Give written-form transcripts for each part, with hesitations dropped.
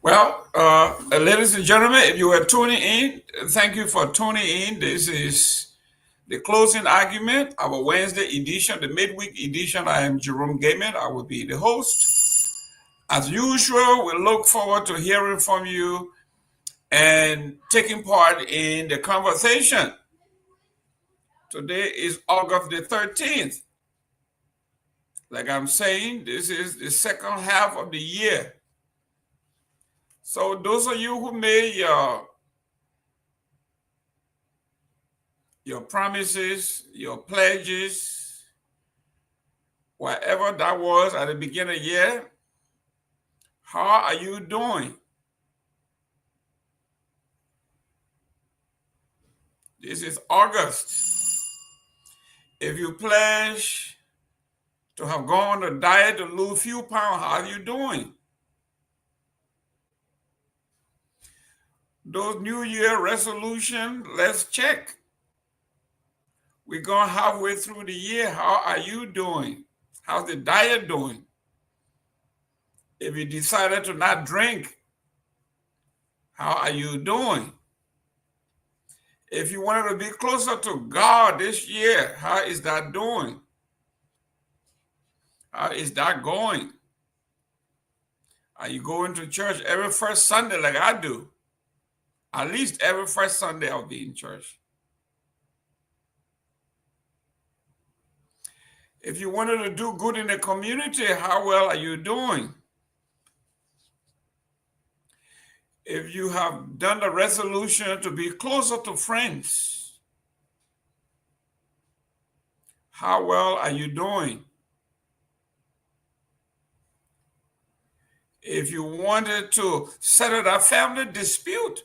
Well, ladies and gentlemen, if you are tuning in, thank you for tuning in. This is the closing argument, our Wednesday edition, the midweek edition. I am Jerome Gayman. I will be the host. As usual, we look forward to hearing from you and taking part in the conversation. Today is August the 13th. Like I'm saying, this is the second half of the year. So those of you who made your promises, your pledges, whatever that was at the beginning of the year, how are you doing? This is August. If you pledge to have gone on a diet to lose a few pounds, how are you doing? Those New Year resolutions, let's check. We're going halfway through the year. How are you doing? How's the diet doing? If you decided to not drink, how are you doing? If you wanted to be closer to God this year, how is that doing? How is that going? Are you going to church every first Sunday like I do? At least every first Sunday I'll be in church. If you wanted to do good in the community, how well are you doing? If you have done the resolution to be closer to friends, how well are you doing? If you wanted to settle that family dispute,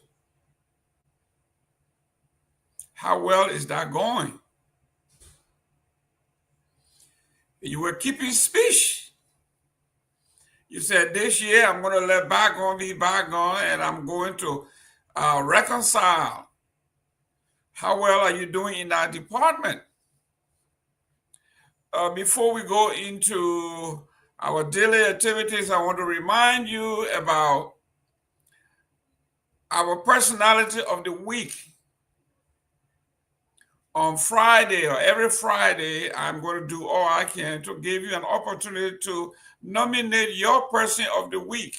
how well is that going? You were keeping speech. You said, this year I'm going to let bygone be bygone and I'm going to reconcile. How well are you doing in that department? Before we go into our daily activities, I want to remind you about our personality of the week. On Friday or every Friday, I'm going to do all I can to give you an opportunity to nominate your person of the week.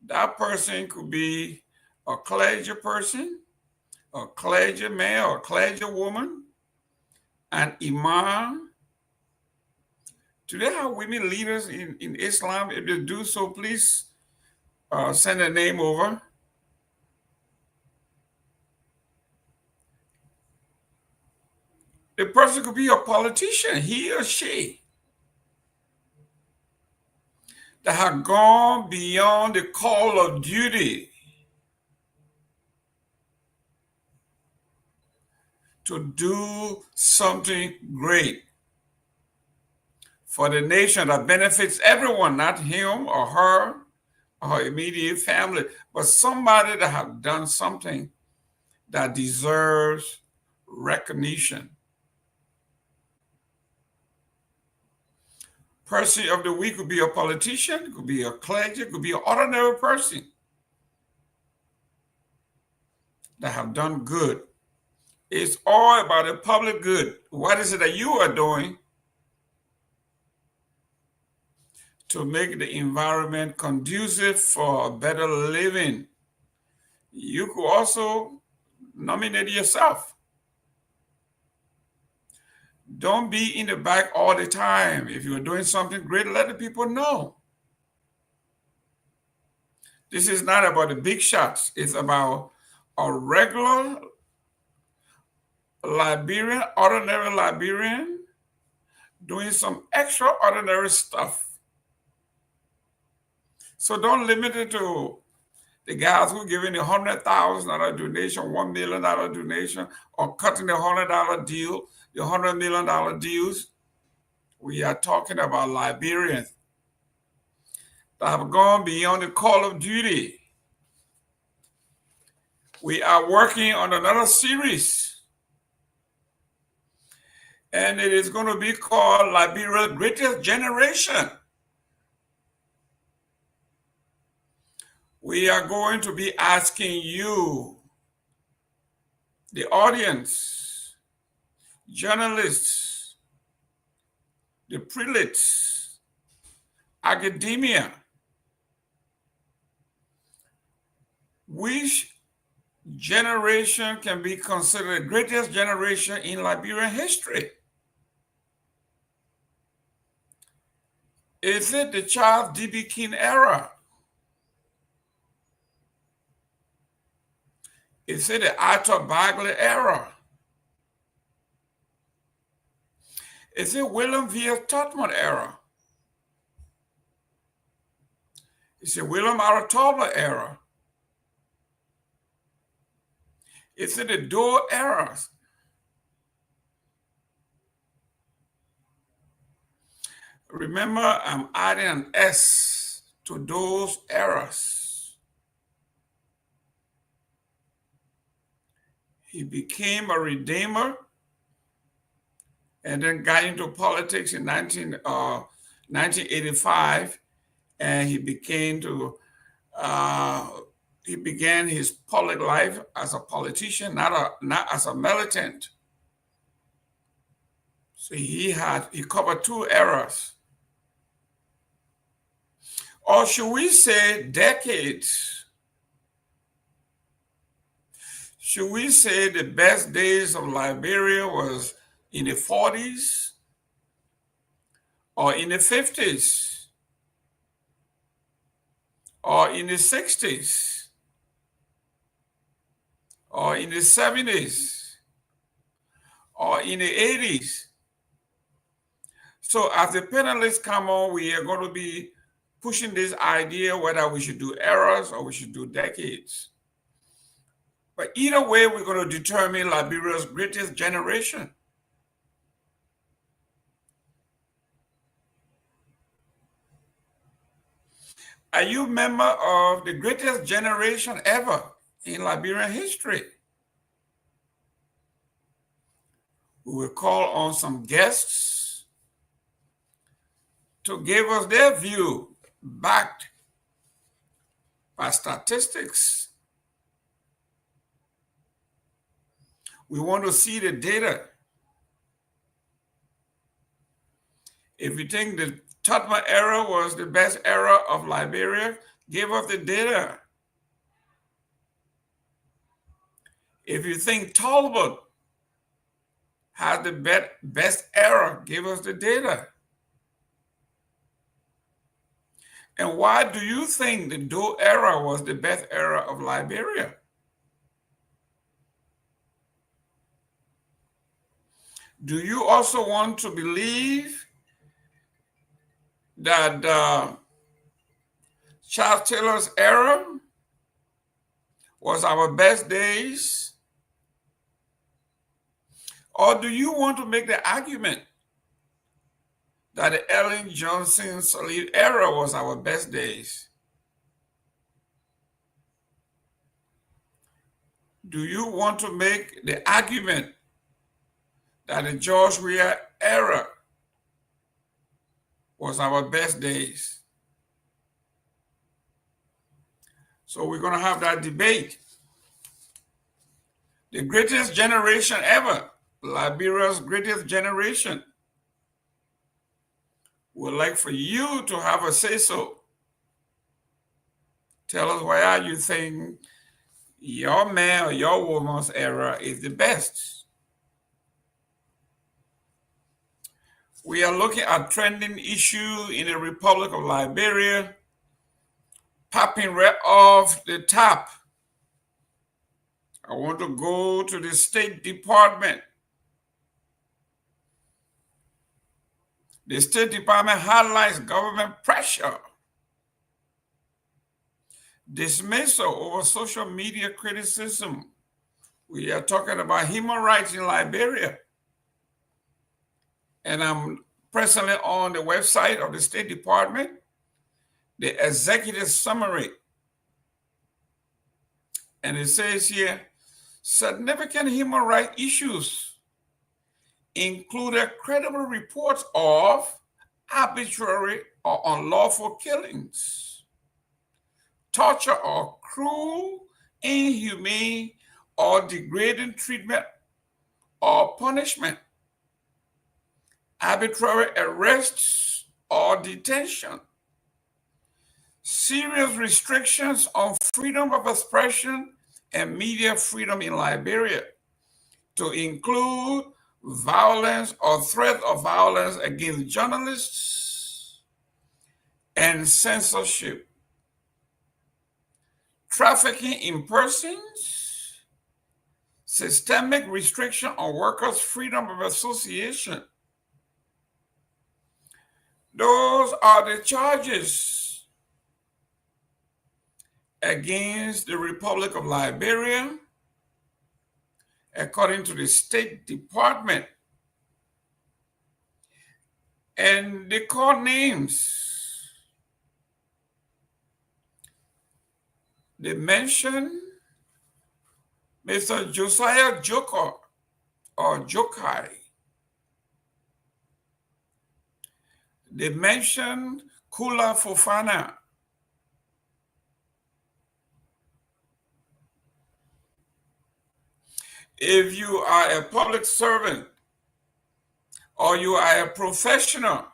That person could be a clergy person, a clergyman or a clergywoman, an imam. Do they have women leaders in Islam? If they do so, please send a name over. The person could be a politician, he or she, that have gone beyond the call of duty to do something great for the nation that benefits everyone, not him or her or her immediate family, but somebody that have done something that deserves recognition. Person of the week could be a politician, could be a clergy, could be an ordinary person that have done good. It's all about the public good. What is it that you are doing to make the environment conducive for better living? You could also nominate yourself. Don't be in the back all the time. If you're doing something great, let the people know. This is not about the big shots. It's about a regular Liberian, ordinary Liberian, doing some extraordinary stuff. So don't limit it to the guys who are giving a $100,000 donation, $1 million donation, or cutting the $100 deal, the $100 million deals. We are talking about Liberians that have gone beyond the call of duty. We are working on another series, and it is going to be called Liberia's Greatest Generation. We are going to be asking you, the audience, journalists, the prelates, academia, which generation can be considered the greatest generation in Liberian history? Is it the Charles D.B. King era? Is it the Arthur Bagley era? Is it William V. Tubman era? Is it William R. Tobler era? Is it the Doe era? Remember, I'm adding an S to those eras. He became a redeemer and then got into politics in 1985, and he began his public life as a politician, not as a militant. So he covered two eras. Or should we say decades? Should we say the best days of Liberia was in the 40s or in the 50s or in the 60s or in the 70s or in the 80s? So as the panelists come on, we are going to be pushing this idea whether we should do eras or we should do decades. But either way, we're going to determine Liberia's greatest generation. Are you a member of the greatest generation ever in Liberian history? We will call on some guests to give us their view backed by statistics. We want to see the data. If you think the Tubman era was the best era of Liberia, give us the data. If you think Talbot had the best era, give us the data. And why do you think the Doe era was the best era of Liberia? Do you also want to believe that Charles Taylor's era was our best days? Or do you want to make the argument that the Ellen Johnson Sirleaf era was our best days? Do you want to make the argument that the George Weah era was our best days? So we're going to have that debate. The greatest generation ever, Liberia's greatest generation. Would like for you to have a say-so. Tell us why you think your man or your woman's era is the best. We are looking at trending issue in the Republic of Liberia, popping right off the top. I want to go to the State Department. The State Department highlights government pressure, dismissal over social media criticism. We are talking about human rights in Liberia. And I'm presently on the website of the State Department, the executive summary. And it says here, significant human rights issues included credible reports of arbitrary or unlawful killings, torture or cruel, inhumane, or degrading treatment or punishment, arbitrary arrests or detention, serious restrictions on freedom of expression and media freedom in Liberia, to include violence or threat of violence against journalists and censorship, trafficking in persons, systemic restriction on workers' freedom of association. Those are the charges against the Republic of Liberia, according to the State Department. And they call names. They mention Mr. Josiah Joker or Jokai. They mention Kula Fofana. If you are a public servant or you are a professional,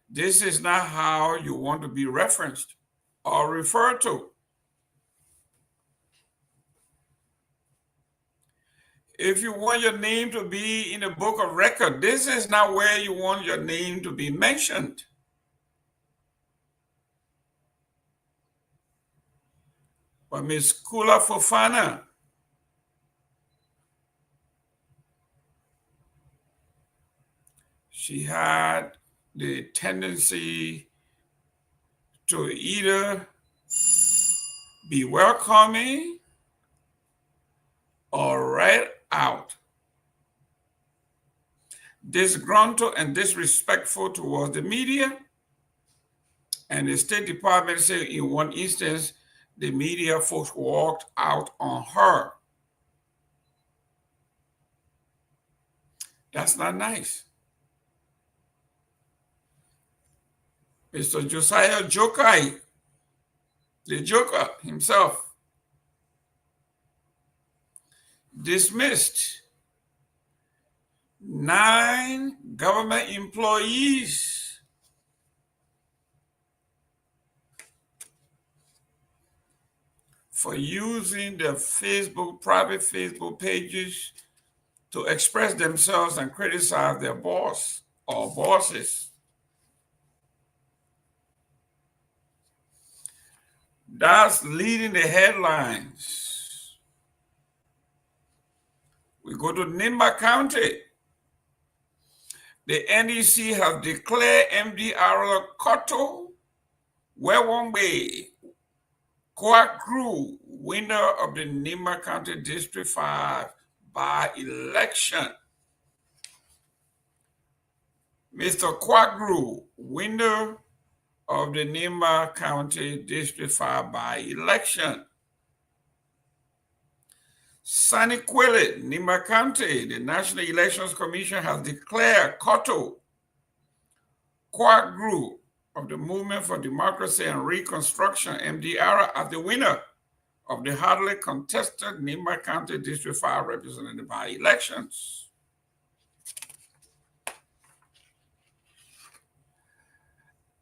this is not how you want to be referenced or referred to. If you want your name to be in the book of record, this is not where you want your name to be mentioned. But Ms. Kula Fofana, she had the tendency to either be welcoming or right out, disgruntled and disrespectful towards the media. And the State Department said in one instance, the media folks walked out on her. That's not nice. Mr. Josiah Jokai, the Joker himself, dismissed 9 government employees for using their private Facebook pages to express themselves and criticize their boss or bosses. That's leading the headlines. We go to Nimba County. The NDC has declared MDR Koto Wewombe Kwakru winner of the Nimba County District 5 by-election. Mr. Kwakru, winner of the Nimba County District 5 by-election. Sani Kwele, Nimba County, the National Elections Commission has declared Koto Kwakru of the Movement for Democracy and Reconstruction, MDR, as the winner of the hotly contested Nimba County District 5 representative by-elections.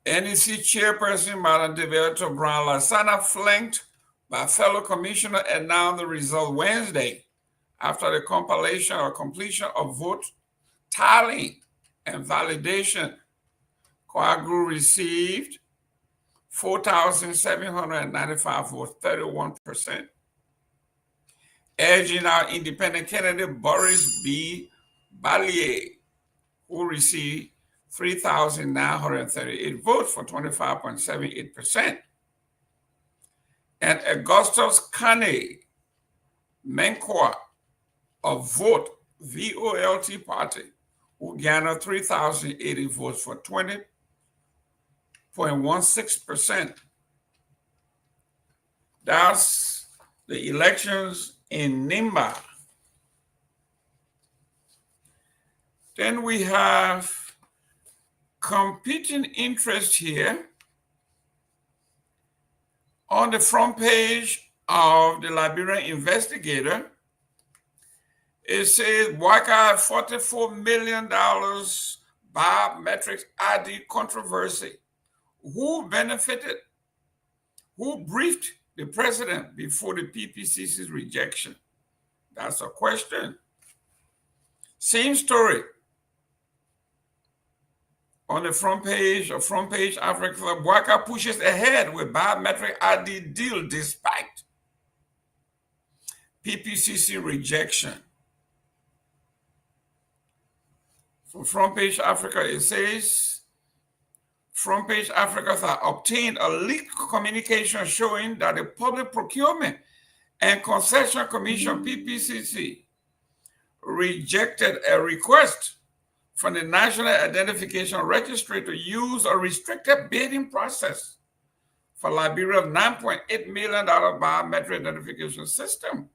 NEC Chairperson Madam Deverto Brown Lasana, flanked by fellow commissioner, announced the result Wednesday after the compilation or completion of vote tallying and validation. Kwagru received 4,795 votes, 31%, edging out independent candidate Boris B. Ballier, who received 3,938 votes for 25.78%. And Augustus Kane Menkwa of Vote, VOLT Party, who garnered 3,080 votes for 20.16%. That's the elections in Nimba. Then we have competing interests here On the front page of the Liberian Investigator, it says Boycott $44 million biometrics ID controversy. Who benefited? Who briefed the president before the PPCC's rejection? That's a question. Same story. On the front page of Front Page Africa, Boycott pushes ahead with biometric ID deal despite PPCC rejection. For Front Page Africa, it says, Front Page Africa has obtained a leaked communication showing that the Public Procurement and Concession Commission, PPCC, rejected a request from the National Identification Registry to use a restricted bidding process for Liberia's $9.8 million biometric identification system.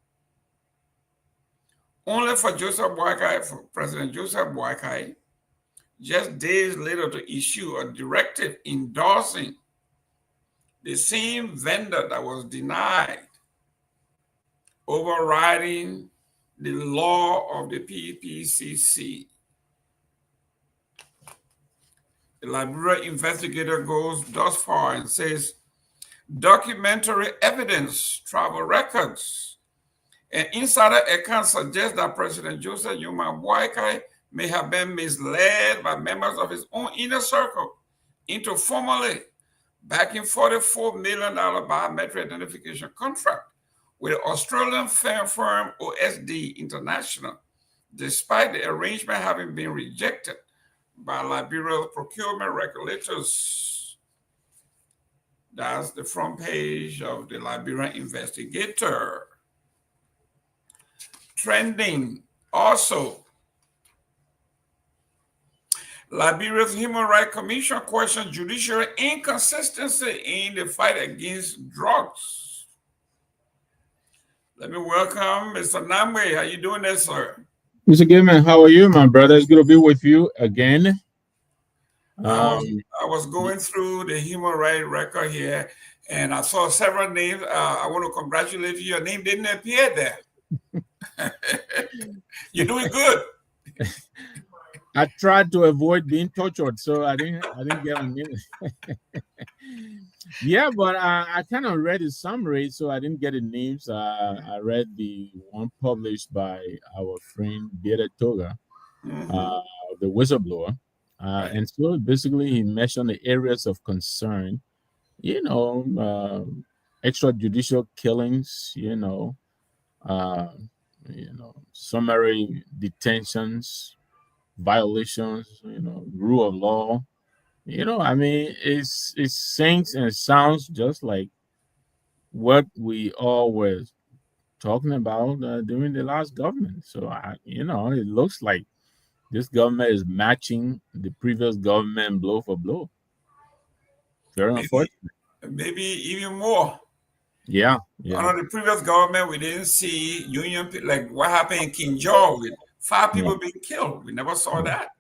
Only for President Joseph Boakai, just days later to issue a directive endorsing the same vendor that was denied, overriding the law of the PPCC. The Liberia Investigator goes thus far and says, documentary evidence, travel records, and insider accounts suggest that President Joseph Yuma Boakai may have been misled by members of his own inner circle into formally backing $44 million biometric identification contract with Australian firm OSD International, despite the arrangement having been rejected by Liberia's procurement regulators. That's the front page of the Liberian Investigator. Trending also, Liberia's Human Rights Commission questions judiciary inconsistency in the fight against drugs. Let me welcome Mr. Nagbe. How you doing there, sir? Mr. Gayman, how are you, my brother? It's good to be with you again. I was going through the human rights record here, and I saw several names. I want to congratulate you. Your name didn't appear there. You're doing good. I tried to avoid being tortured, so I didn't get on it. Yeah, but I kind of read the summary, so I didn't get the names. I read the one published by our friend Bede Toga, the whistleblower. Right. And so basically he mentioned the areas of concern, extrajudicial killings, summary detentions, violations, rule of law. I mean, it sings and sounds just like what we all were talking about during the last government. So, it looks like this government is matching the previous government blow for blow. Very unfortunate. Maybe even more. Yeah. Under the previous government, we didn't see union, like what happened in King George with 5 people being killed. We never saw that.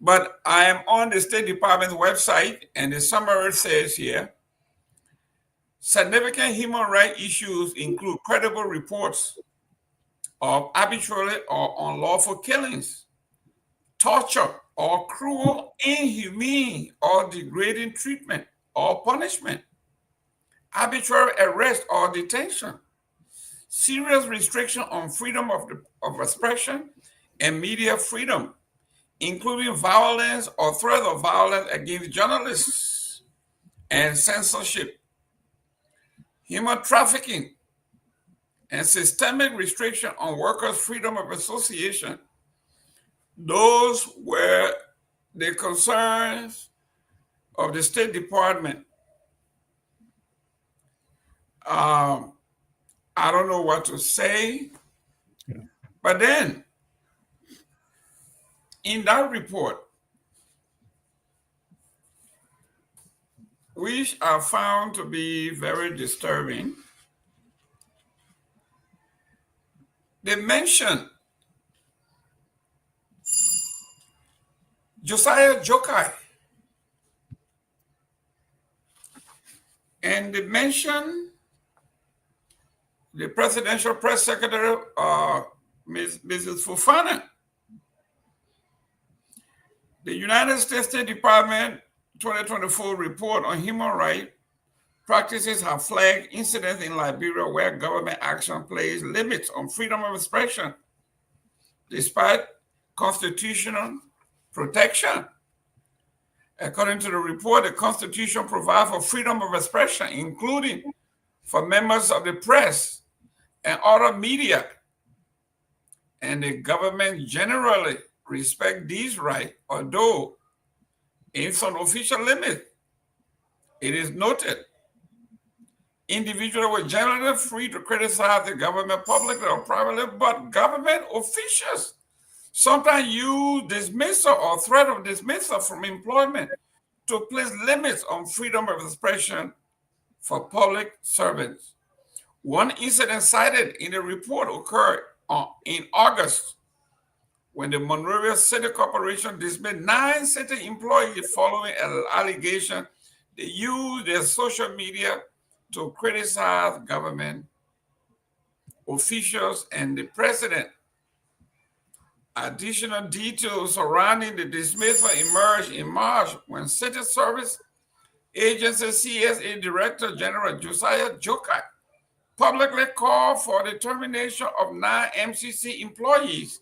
But I am on the State Department's website, and the summary says here, significant human rights issues include credible reports of arbitrary or unlawful killings, torture, or cruel, inhumane, or degrading treatment or punishment, arbitrary arrest or detention, serious restriction on freedom of expression and media freedom, including violence or threat of violence against journalists and censorship, human trafficking, and systemic restriction on workers' freedom of association. Those were the concerns of the State Department. I don't know what to say, but then in that report, which are found to be very disturbing, they mention Josiah Jokai. And they mentioned the presidential press secretary, Mrs. Fofana. The United States State Department 2024 report on human rights practices have flagged incidents in Liberia where government action places limits on freedom of expression, despite constitutional protection. According to the report, the Constitution provides for freedom of expression, including for members of the press and other media. And the government generally respect these rights, although in some official limit. It is noted individuals were generally free to criticize the government publicly or privately, but government officials sometimes use dismissal or threat of dismissal from employment to place limits on freedom of expression for public servants. One incident cited in the report occurred in August when the Monrovia City Corporation dismissed 9 city employees following an allegation they used their social media to criticize government officials and the president. Additional details surrounding the dismissal emerged in March when City Service Agency CSA Director General Josiah Jokai publicly called for the termination of 9 MCC employees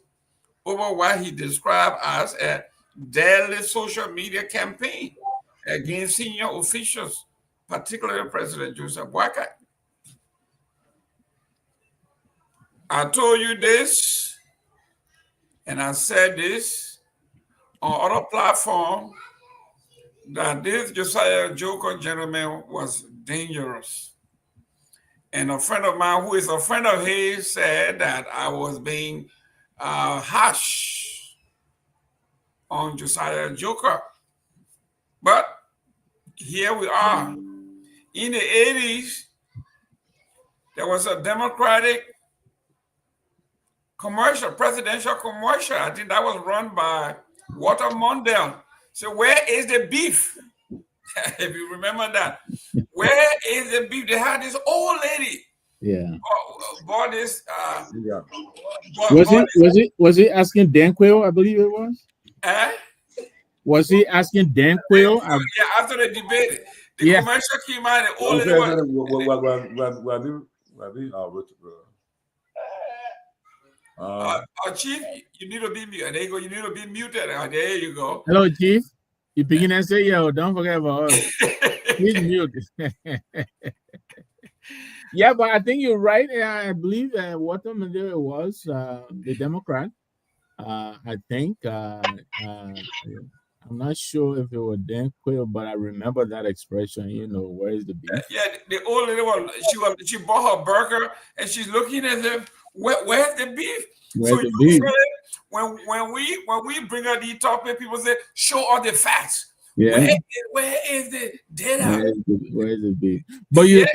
over what he described as a deadly social media campaign against senior officials, particularly President Joseph Boakai. I told you this, and I said this on other platforms, that this Josiah Joker gentleman was dangerous. And a friend of mine, who is a friend of his, said that I was being harsh on Josiah Joker. But here we are. In the 80s, there was a Democratic commercial, presidential commercial. I think that was run by Walter Mondale. So where is the beef? If you remember that. Where is the beef? They had this old lady. Yeah. Bought this. Was he asking Dan Quayle, I believe it was? Was he asking Dan Quayle? Yeah, after the debate, the commercial came out. The old lady Chief, you need to be muted. There you go. You need to be muted. There you go. Hello, Chief. You begin and say, yo, don't forget about us. Please mute. Yeah, but I think you're right. I believe Walter Mondale was the Democrat. I think I'm not sure if it was Dan Quayle, but I remember that expression. You know, where is the beef? Yeah, the old lady she bought her burger and she's looking at them. Where's the beef? Where's the beef? When we bring out these topics, people say, show all the facts. Yeah. Where is the data? Where is the beef? But you're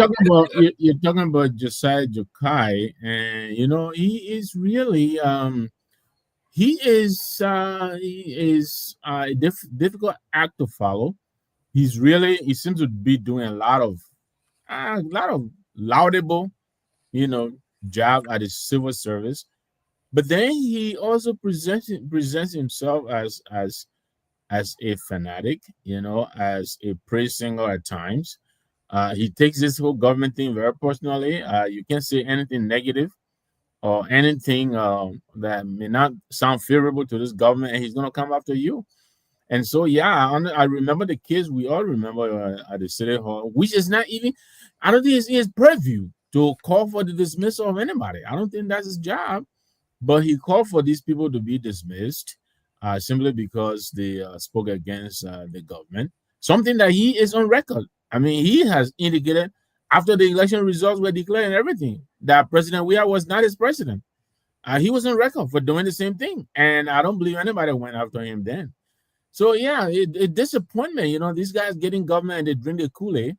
talking about Josiah Jokai, and you know he is really he is a difficult act to follow. He seems to be doing a lot of laudable, job at the civil service, but then he also presents himself as a fanatic, as a praise singer at times. He takes this whole government thing very personally. You can't say anything negative or anything that may not sound favorable to this government, and he's going to come after you. And so, I remember the kids. We all remember at the city hall, which is not even, I don't think it's his purview to call for the dismissal of anybody. I don't think that's his job. But he called for these people to be dismissed simply because they spoke against the government. Something that he is on record. I mean, he has indicated after the election results were declared and everything that President Weah was not his president. He was on record for doing the same thing. And I don't believe anybody went after him then. So, it's disappointment. These guys get in government and they drink the Kool-Aid.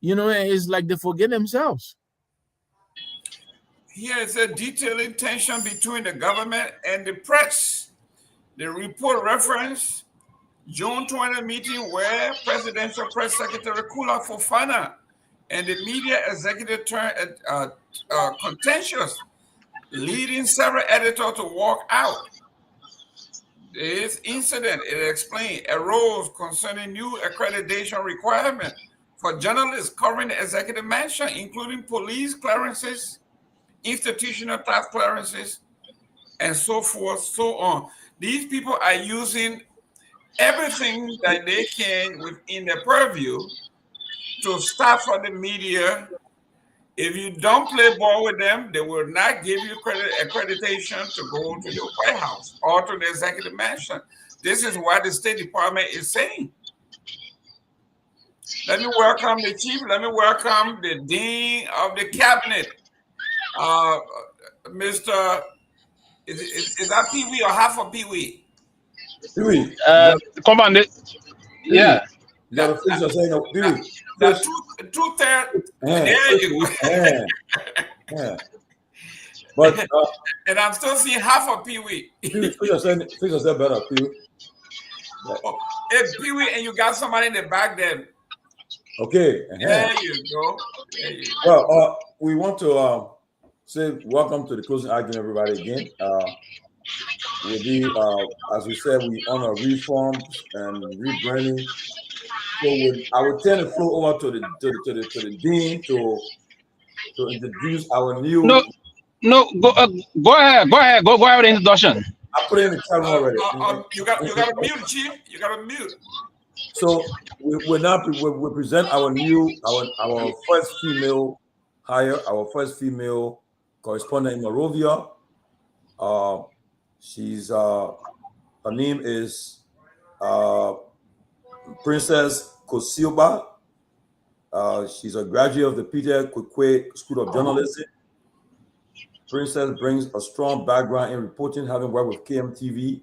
It's like they forget themselves. Here is a detailed tension between the government and the press. The report referenced June 20 meeting where Presidential Press Secretary Kula Fofana and the media executive turned contentious, leading several editors to walk out. This incident, it explained, arose concerning new accreditation requirement for journalists covering the executive mansion, including police clearances, institutional staff clearances, and so forth, so on. These people are using everything that they can within their purview to stop for the media. If you don't play ball with them, they will not give you accreditation to go to the White House or to the executive mansion. This is what the State Department is saying. Let me welcome the chief. Let me welcome the dean of the cabinet, Mr. Is that Pewee or half of Pewee? Pewee. Command. Yeah. You got to fix your saying, Pewee. That two-thirds. There you go. Yeah. But and I'm still seeing half of Pewee. Pewee, fix yourself better, Pewee. Yeah. Oh, hey, Pewee, and you got somebody in the back there. Okay. There you go. Well, we want to say welcome to the closing argument, everybody, again. We'll be, as we said, we honor reforms and rebranding. So I would turn the floor over to the dean to introduce our new. No, go ahead. Go ahead with the introduction. I put it in the chat room already. You got to mute, Chief. You got to mute. So we present our first female hire, our first female correspondent in Monrovia. She's her name is Princess Kosioba. She's a graduate of the Peter Kwekwe School of Journalism. Princess brings a strong background in reporting, having worked with KMTV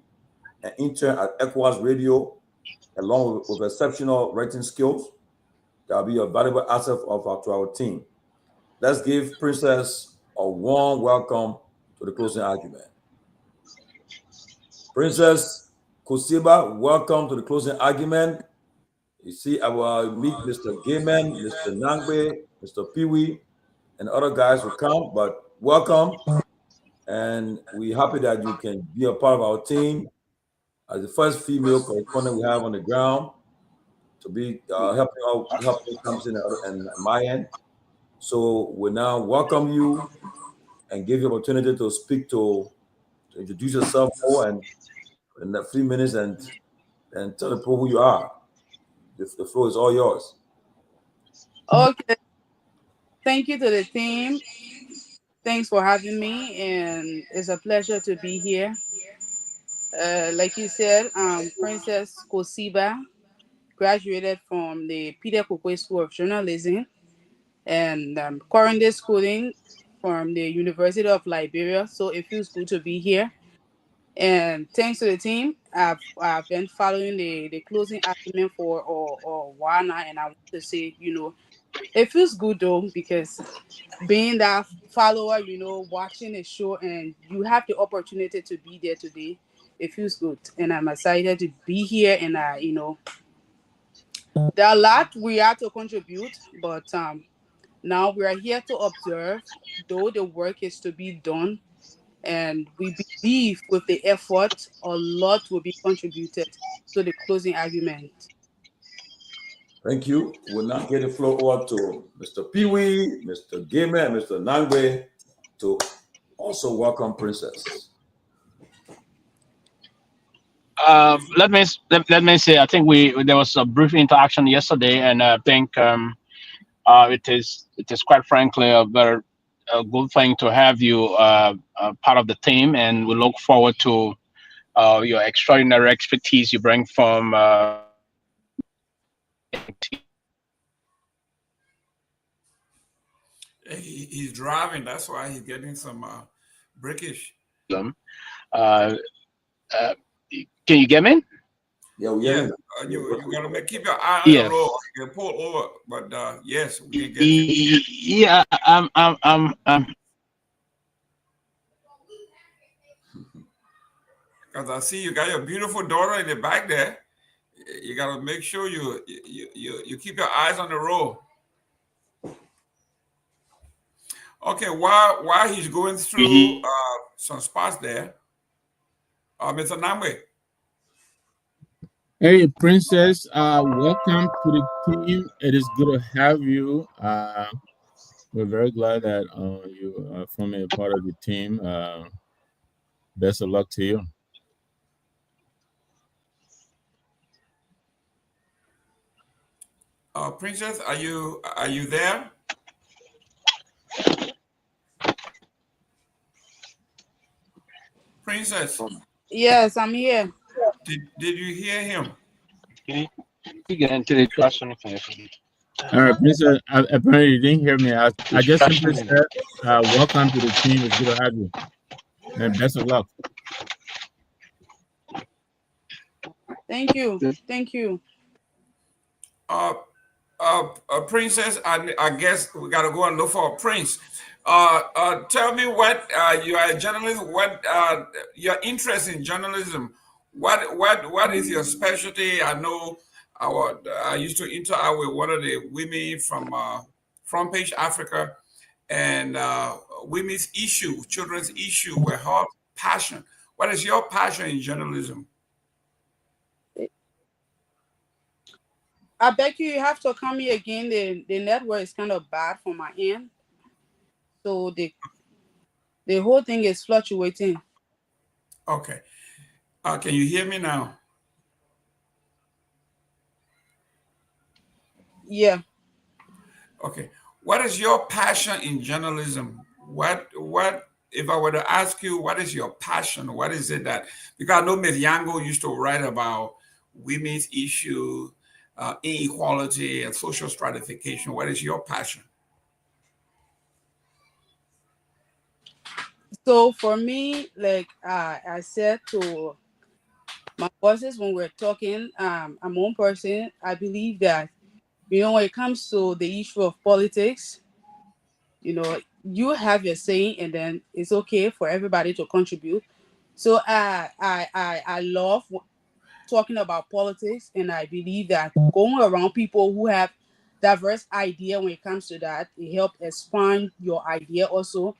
and intern at ECOWAS Radio, along with exceptional writing skills. That'll be a valuable asset to our team. Let's give Princess a warm welcome to the closing argument. Princess Kosioba, welcome to the closing argument. You see, I will meet Mr. Gayman, Mr. Nagbe, Mr. Pewee, and other guys will come, but welcome. And we're happy that you can be a part of our team as the first female correspondent we have on the ground to be helping Thompson and Myean. So we now welcome you and give you opportunity to speak to introduce yourself more and in that 3 minutes and tell the people who you are. The floor is all yours. Okay. Thank you to the team. Thanks for having me, and it's a pleasure to be here. Like you said, Princess Kosioba graduated from the Peter Kwekwe School of Journalism and currently schooling from the University of Liberia. So it feels good to be here. And thanks to the team, I've been following the closing argument for a while now, and I want to say, it feels good though, because being that follower, watching a show and you have the opportunity to be there today, it feels good. And I'm excited to be here, and there are a lot we have to contribute, but now we are here to observe, though the work is to be done. And we believe with the effort, a lot will be contributed to the closing argument. Thank you. We'll now get the floor over to Mr. Pewee, Mr. Gayman, and Mr. Nagbe to also welcome Princess. Let me say, I think there was a brief interaction yesterday, and I think it is quite frankly a very good thing to have you part of the team, and we look forward to your extraordinary expertise you bring from. He's driving. That's why he's getting some breakage. Can you get me? Yeah. You gotta keep your eye on the road. You can pull over, but yes, we can get you. Yeah, I'm. Because I see you got your beautiful daughter in the back there. You gotta make sure you keep your eyes on the road. Okay, while he's going through some spots there, Mr. Nagbe. Hey, Princess, welcome to the team. It is good to have you. We're very glad that you are forming a part of the team. Best of luck to you. Princess, are you there? Princess, Yes, I'm here. did you hear him? You get into the question. All right, Princess, apparently you didn't hear me. I just simply said, welcome to the team. It's good to have you. And best of luck. Thank you. Thank you. Princess, I guess we gotta go and look for a prince. Tell me what you are a journalist. What your interest in journalism? What is your specialty? I know I used to interact with one of the women from Front Page Africa, and women's issue, children's issue, were her passion. What is your passion in journalism? I beg you have to come here again. The network is kind of bad for my end. So the whole thing is fluctuating. Okay. Can you hear me now? Yeah. Okay. What is your passion in journalism? What if I were to ask you, what is your passion? What is it that, because I know Myean used to write about women's issue, inequality, and social stratification. What is your passion? So for me, like I said to my bosses when we're talking, I'm one person. I believe that, when it comes to the issue of politics, you have your say, and then it's okay for everybody to contribute. So I love talking about politics, and I believe that going around people who have diverse idea when it comes to that, it helps expand your idea also.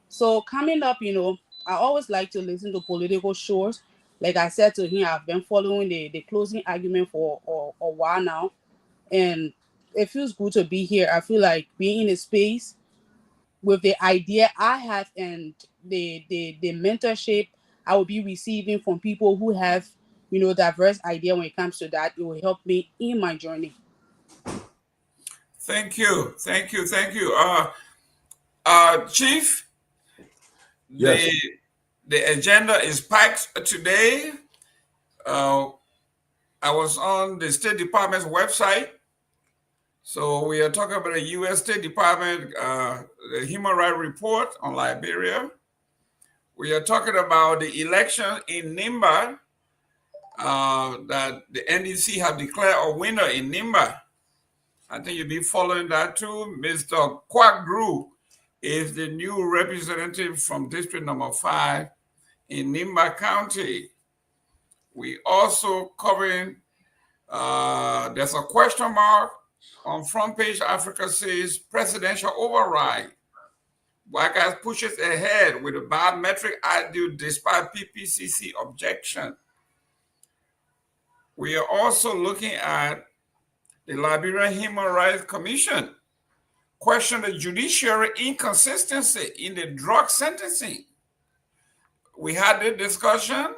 So coming up, I always like to listen to political shows. Like I said to him, I've been following the closing argument for a while now, and it feels good to be here. I feel like being in a space with the idea I have, and the mentorship I will be receiving from people who have, diverse idea when it comes to that. It will help me in my journey. Thank you. Chief, Yes. the agenda is packed today. I was on the State Department's website. So we are talking about the U.S. State Department, the Human Rights Report on Liberia. We are talking about the election in Nimba, that the NDC have declared a winner in Nimba. I think you'll be following that too. Mr. Kwak Gru is the new representative from District Number 5 in Nimba County. We also covering, there's a question mark on Front Page Africa says presidential override. White House pushes ahead with a biometric ID despite PPCC objection. We are also looking at the Liberia Human Rights Commission question the judiciary inconsistency in the drug sentencing. We had the discussion.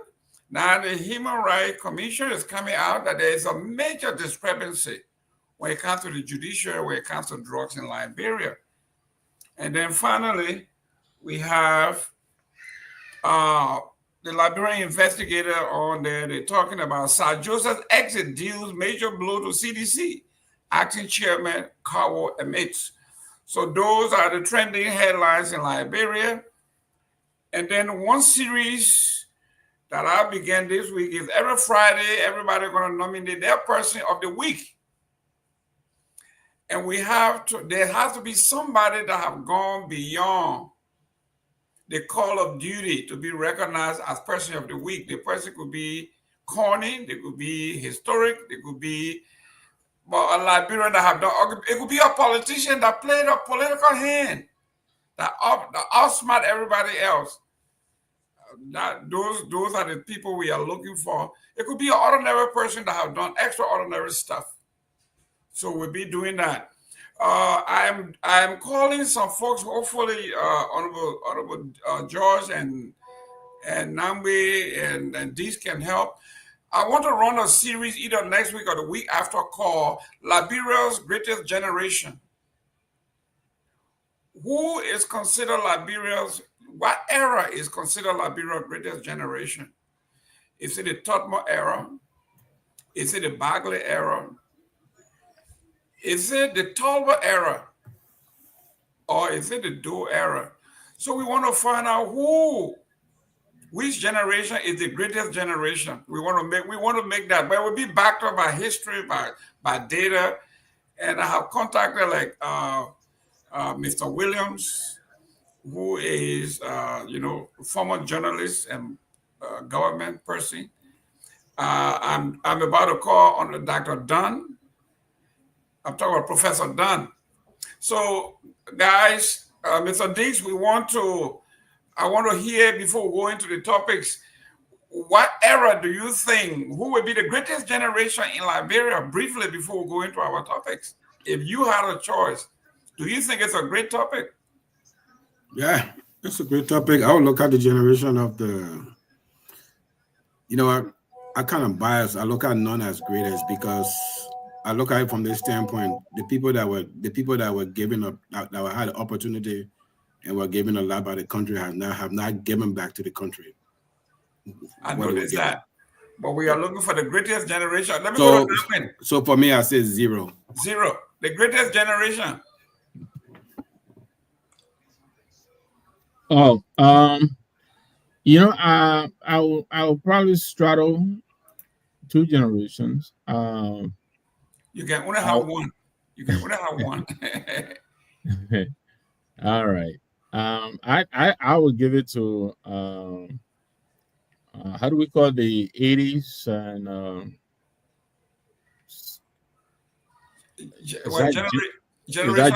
Now the Human Rights Commission is coming out that there is a major discrepancy when it comes to the judiciary, when it comes to drugs in Liberia. And then finally, we have the Liberian investigator on there. They're talking about Sir Joseph's exit deals major blow to CDC. Acting Chairman Kawo admits. So those are the trending headlines in Liberia. And then one series that I began this week is every Friday, everybody going to nominate their person of the week. And there has to be somebody that have gone beyond the call of duty to be recognized as person of the week. The person could be corny, they could be historic, they could be a Liberian that have done, it could be a politician that played a political hand that outsmart everybody else. Those are the people we are looking for. It could be an ordinary person that have done extraordinary stuff. So we'll be doing that. I'm calling some folks. Hopefully, Honorable George and Nagbe and these can help. I want to run a series either next week or the week after called Liberia's Greatest Generation. Who is considered what era is considered Liberia's greatest generation? Is it the Totmo era? Is it the Bagley era? Is it the Tolba era? Or is it the Doe era? So we want to find out which generation is the greatest generation. We want to make that, but it will be backed up by history, by data. And I have contacted like Mr. Williams, who is former journalist and government person. I'm about to call on Dr. Dunn. I'm talking about Professor Dunn. So, guys, Mr. Diggs, I want to hear before we go into the topics. What era do you think, who will be the greatest generation in Liberia, briefly before we go into our topics? If you had a choice, do you think it's a great topic? Yeah, it's a great topic. I would look at the generation of I kind of biased. I look at none as greatest because I look at it from this standpoint. The people that were given up, that had the opportunity and were given a lot by the country have not given back to the country. I noticed that. But we are looking for the greatest generation. Let me go to Gayman. So for me, I say zero. Zero. The greatest generation. Oh, I will probably straddle two generations. You can only have one. You can only have one. All right. I would give it to how do we call the 80s and Generation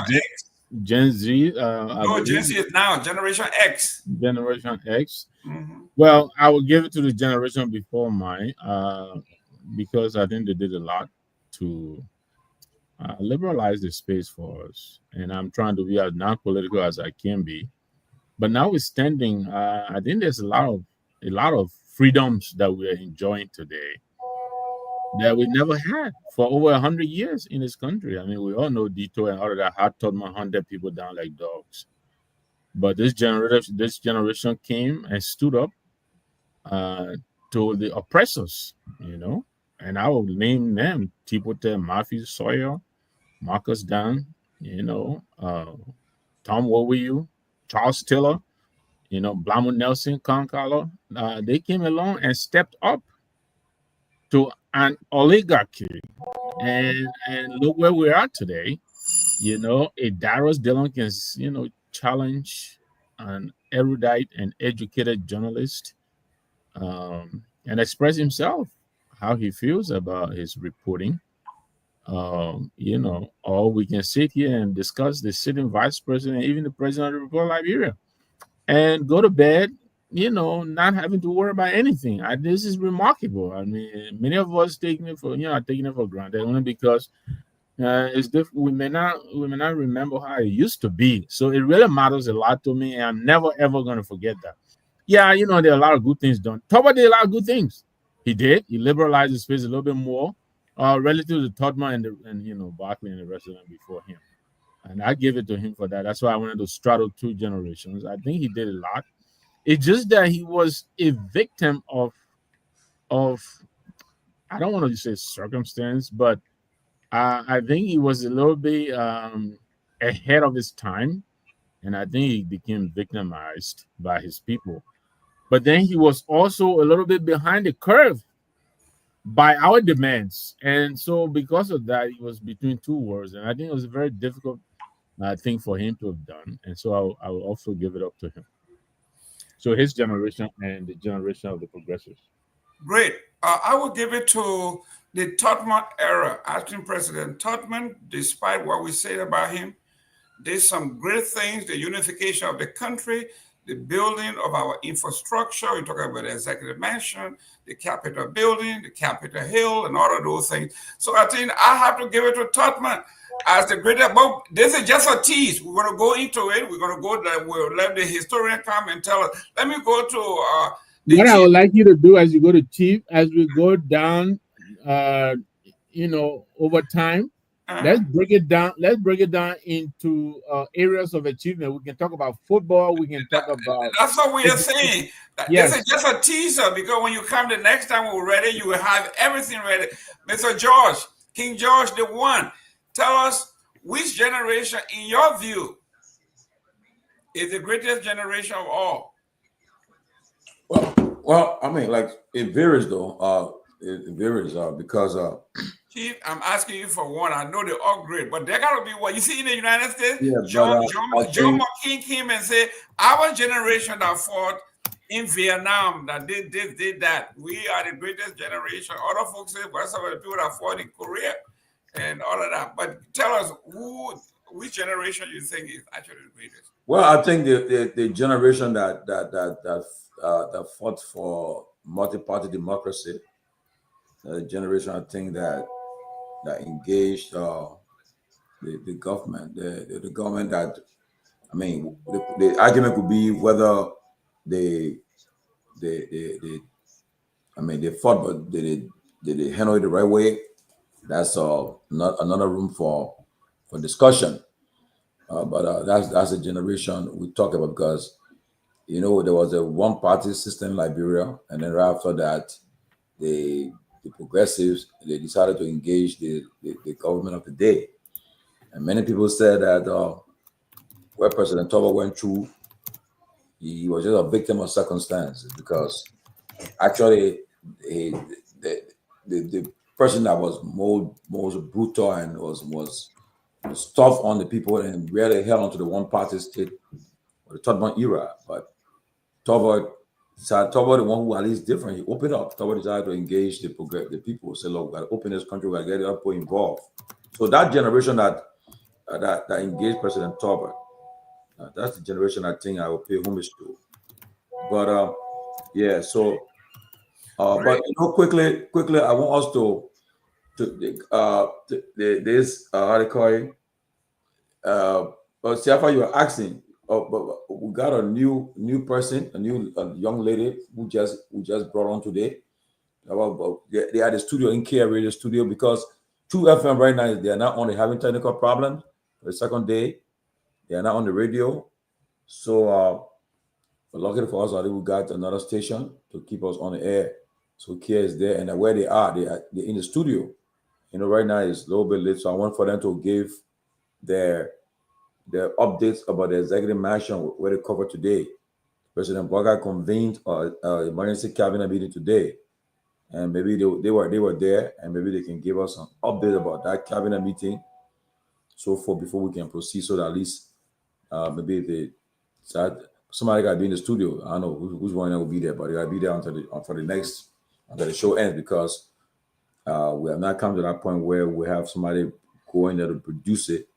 X. Gen Z. No, Gen Z is now Generation X. Generation X. Mm-hmm. Well, I would give it to the generation before mine because I think they did a lot to liberalize the space for us, and I'm trying to be as non-political as I can be. But notwithstanding, I think there's a lot of freedoms that we are enjoying today that we never had for over 100 years in this country. I mean, we all know Dopoh and all of that had taught 100 people down like dogs. But this generation came and stood up to the oppressors, and I will name them: Tipote, Matthew Sawyer, Marcus Dunn, Tom Wowiyu, Charles Taylor, Blamu Nelson, Konkalo. They came along and stepped up to an oligarchy, and look where we are today. A Darius Dillon can challenge an erudite and educated journalist and express himself how he feels about his reporting. Or we can sit here and discuss the sitting vice president, even the president of the Republic of Liberia, and go to bed, not having to worry about anything. This is remarkable. I mean, many of us taking it for granted only because it's different. We may not remember how it used to be. So it really matters a lot to me, and I'm never ever going to forget that. Yeah, there are a lot of good things done. Toba did a lot of good things. He did. He liberalized the space a little bit more, relative to Totma and Barkley and the rest of them before him. And I give it to him for that. That's why I wanted to straddle two generations. I think he did a lot. It's just that he was a victim of I don't want to say circumstance, but I think he was a little bit ahead of his time, and I think he became victimized by his people. But then he was also a little bit behind the curve by our demands, and so because of that, he was between two worlds, and I think it was a very difficult thing for him to have done, and so I will also give it up to him. So his generation and the generation of the progressives. Great. I will give it to the Totman era, acting President Totman, despite what we say about him, did some great things, the unification of the country, the building of our infrastructure. We're talking about the executive mansion, the Capitol building, the Capitol Hill, and all of those things. So I think I have to give it to Tubman as the greatest. But this is just a tease. We're going to go into it. We're going to go there. We'll let the historian come and tell us. Let me go to what I would like you to do as you go to Chief, as we go down, over time. Let's break it down. Let's break it down into areas of achievement. We can talk about football. We can talk about. That's what we are saying. Yes. This is just a teaser, because when you come the next time we're ready, you will have everything ready. Mr. George, King George the One, tell us which generation, in your view, is the greatest generation of all. Well, I mean, like, it varies though. It varies because. Chief, I'm asking you for one. I know they're all great, but there gotta be one. You see, in the United States, Yeah, John McCain came and said, "Our generation that fought in Vietnam, that did that. We are the greatest generation." Other folks say, "Well, some of the people that fought in Korea and all of that." But tell us, which generation you think is actually the greatest? Well, I think the generation that fought for multi-party democracy, the generation, I think, that engaged the government, the government that, I mean, the argument could be whether they fought, but did they handle it the right way? That's not another room for discussion. But that's a generation we talk about, because there was a one-party system in Liberia, and then right after that, the progressives, they decided to engage the government of the day. And many people said that what President Tomalin went through, he was just a victim of circumstances, because actually the person that was most brutal and was tough on the people and really held onto the one-party state or the Torgbean era. But Tomalin, the one who at least different, he opened up. Tomalin decided to engage the people, say, look, we got to open this country, we got to get the people involved. So that generation that engaged President Tomalin, that's the generation I think I will pay homage to. But yeah, so but quickly, I want us to this how they call it. But Siafa, you were asking. But we got a new person, a young lady who just brought on today. They had a studio in Care Radio Studio, because 2FM right now, they are not only having technical problems. The second day, they are not on the radio. So luckily for us, we got another station to keep us on the air. So Care is there, and where they are, they're in the studio. Right now it's a little bit late, so I want for them to give their updates about the executive mansion where they covered today. President Garguah convened an emergency cabinet meeting today, and maybe they were there, and maybe they can give us some update about that cabinet meeting, so forth, before we can proceed. So that at least maybe somebody got to be in the studio. I don't know who's one that will be there, but they got to be there until the show ends, because we have not come to that point where we have somebody going there to produce it.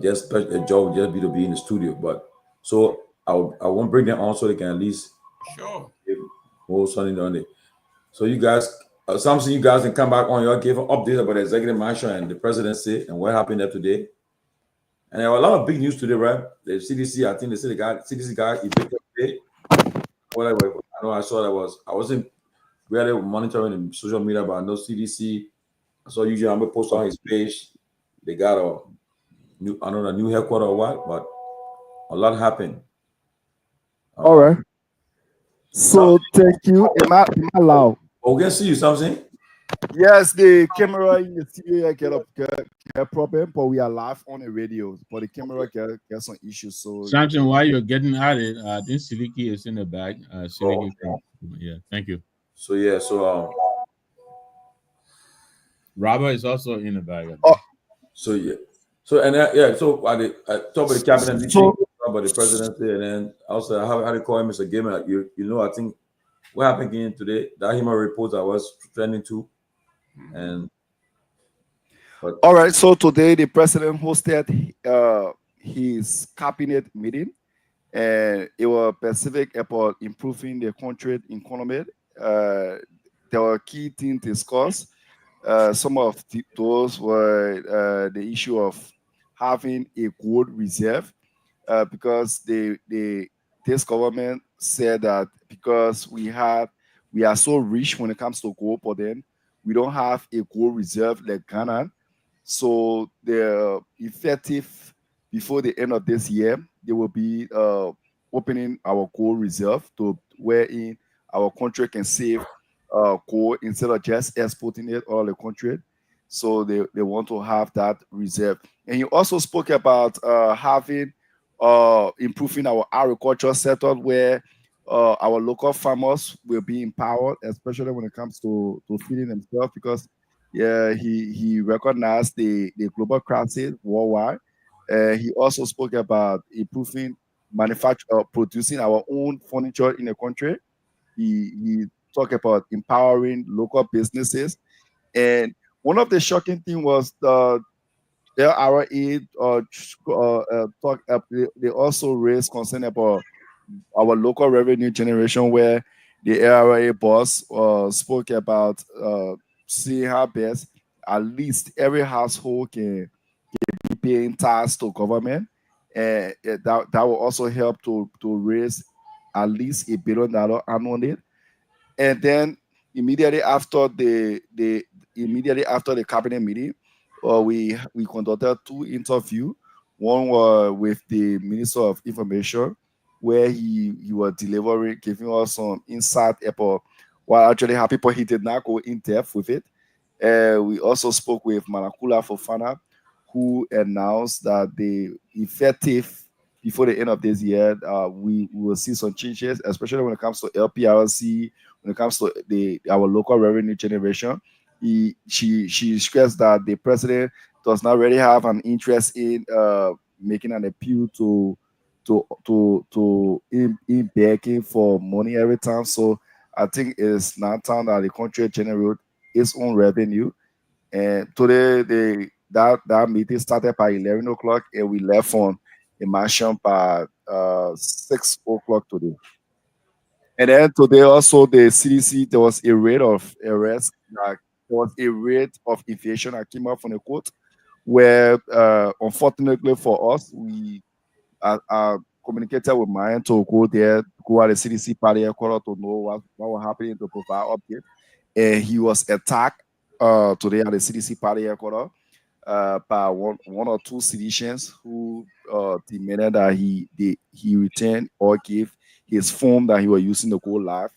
Just a job just be to be in the studio. But so I won't bring them on, so they can at least hold something on it. So you guys, something you guys can come back on. Y'all give an update about the executive mansion and the presidency and what happened there today. And there were a lot of big news today, right? The CDC, I think they said CDC guy evicted today. Whatever. I know I saw that I wasn't really monitoring the social media, but I know CDC. I saw usually I'm gonna post on his page. They got a new headquarters or what, but a lot happened. All right. So thank you. Am I loud? Oh, we can see you, something. Yes, the camera in the studio get a problem, but we are live on the radio. But the camera get some issues. So Samson, while you're getting at it, this Seleke is in the back. Seleke Kromah. Yeah, thank you. So yeah, so Robert is also in the back. So yeah. So and so I talk about the cabinet meeting, about the presidency, and then also how do you call him, Mr. Gayman? I think what happened again today, that human report I was trending to, and all right. So today the president hosted his cabinet meeting, and it was specific about improving the country economy. There were key things discussed. Some of those were the issue of having a gold reserve, because this government said that because we are so rich when it comes to gold, but then we don't have a gold reserve like Ghana. So the effective before the end of this year, they will be opening our gold reserve to wherein our country can save coal instead of just exporting it all the country. So they want to have that reserve. And you also spoke about having improving our agriculture sector where our local farmers will be empowered, especially when it comes to feeding themselves, because yeah, he recognized the global crisis worldwide. He also spoke about improving manufacture, producing our own furniture in the country. He talked about empowering local businesses. And one of the shocking thing was the LRA talk. They also raised concern about our local revenue generation, where the LRA boss spoke about seeing how best at least every household can be paying tax to government, and that will also help to raise at least $1 billion annually. And then immediately after the cabinet meeting, we conducted two interviews. One was with the Minister of Information, where he was delivering, giving us some insight about what actually happened, but he did not go in depth with it. We also spoke with Manakula Fofana, who announced that the effective before the end of this year, we will see some changes, especially when it comes to LPRC, when it comes to our local revenue generation. She stressed that the president does not really have an interest in making an appeal in begging for money every time. So I think it's now time that the country generate its own revenue. And today that meeting started by 11 o'clock, and we left on a mansion by 6 o'clock today. And then today also the CDC, there was a rate of arrest, like there was a rate of inflation that came out from the court, where unfortunately for us, we communicated with Myean to go there, go at the CDC party headquarters to know what was happening, to provide update. And he was attacked today at the CDC party headquarters by one or two citizens who demanded that he return or give his phone that he was using to go live.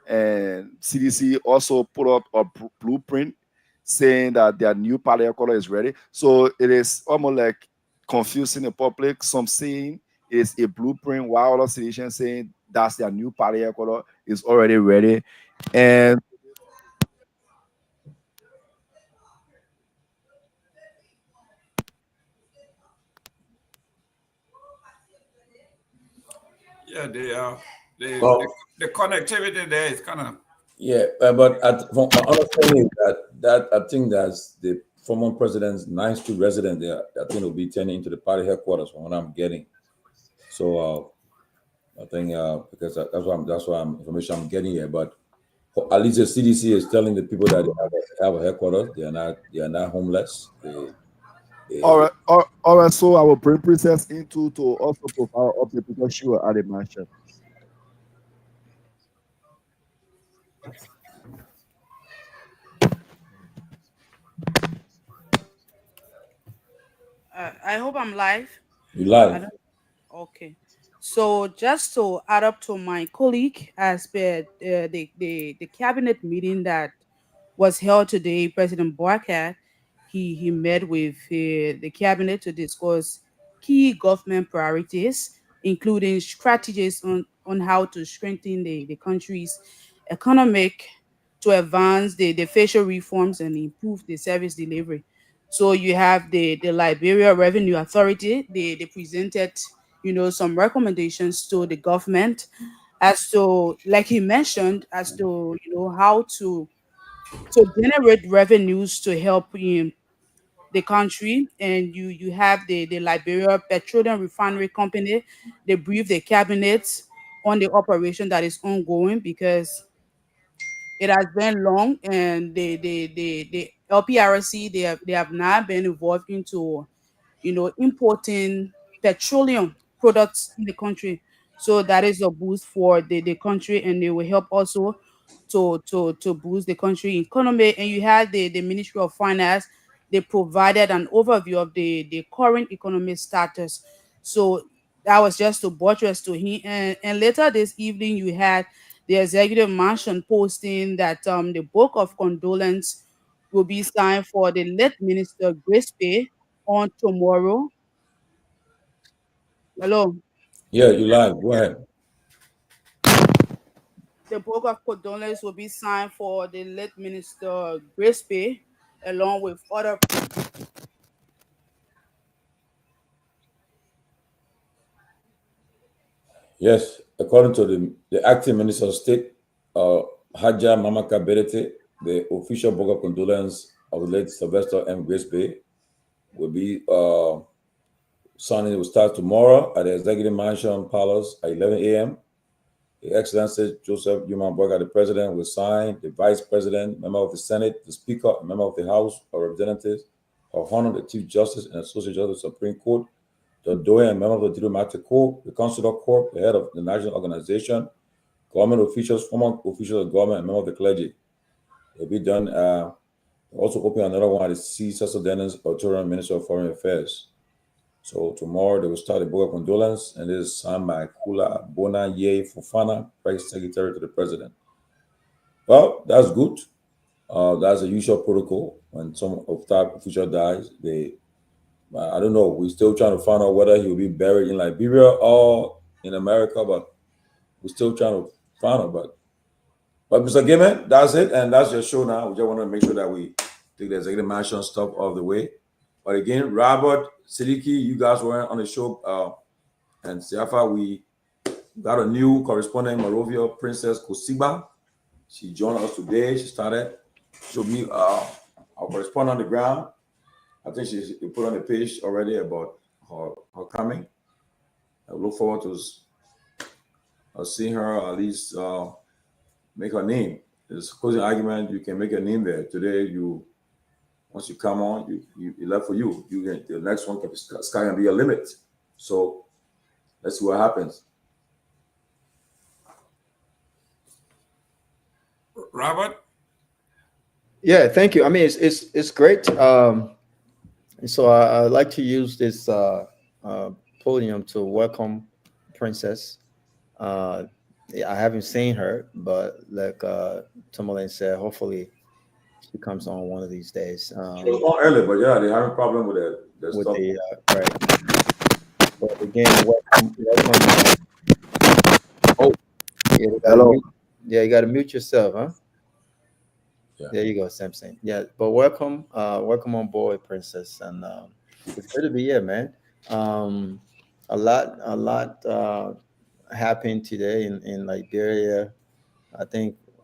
And CDC also put up a blueprint saying that their new party color is ready. So it is almost like confusing the public. Some saying it's a blueprint, while other citizens saying that's their new party color is already ready. And Yeah, Well, the connectivity there is kind of. yeah, but from my understanding is that I think that's the former president's 9th Street resident there. I think will be turning into the party headquarters from what I'm getting. So I think that's what information I'm getting here. But at least the CDC is telling the people that they have a headquarters. They are not homeless. all right, all right. So I will bring Princess into to also provide update because she was at the mansion. I hope I'm live. you I live. don't. Okay. So just to add up to my colleague, as per the cabinet meeting that was held today, President Boakai, he met with the cabinet to discuss key government priorities, including strategies on how to strengthen the country's economic, to advance the facial reforms and improve the service delivery. So you have the Liberia Revenue Authority. They presented, some recommendations to the government as to, like he mentioned, as to how to generate revenues to help the country, and you have the Liberia Petroleum Refinery Company. They brief the cabinet on the operation that is ongoing, because it has been long, and the LPRC, they have not been involved into importing petroleum products in the country. So that is a boost for the country, and they will help also to boost the country economy. And you have the Ministry of Finance. They provided an overview of the current economic status. So that was just to buttress to him. And later this evening, you had the executive mansion posting that the book of condolence will be signed for the late Minister Grace Pay on tomorrow. Hello. Yeah, you live. Go ahead. The book of condolence will be signed for the late Minister Grace Pay, along with other. Yes, according to the acting Minister of State, Haja Mamaka Berete, the official book of condolence of the late Sylvester M. Grace Bay will be signing. It will start tomorrow at the Executive Mansion Palace at 11 a.m. His Excellency Joseph Human Boyka, the President, will sign. The Vice President, member of the Senate, the Speaker, member of the House of Representatives, Her Honor, the Chief Justice and Associate Justice of the Supreme Court, the Doyen, member of the Diplomatic Corps, the Consular Corps, the head of the National Organization, government officials, former officials of government, and member of the clergy. It will be done. Also open another one at the C. Cecil Dennis Auditorium, Minister of Foreign Affairs. So tomorrow they will start the book of condolence, and this is signed by Kula Bona Ye Fofana, Press Secretary to the President. Well, that's good. That's the usual protocol. When some of that official dies, I don't know. We're still trying to find out whether he will be buried in Liberia or in America, but we're still trying to find out. But Mr. Gayman, that's it, and that's your show now. We just want to make sure that we take the executive mansion stuff off the way. But again, Robert, Seleke, you guys were on the show, and Siafa, we got a new correspondent, Morovia Princess Kosiba. She joined us today. She started. She'll be our correspondent on the ground. I think she put on the page already about her coming. I look forward to seeing her, at least make her name. It's a closing argument. You can make a name there. Today, once you come on, you left for you. The next one can sky can be a limit. So let's see what happens. Robert? Yeah, thank you. I mean, it's great. So I'd like to use this podium to welcome Princess. I haven't seen her, but like Tomalin said, hopefully she comes on one of these days. She was on early, but yeah, they're having a problem with the stuff. Right. But again, welcome. Oh, yeah, Hello. You got to mute yourself, huh? Yeah. There you go, Samson. Yeah, but welcome on board, Princess, and it's good to be here, man. A lot happened today in Liberia.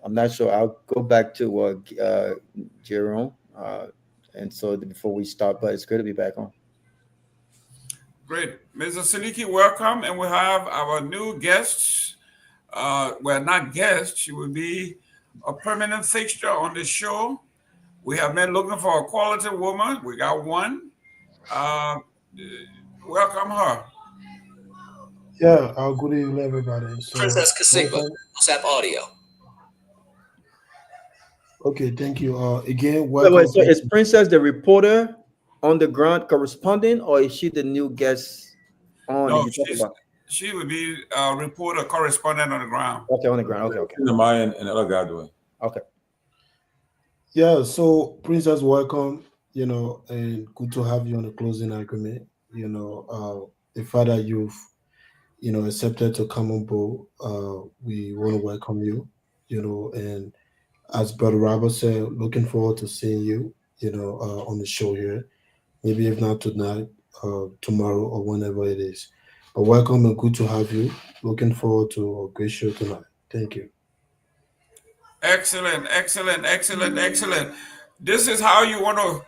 I'm not sure. I'll go back to Jerome, and so before we start, but it's good to be back on. Great. Mr. Seleke, welcome. And we have our new guests. Well, not guests. She will be a permanent fixture on the show. We have been looking for a quality woman. We got one. Welcome her. Yeah, good evening, everybody. So, Princess Kasigba, WhatsApp audio. Okay, thank you. Again, welcome. Wait, so is Princess the reporter on the ground correspondent, or is she the new guest on? No, she would be a reporter correspondent on the ground. Okay, on the ground. Okay. The Myean and other guy doing. Okay. Yeah, so Princess, welcome. And good to have you on the closing argument. The fact that you've accepted to come on board, we want to welcome you. And as Brother Robert said, looking forward to seeing you. On the show here. Maybe if not tonight, tomorrow or whenever it is. But welcome and good to have you. Looking forward to a great show tonight. Thank you. Excellent. This is how you want to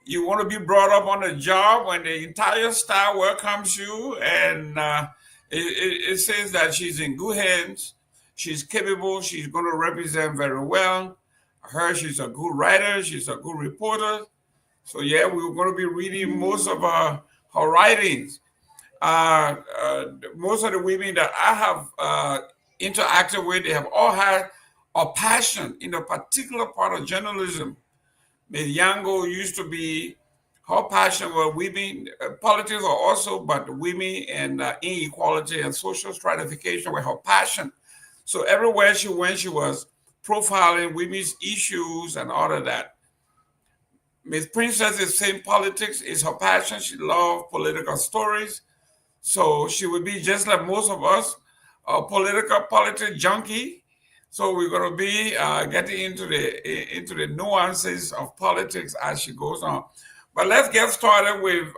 you want to be brought up on a job when the entire staff welcomes you, and it says that she's in good hands. She's capable. She's going to represent very well. I heard she's a good writer. She's a good reporter. So yeah, we're going to be reading most of her writings. Most of the women that I have interacted with, they have all had a passion in a particular part of journalism. Myean used to be, her passion was women, politics are also, but women and inequality and social stratification were her passion. So everywhere she went, she was profiling women's issues and all of that. Miss Princess is saying politics is her passion. She loves political stories. So she would be just like most of us, a politics junkie. So we're going to be getting into the nuances of politics as she goes on. But let's get started with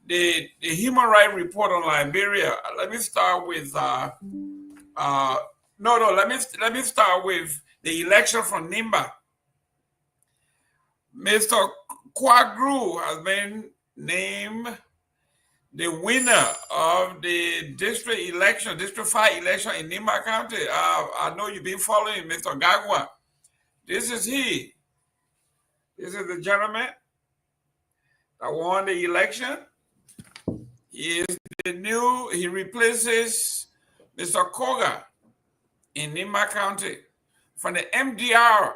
the human rights report on Liberia. Let me start with let me start with the election from Nimba. Mr. Garguah has been named the winner of the district 5 election in Nimba County. I know you've been following Mr. Garguah. This is he. This is the gentleman that won the election. He replaces Mr. Koga in Nimba County from the MDR.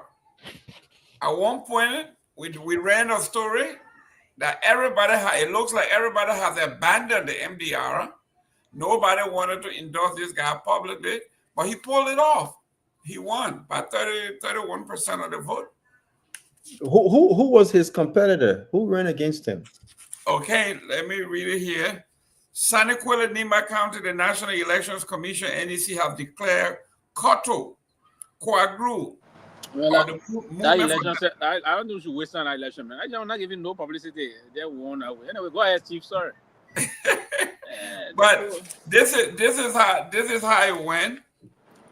At one point, we ran a story that it looks like everybody has abandoned the MDR. Nobody wanted to endorse this guy publicly, but he pulled it off. He won by 31% of the vote. Who was his competitor? Who ran against him? Okay, let me read it here. Saniquila, Nimba County, the National Elections Commission, NEC, have declared Koto Garguah. Well, that election, I don't know if you waste an election, man. I don't not giving no publicity. They won away. Anyway, go ahead, Chief. Sorry. But this is how it went.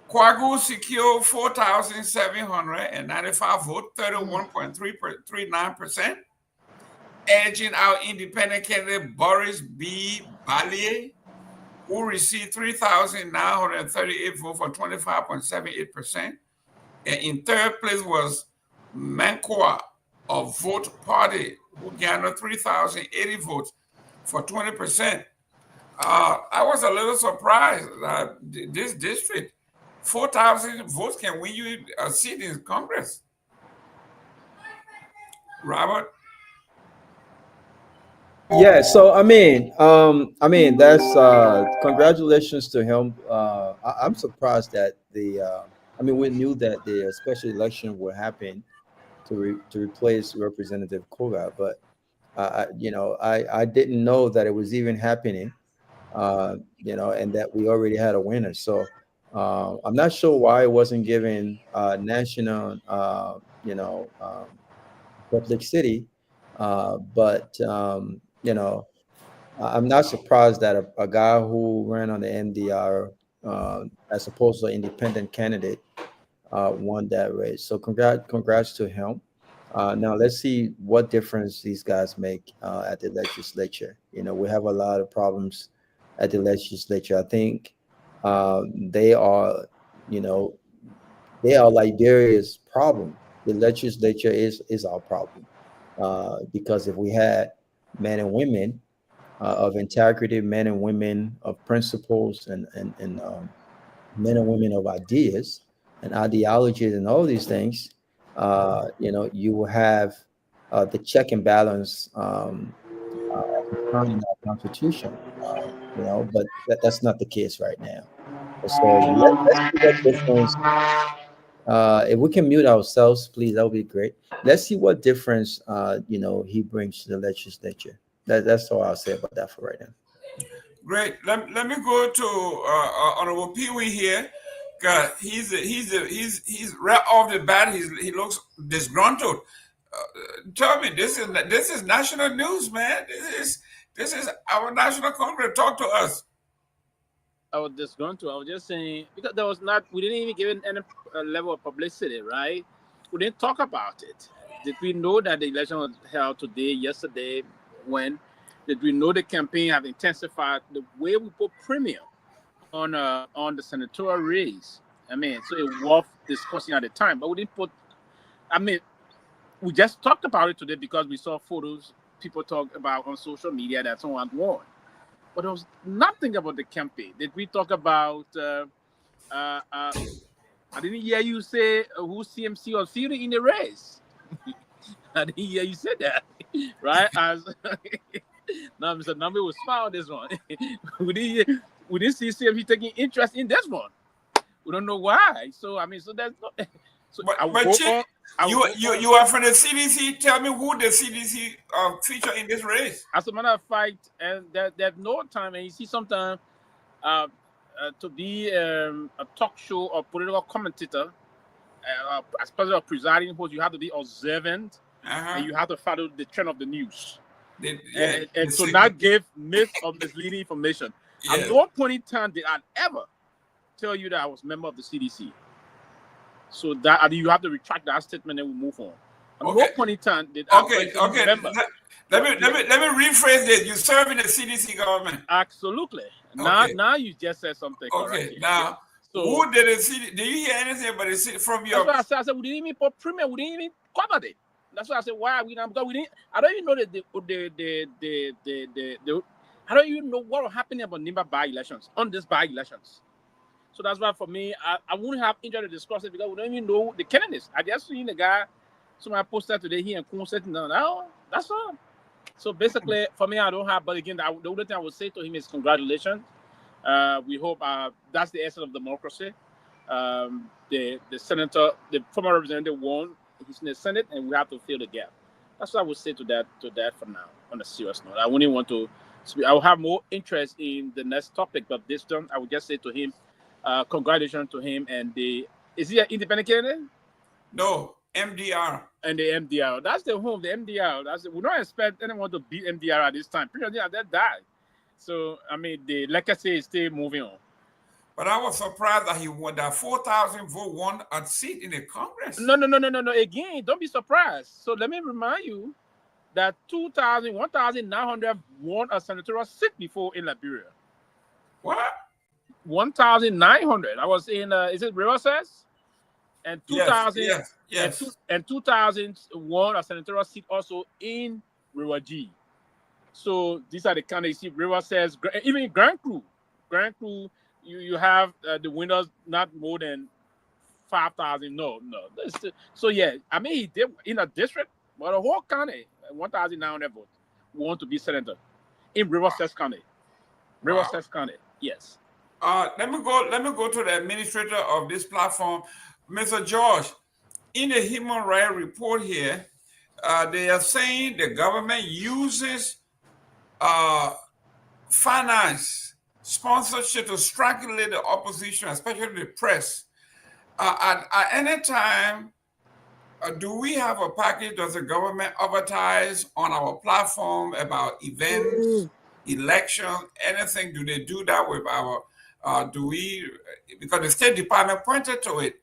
Garguah secured 4,795 votes, 31.39%, edging out independent candidate Boris B. Ballier, who received 3,938 votes for 25.78%. And in third place was Mankoa of Vote Party, who garnered 3,080 votes for 20%. I was a little surprised that this district, 4,000 votes can win you a seat in Congress. Robert? Yeah, so I mean that's congratulations to him. I'm surprised that we knew that the special election would happen to replace Representative Koga, but I didn't know that it was even happening, and that we already had a winner. So I'm not sure why it wasn't given national, publicity, but I'm not surprised that a guy who ran on the MDR, as opposed to an independent candidate, won that race. So congrats to him. Now let's see what difference these guys make at the legislature. We have a lot of problems at the legislature. I think they are Liberia's problem. The legislature is our problem, because if we had men and women of integrity, men and women of principles, and men and women of ideas and ideologies and all these things, you will have the check and balance in our Constitution, but that's not the case right now. So let's see what difference. If we can mute ourselves, please, that would be great. Let's see what difference he brings to the legislature. That's all I'll say about that for right now. Great. Let me go to Honorable Pewee here. He's right off the bat. He looks disgruntled. Tell me, this is national news, man. This is our national Congress. Talk to us. I was disgruntled. I was just saying, because we didn't even give it any level of publicity, right? We didn't talk about it. Did we know that the election was held today, yesterday, when? Did we know the campaign have intensified the way we put premium on the senatorial race? I mean, so it was discussing at the time, but we didn't put. I mean, we just talked about it today because we saw photos people talk about on social media that someone won, but there was nothing about the campaign. Did we talk about? I didn't hear you say who CMC or Theory in the race. I didn't hear you say that, right? As now, Mr. Nagbe will smile this one. we didn't see CMC taking interest in this one. We don't know why. So I mean, so that's not. So but Chief, you are from the CDC. Tell me who the CDC feature in this race. As a matter of fact, and there's no time, and you see sometimes to be a talk show or political commentator, especially a presiding host, you have to be observant and you have to follow the trend of the news. And to not give mis or misleading information. At no point in time did I ever tell you that I was a member of the CDC. So that you have to retract that statement and we move on. At no point in time did I remember. Let me rephrase this. You serve in the CDC government. Absolutely. Now you just said something. Okay. Now, so, who did the CDC? Did you hear anything about the CDC from your? That's why I said we didn't even put premium. We didn't even cover it. That's why I said why are we not? Because we didn't. I don't even know I don't even know what will happen about Nimba by-elections on this by-elections. So that's why for me, I wouldn't have interest to discuss it because we don't even know the candidates. I just seen the guy. Somebody posted today here in concert. No, that's all. So basically, for me, I don't have. But again, the only thing I would say to him is congratulations. We hope that's the essence of democracy. The senator, the former representative, won. He's in the Senate, and we have to fill the gap. That's what I would say to that for now. On a serious note, I wouldn't want to. I will have more interest in the next topic, but this time I would just say to him, congratulations to him. And is he an independent candidate? No. MDR. And the MDR. That's the home, the MDR. We don't expect anyone to beat MDR at this time. Pretty much that died. So, I mean, the legacy is still moving on. But I was surprised that he won that 4,000 vote won a seat in the Congress. No. Again, don't be surprised. So let me remind you that 1,900 won a senatorial seat before in Liberia. What? 1,900. I was in, is it Riverside? And 2,000, yes. And 2,000 won a senatorial seat also in River G. So these are the candidates. River says, even Grand Crew, you have the winners not more than 5,000. No. So yeah, I mean he did in a district, but a whole county, 1,900 votes want to be senator in Riverside County. Riverside County, yes. Let me go to the administrator of this platform. Mr. George, in the human rights report here, they are saying the government uses finance, sponsorship to strangulate the opposition, especially the press. At any time, do we have a package? Does the government advertise on our platform about events, elections, anything? Do they do that with our? Because the State Department pointed to it,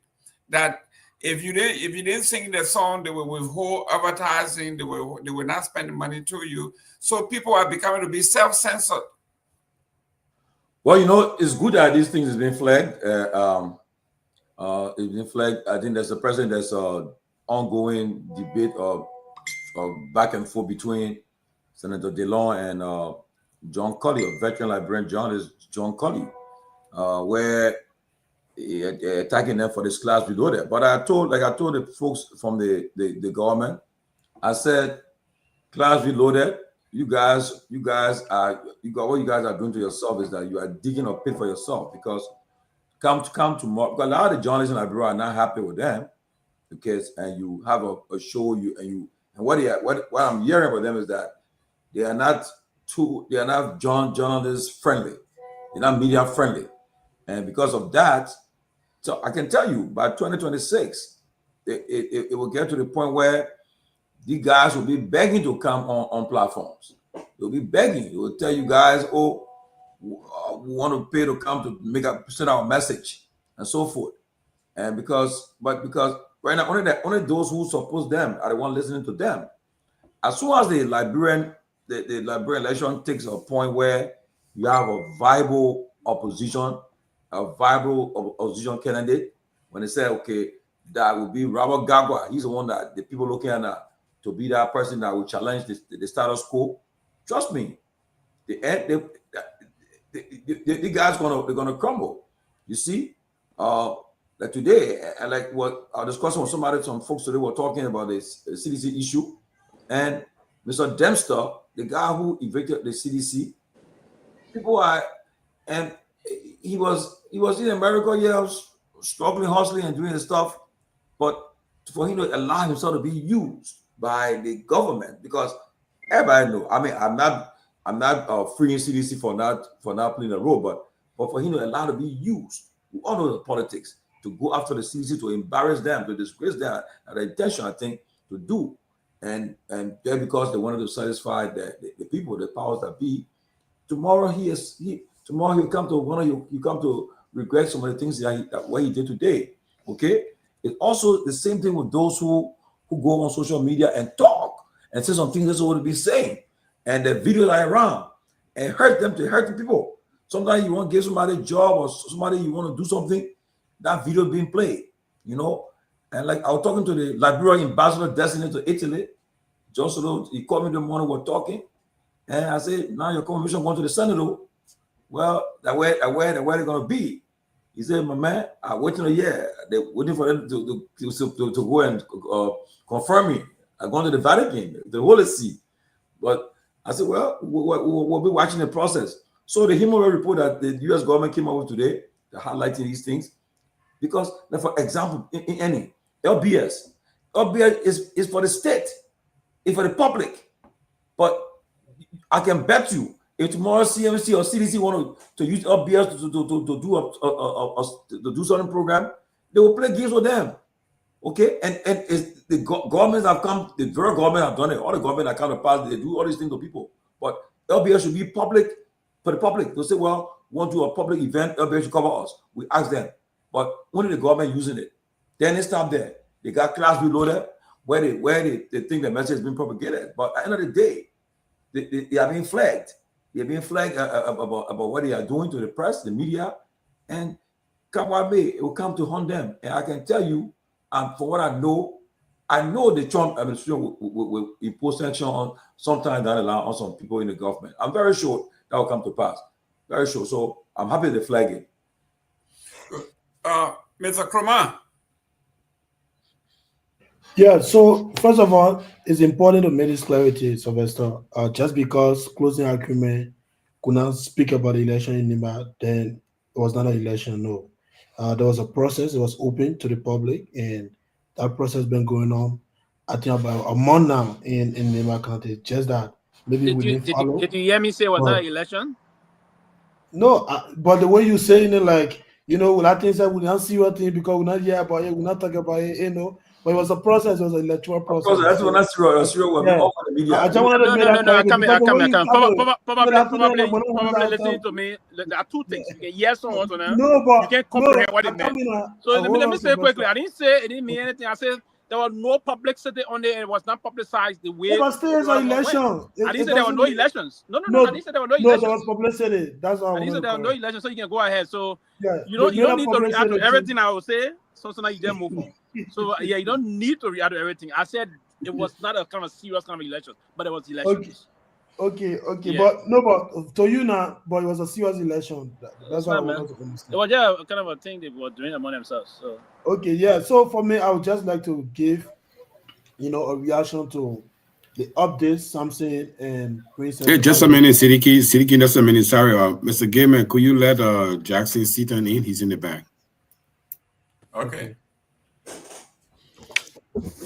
that if you didn't sing the song, they will withhold advertising. They will not spend the money to you. So people are becoming to be self-censored. Well, it's good that these things have been flagged. It's been flagged. I think there's a president. There's an ongoing debate of back and forth between Senator DeLong and John Colley, a veteran librarian. John Colley, where attacking them for this class reloaded. But I told the folks from the government, I said, class reloaded, you guys what you guys are doing to yourself is that you are digging a pit for yourself, because come tomorrow, because a lot of the journalists in Liberia are not happy with them, because and you have a show and what I'm hearing about them is that they are not journalist friendly, they're not media friendly, and because of that. So I can tell you by 2026, it will get to the point where these guys will be begging to come on platforms. They'll be begging. They will tell you guys, we want to pay to come to send our message and so forth. And because Right now, only those who support them are the one listening to them. As soon as the Liberian election takes a point where you have a viable opposition, a viable opposition candidate, when they say, okay, that will be Robert Garguah, he's the one that the people looking at to be that person that will challenge the status quo. Trust me, the guys they're gonna crumble. You see, like today, like what I was discussing with some folks today were talking about this CDC issue, and Mr. Dempster, the guy who evicted the CDC, people are, and he was in America, yeah, struggling, hustling, and doing his stuff, but for him to allow himself to be used by the government, because everybody know. I mean, I'm not freeing CDC for not playing a role, but for him to allow to be used, we all know the politics, to go after the CDC, to embarrass them, to disgrace them, the intention, I think, to do, and then because they wanted to satisfy the people, the powers that be. Tomorrow tomorrow he'll come to regret some of the things what he did today. Okay, it's also the same thing with those who go on social media and talk and say some things that's what to be saying, and the videos are around and hurt the people. Sometimes you want to give somebody a job or somebody you want to do something, that video being played, you know. And like I was talking to the Liberia ambassador destined to Italy, just so he called me the morning, we're talking, and I said, now your conversation going to the Senate. Well, where they're gonna be. He said, my man, I'm waiting a year. They're waiting for them to go and confirm me. I'm going to the Vatican, the Holy See. But I said, well, we'll be watching the process. So the human rights report that the U.S. government came out with today, they're highlighting these things. Because, for example, in any LBS is for the state, it's for the public. But I can bet you, if tomorrow CMC or CDC want to use LBS to do certain program, they will play games with them. Okay, and it's the governments have come, the federal government have done it. All the government that come to pass, they do all these things to people. But LBS should be public for the public. They'll say, well, we want to do a public event, LBS should cover us. We ask them, but only the government using it. Then they stop there. They got class below there where they think the message is being propagated. But at the end of the day, they are being flagged. They're being flagged about what they are doing to the press, the media, and it will come to haunt them. And I can tell you, from what I know the Trump administration will impose sanctions on sometime down the line on some people in the government. I'm very sure that will come to pass. Very sure. So I'm happy they flag it. Mr. Kromah. Yeah, so first of all, it's important to make this clarity, Sylvester. Just because closing argument could not speak about the election in Nima, then it was not an election, no. There was a process, it was open to the public, and that process has been going on, I think, about a month now in Nima County. Just that maybe we didn't follow. Did you hear me say it was not an election? No, but the way you're saying it, like, you know, when I think that we not see what thing because we're not hear about it, we're not talking about it, you know. But it was a process, it was an electoral process. That's what I'm sure. Yeah. I just wanted to make that I come. Probably listening to me. There are two things. You can hear someone to them. No, but you can't comprehend what it meant. So let me say quickly. I didn't say it didn't mean anything. I said there was no publicity on it. It was not publicized the way. It was still an election. I didn't say there were no elections. No. I didn't say there were no elections. No, there was publicity. That's all. I didn't say there were no elections. So you can go ahead. So yeah, you don't need to react to everything I will say. So now you just move on. So yeah, you don't need to react to everything. I said it was not a kind of serious kind of election, but it was elections. Okay. Yeah. But to you now, but it was a serious election. That's what I want to understand. It was just kind of a thing they were doing among themselves. So okay, yeah. So for me, I would just like to give, a reaction to the updates, something and hey, just a minute, Seleke, just a minute. Sorry, Mr. Gayman, could you let Jackson Seaton in? He's in the back. Okay.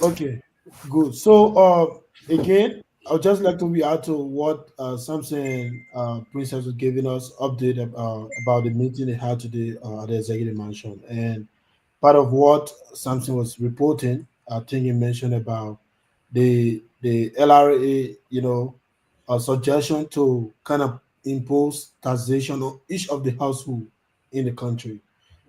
Okay, good. So again, I would just like to react to what Samson Princess was giving us update about the meeting they had today at the executive mansion, and part of what Samson was reporting, I think he mentioned about the LRA, a suggestion to kind of impose taxation on each of the household in the country.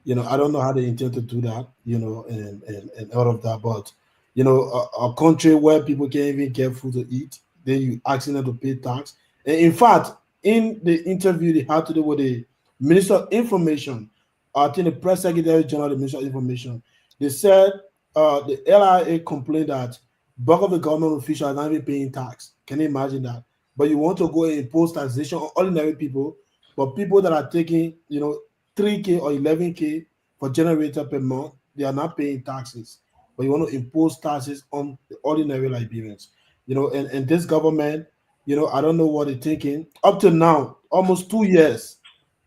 I don't know how they intend to do that, and all of that. But a country where people can't even get food to eat, then you asking them to pay tax. And in fact, in the interview they had today with the Minister of Information, I think the Press Secretary General, the Minister of Information, they said the LIA complained that bulk of the government officials are not even paying tax. Can you imagine that? But you want to go and impose taxation on ordinary people, but people that are taking, 3K or 11K for generator per month, they are not paying taxes. But you want to impose taxes on the ordinary Liberians. And this government, I don't know what they're thinking. Up to now, almost 2 years,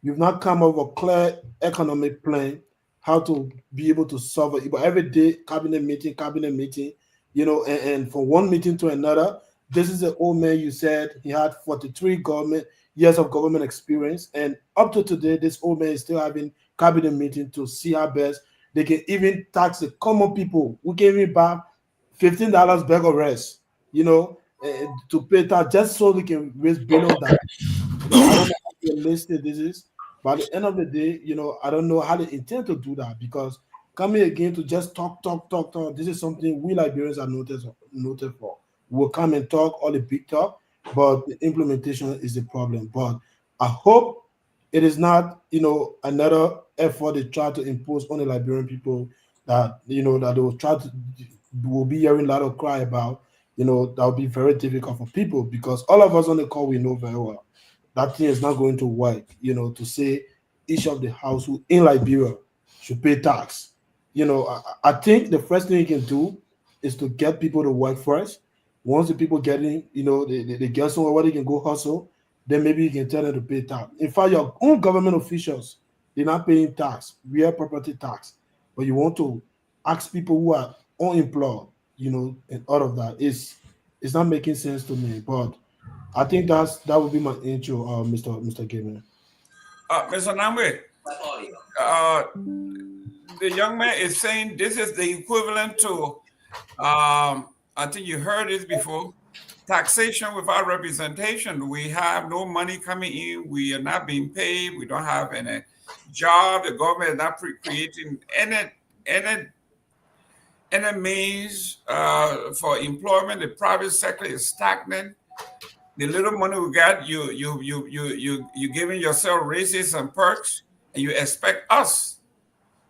you've not come up with a clear economic plan how to be able to solve it. But every day, cabinet meeting, and from one meeting to another, this is an old man, you said he had 43 years of government experience. And up to today, this old man is still having cabinet meeting to see how best they can even tax the common people who can even buy $15 bag of rice, to pay tax just so they can raise billions. I don't know how realistic this is, but at the end of the day, I don't know how they intend to do that, because coming again to just talk, this is something we Liberians are noted for. We'll come and talk all the big talk, but the implementation is the problem. But I hope it is not, another effort they try to impose on the Liberian people that, that they will be hearing a lot of cry about, that will be very difficult for people, because all of us on the call, we know very well that thing is not going to work, to say each of the household in Liberia should pay tax. I think the first thing you can do is to get people to work first. Once the people getting, they get somewhere where they can go hustle, then maybe you can tell them to pay tax. In fact, your own government officials, they're not paying tax, real property tax. But you want to ask people who are unemployed, and all of that. It's not making sense to me. But I think that would be my intro, Mr. Gayman. Mr. Nagbe, the young man is saying this is the equivalent to, I think you heard this before, taxation without representation. We have no money coming in. We are not being paid. We don't have any job. The government is not creating any means for employment. The private sector is stagnant. The little money we got, you giving yourself raises and perks, and you expect us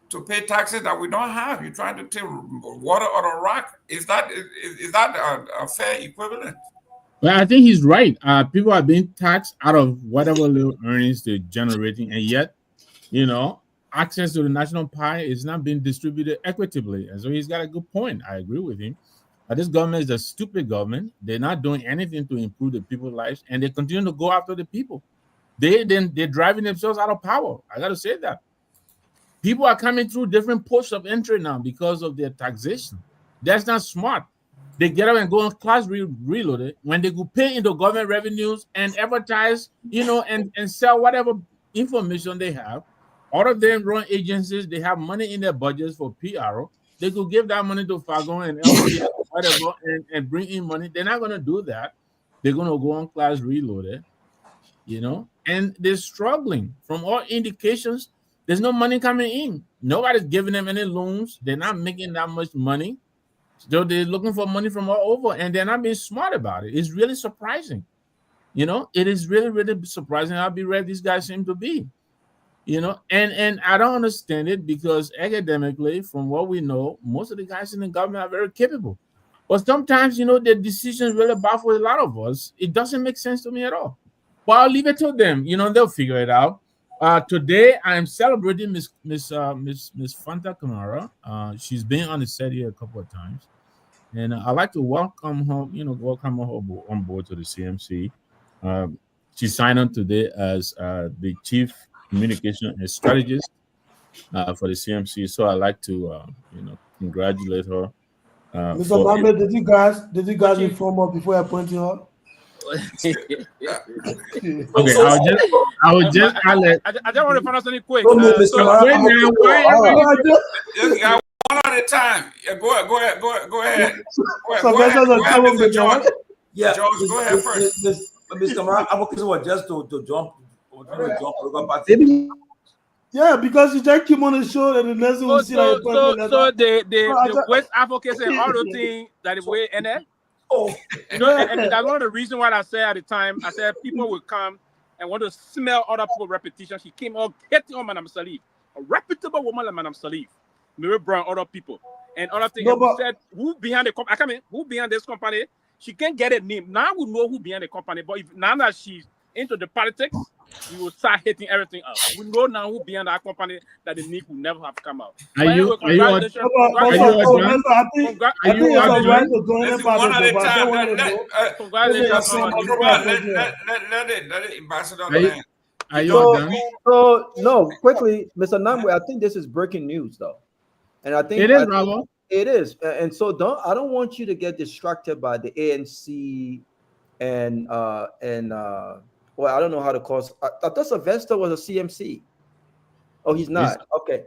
to pay taxes that we don't have. You're trying to take water out of rock. Is that a fair equivalent? Well, I think he's right. People are being taxed out of whatever little earnings they're generating, and yet, access to the national pie is not being distributed equitably. And so he's got a good point. I agree with him. This government is a stupid government. They're not doing anything to improve the people's lives, and they continue to go after the people. They're driving themselves out of power. I got to say that. People are coming through different ports of entry now because of their taxation. That's not smart. They get up and go on class reloaded when they could pay into government revenues and advertise, and sell whatever information they have. All of them run agencies. They have money in their budgets for PR. They could give that money to Fagon and LCS or whatever and bring in money. They're not going to do that. They're going to go on class reloaded, and they're struggling. From all indications, there's no money coming in. Nobody's giving them any loans. They're not making that much money. So they're looking for money from all over, and they're not being smart about it. It's really surprising. It is really, really surprising how bereft these guys seem to be. And I don't understand it, because academically, from what we know, most of the guys in the government are very capable. But sometimes, their decisions really baffle a lot of us. It doesn't make sense to me at all. But I'll leave it to them. They'll figure it out. Today, I am celebrating Miss Fanta Kamara. She's been on the set here a couple of times, and I'd like to welcome her. Welcome her on board to the CMC. She signed on today as the chief communication and strategist for the CMC. So I'd like to, congratulate her. Mr. Nagbe, did you guys inform her before appointing her? Okay, I will just I don't want to find out something quick. One at a time. Yeah, go ahead. George. Yeah, George, go ahead first. Mr. Kamara, I'm just to jump. Yeah, because you just came on the show and the next thing we see like a purple letter. So the just- West advocacy and all those things that the way in there. Oh, You know, and that's one of the reasons why I said at the time, I said people will come and want to smell other people's repetition. She came out getting on Madame Salif, a reputable woman like Madame Salif, Mary Brown, other people, and other things. No, and we but- said who behind the company? I mean, who behind this company? She can't get a name. Now we know who behind the company, but if now that she's into the politics, we will start hitting everything up. We know now who behind that company that the name will never have come out. Are you- are you- congratulations. are you all done? I think it's all right to go in Listen, part one of at the a but I time. don't want to know. Congratulations. Let it Ambassador Are you- land. Are you all done? So no, quickly, Mr. Nagbe, I think this is breaking news though. And I think It is, Bravo. it is. And so I don't want you to get distracted by the ANC and well, I don't know how to call. I thought Sylvester was a CMC. Oh, he's not. Okay.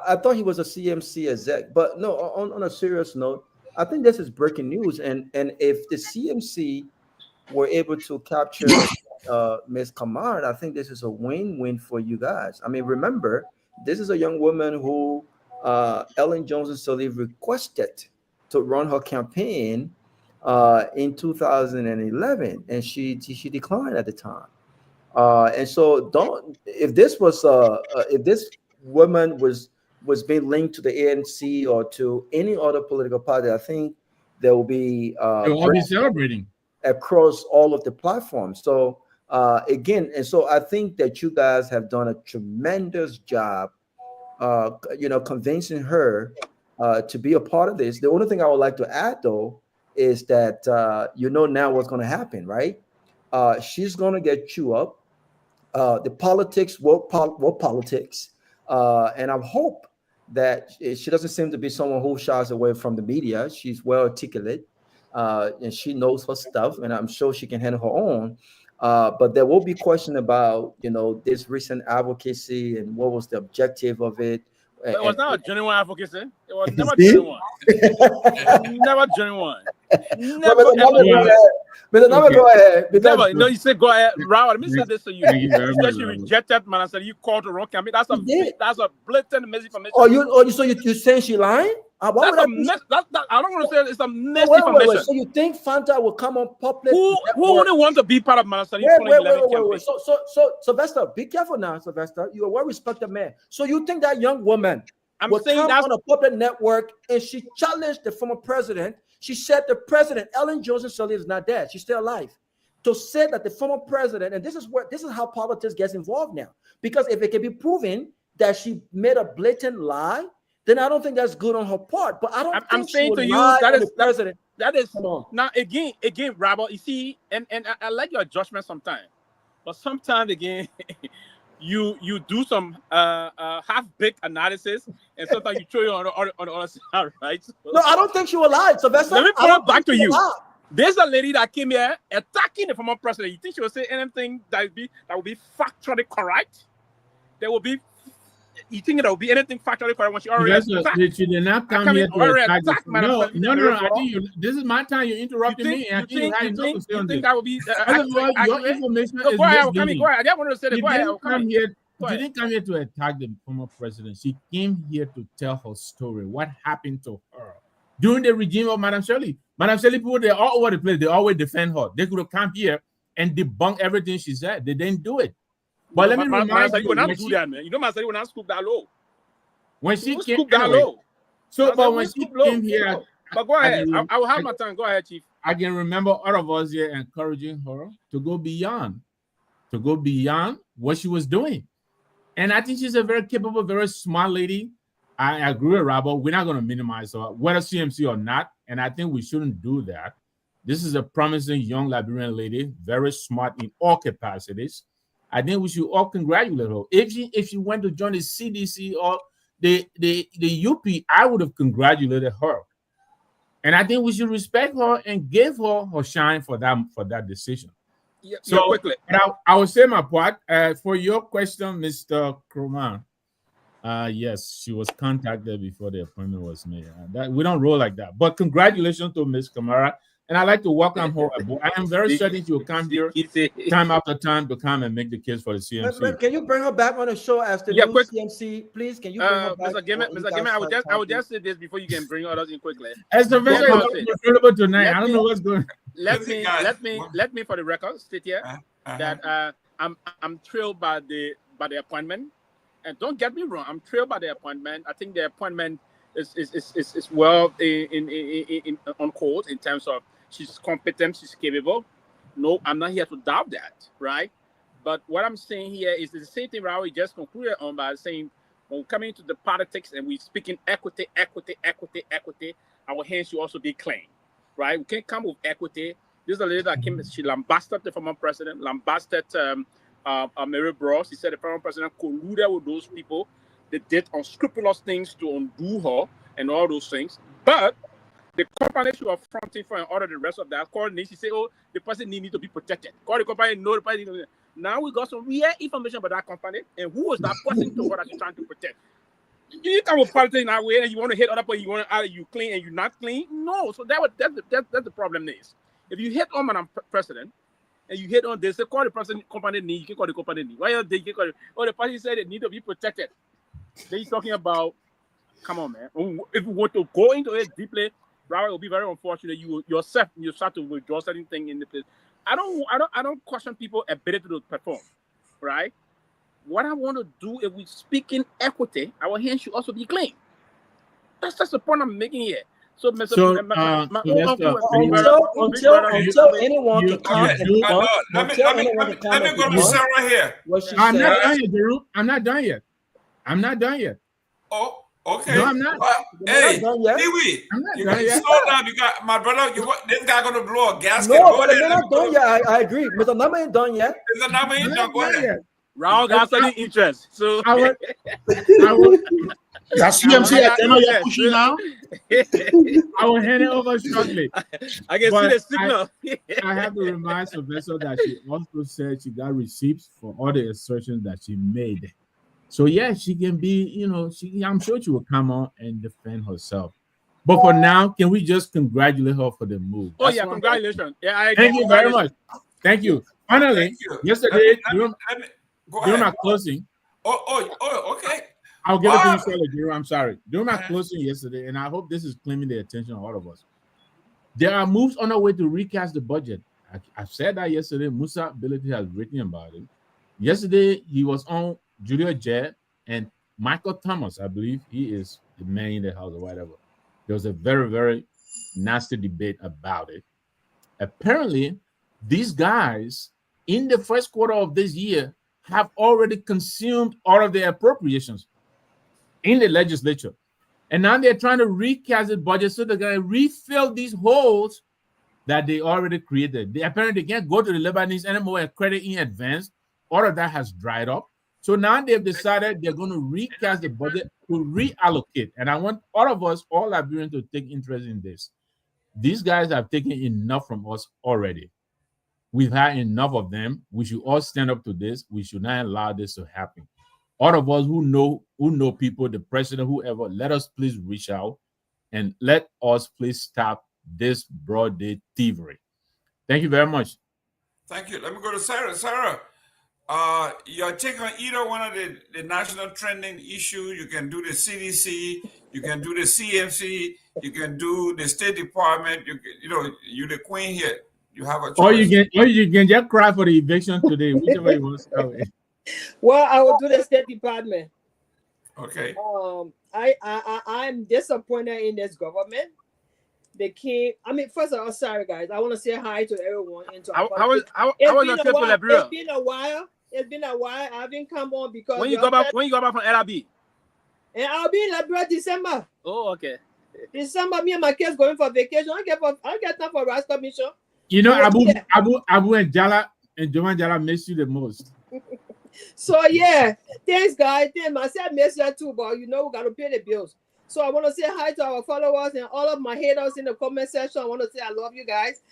I thought he was a CMC exec. But no, on a serious note, I think this is breaking news. And if the CMC were able to capture Ms. Kamara, I think this is a win-win for you guys. I mean, remember, this is a young woman who Ellen Johnson-Sirleaf requested to run her campaign in 2011, and she declined at the time. And so, if this woman was being linked to the ANC or to any other political party, I think there will be They will all be celebrating across all of the platforms. So again, and so I think that you guys have done a tremendous job, convincing her to be a part of this. The only thing I would like to add, though, is that now what's going to happen, right? She's going to get chewed up. The politics will politics, and I hope that she doesn't seem to be someone who shies away from the media. She's well articulate, and she knows her stuff, and I'm sure she can handle her own. But there will be question about this recent advocacy and what was the objective of it. It was not a genuine advocacy. It was never See? genuine. Never genuine. Never. Mr. Nagbe, go ahead. Never. No, you said go ahead. Raul, let me say this to you. Thank you very You much, said she Raul. rejected man and said you called the wrong campaign. That's a blatant misinformation. So you saying she lying? That's a I don't want to say it's a wait. misinformation. So you think Fanta will come on public? Who wouldn't want to be part of Manasani? Wait. So Sylvester, be careful now, Sylvester. You're a well-respected man. So you think that young woman will come on a public network and she challenged the former president? She said the president, Ellen Johnson-Sirleaf, is not dead. She's still alive. To say that the former president, and this is how politics gets involved now. Because if it can be proven that she made a blatant lie, then I don't think that's good on her part. But I don't. I'm saying to you that is now again, Robert. You see, and I like your judgment sometimes, but sometimes again, you do some half-baked analysis, and sometimes you throw you on the other side, right? No, I don't think she will lie. So let me put it back to you. There's a lady that came here attacking the former president. You think she will say anything that will be factually correct? There will be. You think there will be anything factually correct when she already attacked? She did not come here to attack. No. I think this is my time. You interrupted me. You think that will be? Your information is go ahead. misleading. Go ahead. I just wanted to say that. Go ahead. She didn't come here to attack the former president. She came here to tell her story. What happened to her during the regime of Madame Shirley? Madame Shirley people, they're all over the place. They always defend her. They could have come here and debunk everything she said. They didn't do it. But let me remind you, when you know, Master, when I scoop that low. When she came that low. So, but when she came here, but go ahead. I will have my time. Go ahead, Chief. I can remember all of us here encouraging her to go beyond what she was doing. And I think she's a very capable, very smart lady. I agree with Robert. We're not going to minimize her, whether CMC or not. And I think we shouldn't do that. This is a promising young Liberian lady, very smart in all capacities. I think we should all congratulate her. If she went to join the CDC or the UP, I would have congratulated her. And I think we should respect her and give her her shine for that decision. Yeah, so quickly. I will say my part. For your question, Mr. Kromah, yes, she was contacted before the appointment was made. We don't roll like that. But congratulations to Ms. Kamara. and I'd like to welcome her aboard. I am very certain she will come here time after time to come and make the case for the CMC. Can you bring her back on the show as the new CMC, please? Can you bring her back? Mr. Gayman, I would just say this before you can bring others in quickly. As the vessel is available tonight, I don't know what's going. Let me for the record state here that I'm thrilled by the appointment, and don't get me wrong, I'm thrilled by the appointment. I think the appointment is well on course in terms of she's competent, she's capable. No, I'm not here to doubt that, right? But what I'm saying here is the same thing Raul just concluded on by saying when we're coming to the politics and we're speaking equity, our hands should also be clean, right? We can't come with equity. This is a lady that came, she lambasted the former president, lambasted Mary Bros. He said the former president colluded with those people. They did unscrupulous things to undo her and all those things. But the company she was fronting for and all of the rest of that, called she said, oh, the person need to be protected. Call the company, no, the person. Now we got some real information about that company and who was that person to her that you're trying to protect. You come with politics in that way and you want to hit other people, you want to either you clean and you're not clean. No, so that's the problem is. If you hit on Madam President and you hit on this, they call the person company need, you can call the company need. Why they can call it? Oh, the party said they need to be protected. They're talking about, come on, man. If you want to go into it deeply, Robert, it will be very unfortunate. You yourself to withdraw certain thing in the place. I don't question people's ability to perform, right? What I want to do if we speak in equity, our hands should also be clean. That's the point I'm making here. So, until anyone can come and talk, let me go to Sarah here. I'm not done yet. Oh, okay. No, I'm not. Hey, Pewee, you got slow down. You got my brother. This guy gonna blow a gasket. No, but they're not done yet. I agree. Mr. Nama ain't done yet. Mr. Nama ain't done. Go ahead. Raul got any interest. So I would. That's CMC. You're pushing now. I will hand it over shortly. I can see the signal. I have to remind Sylvester that she also said she got receipts for all the assertions that she made. So yeah, she can be, I'm sure she will come on and defend herself. But for now, can we just congratulate her for the move? Oh, yeah, congratulations. Yeah, thank you very much. Thank you. Finally, yesterday, during my closing. Oh, okay. I'll give it to you shortly, Jerome. I'm sorry. During my closing yesterday, and I hope this is claiming the attention of all of us, there are moves on our way to recast the budget. I said that yesterday. Musa Ability has written about it. Yesterday, he was on Julia Jett and Michael Thomas, I believe he is the man in the house or whatever. There was a very, very nasty debate about it. Apparently, these guys in the first quarter of this year have already consumed all of their appropriations in the legislature. And now they're trying to recast the budget so they're going to refill these holes that they already created. They apparently can't go to the Lebanese anymore and credit in advance. All of that has dried up. So now they've decided they're going to recast the budget to reallocate. And I want all of us, all Liberians, to take interest in this. These guys have taken enough from us already. We've had enough of them. We should all stand up to this. We should not allow this to happen. All of us who know people, the president, whoever, let us please reach out and let us please stop this broad day thievery. Thank you very much. Thank you. Let me go to Sarah. Sarah, your take on either one of the national trending issue. You can do the CDC, you can do the CMC, you can do the State Department. You're the queen here. You have a choice. Or you can just cry for the eviction today, whichever you want to start with. Well, I will do the State Department. Okay. I'm disappointed in this government. They came. First of all, sorry guys. I want to say hi to everyone. It's been a while. I haven't come on because when you go back from LRB. And I'll be in Liberia December. Oh, okay. December, me and my kids going for vacation. I get time for Rasta mission. Abu and Jala and Joman Jala miss you the most. So yeah, thanks guys. I said miss you too, but we gotta pay the bills. So I want to say hi to our followers and all of my haters in the comment section. I want to say I love you guys.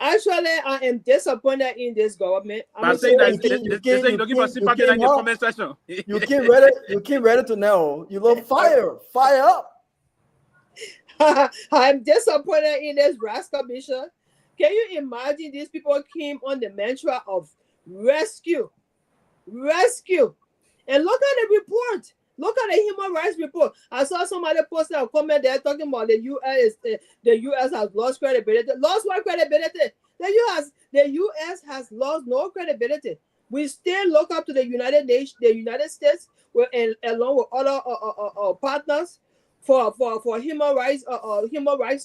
Actually, I am disappointed in this government. I'm saying that you're looking for sympathy in the comment section. You came ready to know. You love fire up. I'm disappointed in this RAS commission. Can you imagine these people came on the mantra of rescue? Rescue. And look at the report. Look at the human rights report. I saw somebody posted a comment there talking about the U.S. has lost credibility. Lost what credibility? The U.S. has lost no credibility. We still look up to the United Nations, the United States, along with other partners for human rights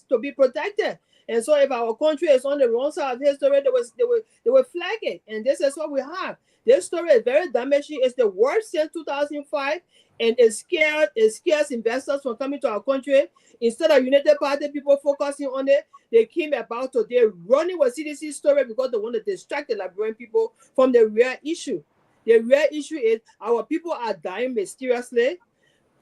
to be protected. And so, if our country is on the wrong side of history, they will flag it. And this is what we have. This story is very damaging. It's the worst since 2005, and it scares investors from coming to our country. Instead of United Party people focusing on it, they came about today running with CDC story because they want to distract the Liberian people from the real issue. The real issue is our people are dying mysteriously.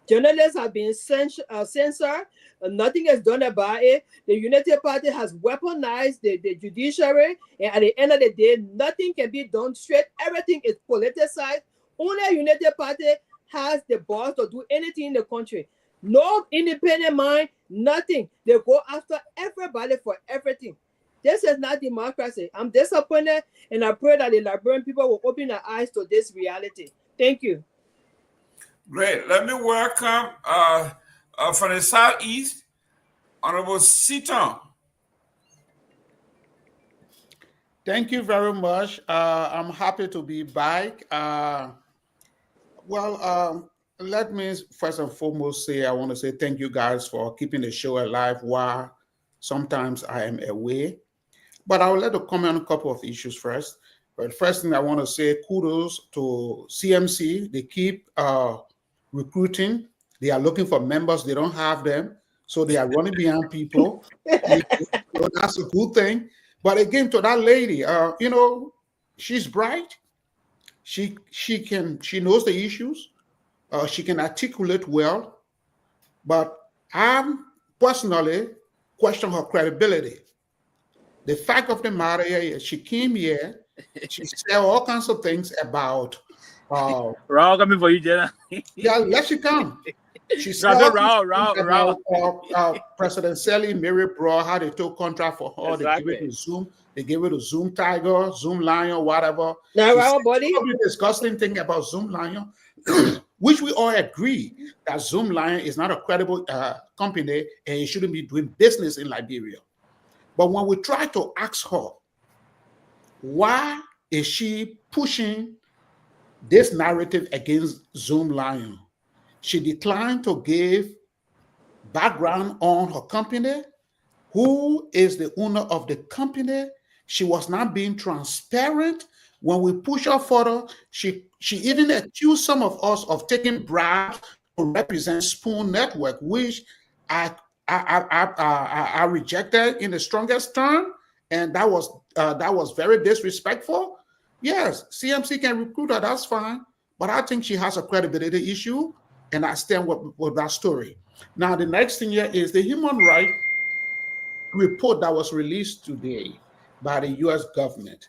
Journalists have been censored. Nothing is done about it. The United Party has weaponized the judiciary. And at the end of the day, nothing can be done straight. Everything is politicized. Only a United Party has the balls to do anything in the country. No independent mind, nothing. They go after everybody for everything. This is not democracy. I'm disappointed, and I pray that the Liberian people will open their eyes to this reality. Thank you. Great. Let me welcome from the Southeast, Honorable Seaton. Thank you very much. I'm happy to be back. Let me first and foremost say I want to say thank you guys for keeping the show alive while sometimes I am away. But I would like to comment on a couple of issues first. But first thing I want to say, kudos to CMC. They keep recruiting. They are looking for members. They don't have them. So they are running behind people. So that's a good thing. But again, to that lady, she's bright. She knows the issues. She can articulate well. But I personally question her credibility. The fact of the matter is she came here, she said all kinds of things about Raul coming for you, Jenna. Yeah, let she come. She said about President Sally Mary Broad, how they took contract for her, Exactly. they gave it to Zoom Tiger, Zoom Lion, whatever. Now, our body disgusting thing about Zoom Lion, which we all agree that Zoom Lion is not a credible company and it shouldn't be doing business in Liberia. But when we try to ask her, why is she pushing this narrative against Zoom Lion? She declined to give background on her company, who is the owner of the company. She was not being transparent. When we push her further, she even accused some of us of taking bribes to represent Spoon Network, which I rejected in the strongest term, and that was very disrespectful. Yes, CMC can recruit her, that's fine, but I think she has a credibility issue, and I stand with that story. Now, the next thing here is the human rights report that was released today by the U.S. government.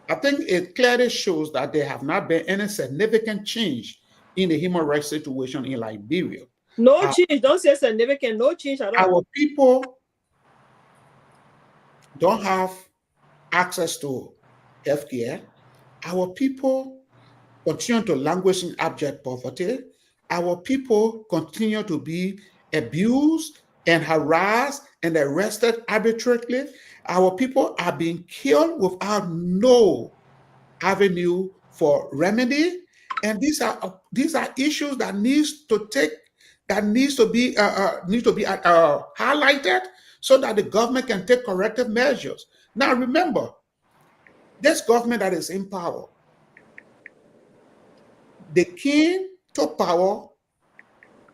I think it clearly shows that there have not been any significant change in the human rights situation in Liberia. No change. Don't say significant. No change at all. Our people don't have access to healthcare. Our people continue to languish in abject poverty. Our people continue to be abused and harassed and arrested arbitrarily. Our people are being killed without no avenue for remedy. And these are issues that need to be highlighted so that the government can take corrective measures. Now, remember, this government that is in power, the king took power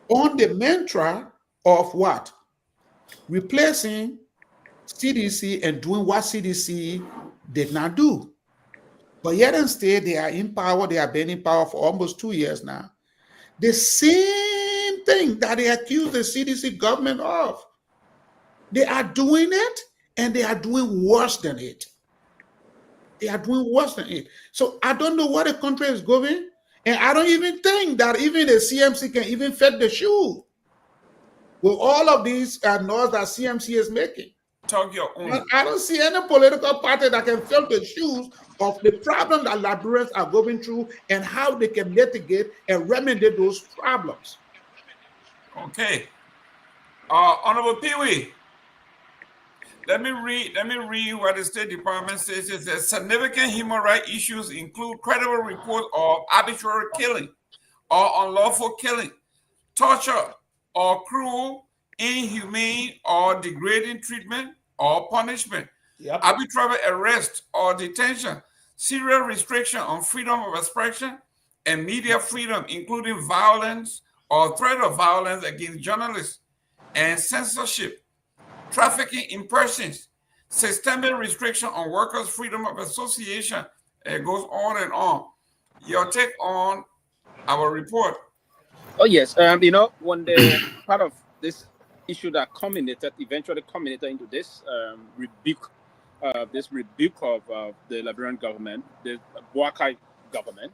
on the mantra of what? Replacing CDC and doing what CDC did not do. But yet instead, they are in power. They have been in power for almost 2 years now. The same thing that they accuse the CDC government of, they are doing it, and they are doing worse than it. They are doing worse than it. So I don't know where the country is going, and I don't even think that even the CMC can even fit the shoe. with all of these noise that CMC is making. Talk your own. I don't see any political party that can fill the shoes of the problem that Liberians are going through and how they can mitigate and remedy those problems. Okay. Honorable Pewee, let me read what the State Department says. It says significant human rights issues include credible reports of arbitrary killing or unlawful killing, torture or cruel, inhumane or degrading treatment or punishment, arbitrary arrest or detention, serious restriction on freedom of expression and media freedom, including violence or threat of violence against journalists, and censorship, trafficking in persons, systemic restriction on workers' freedom of association. It goes on and on. Your take on our report? Oh yes, you know, when the part of this issue that eventually culminated into this rebuke of the Liberian government, the Boakai government,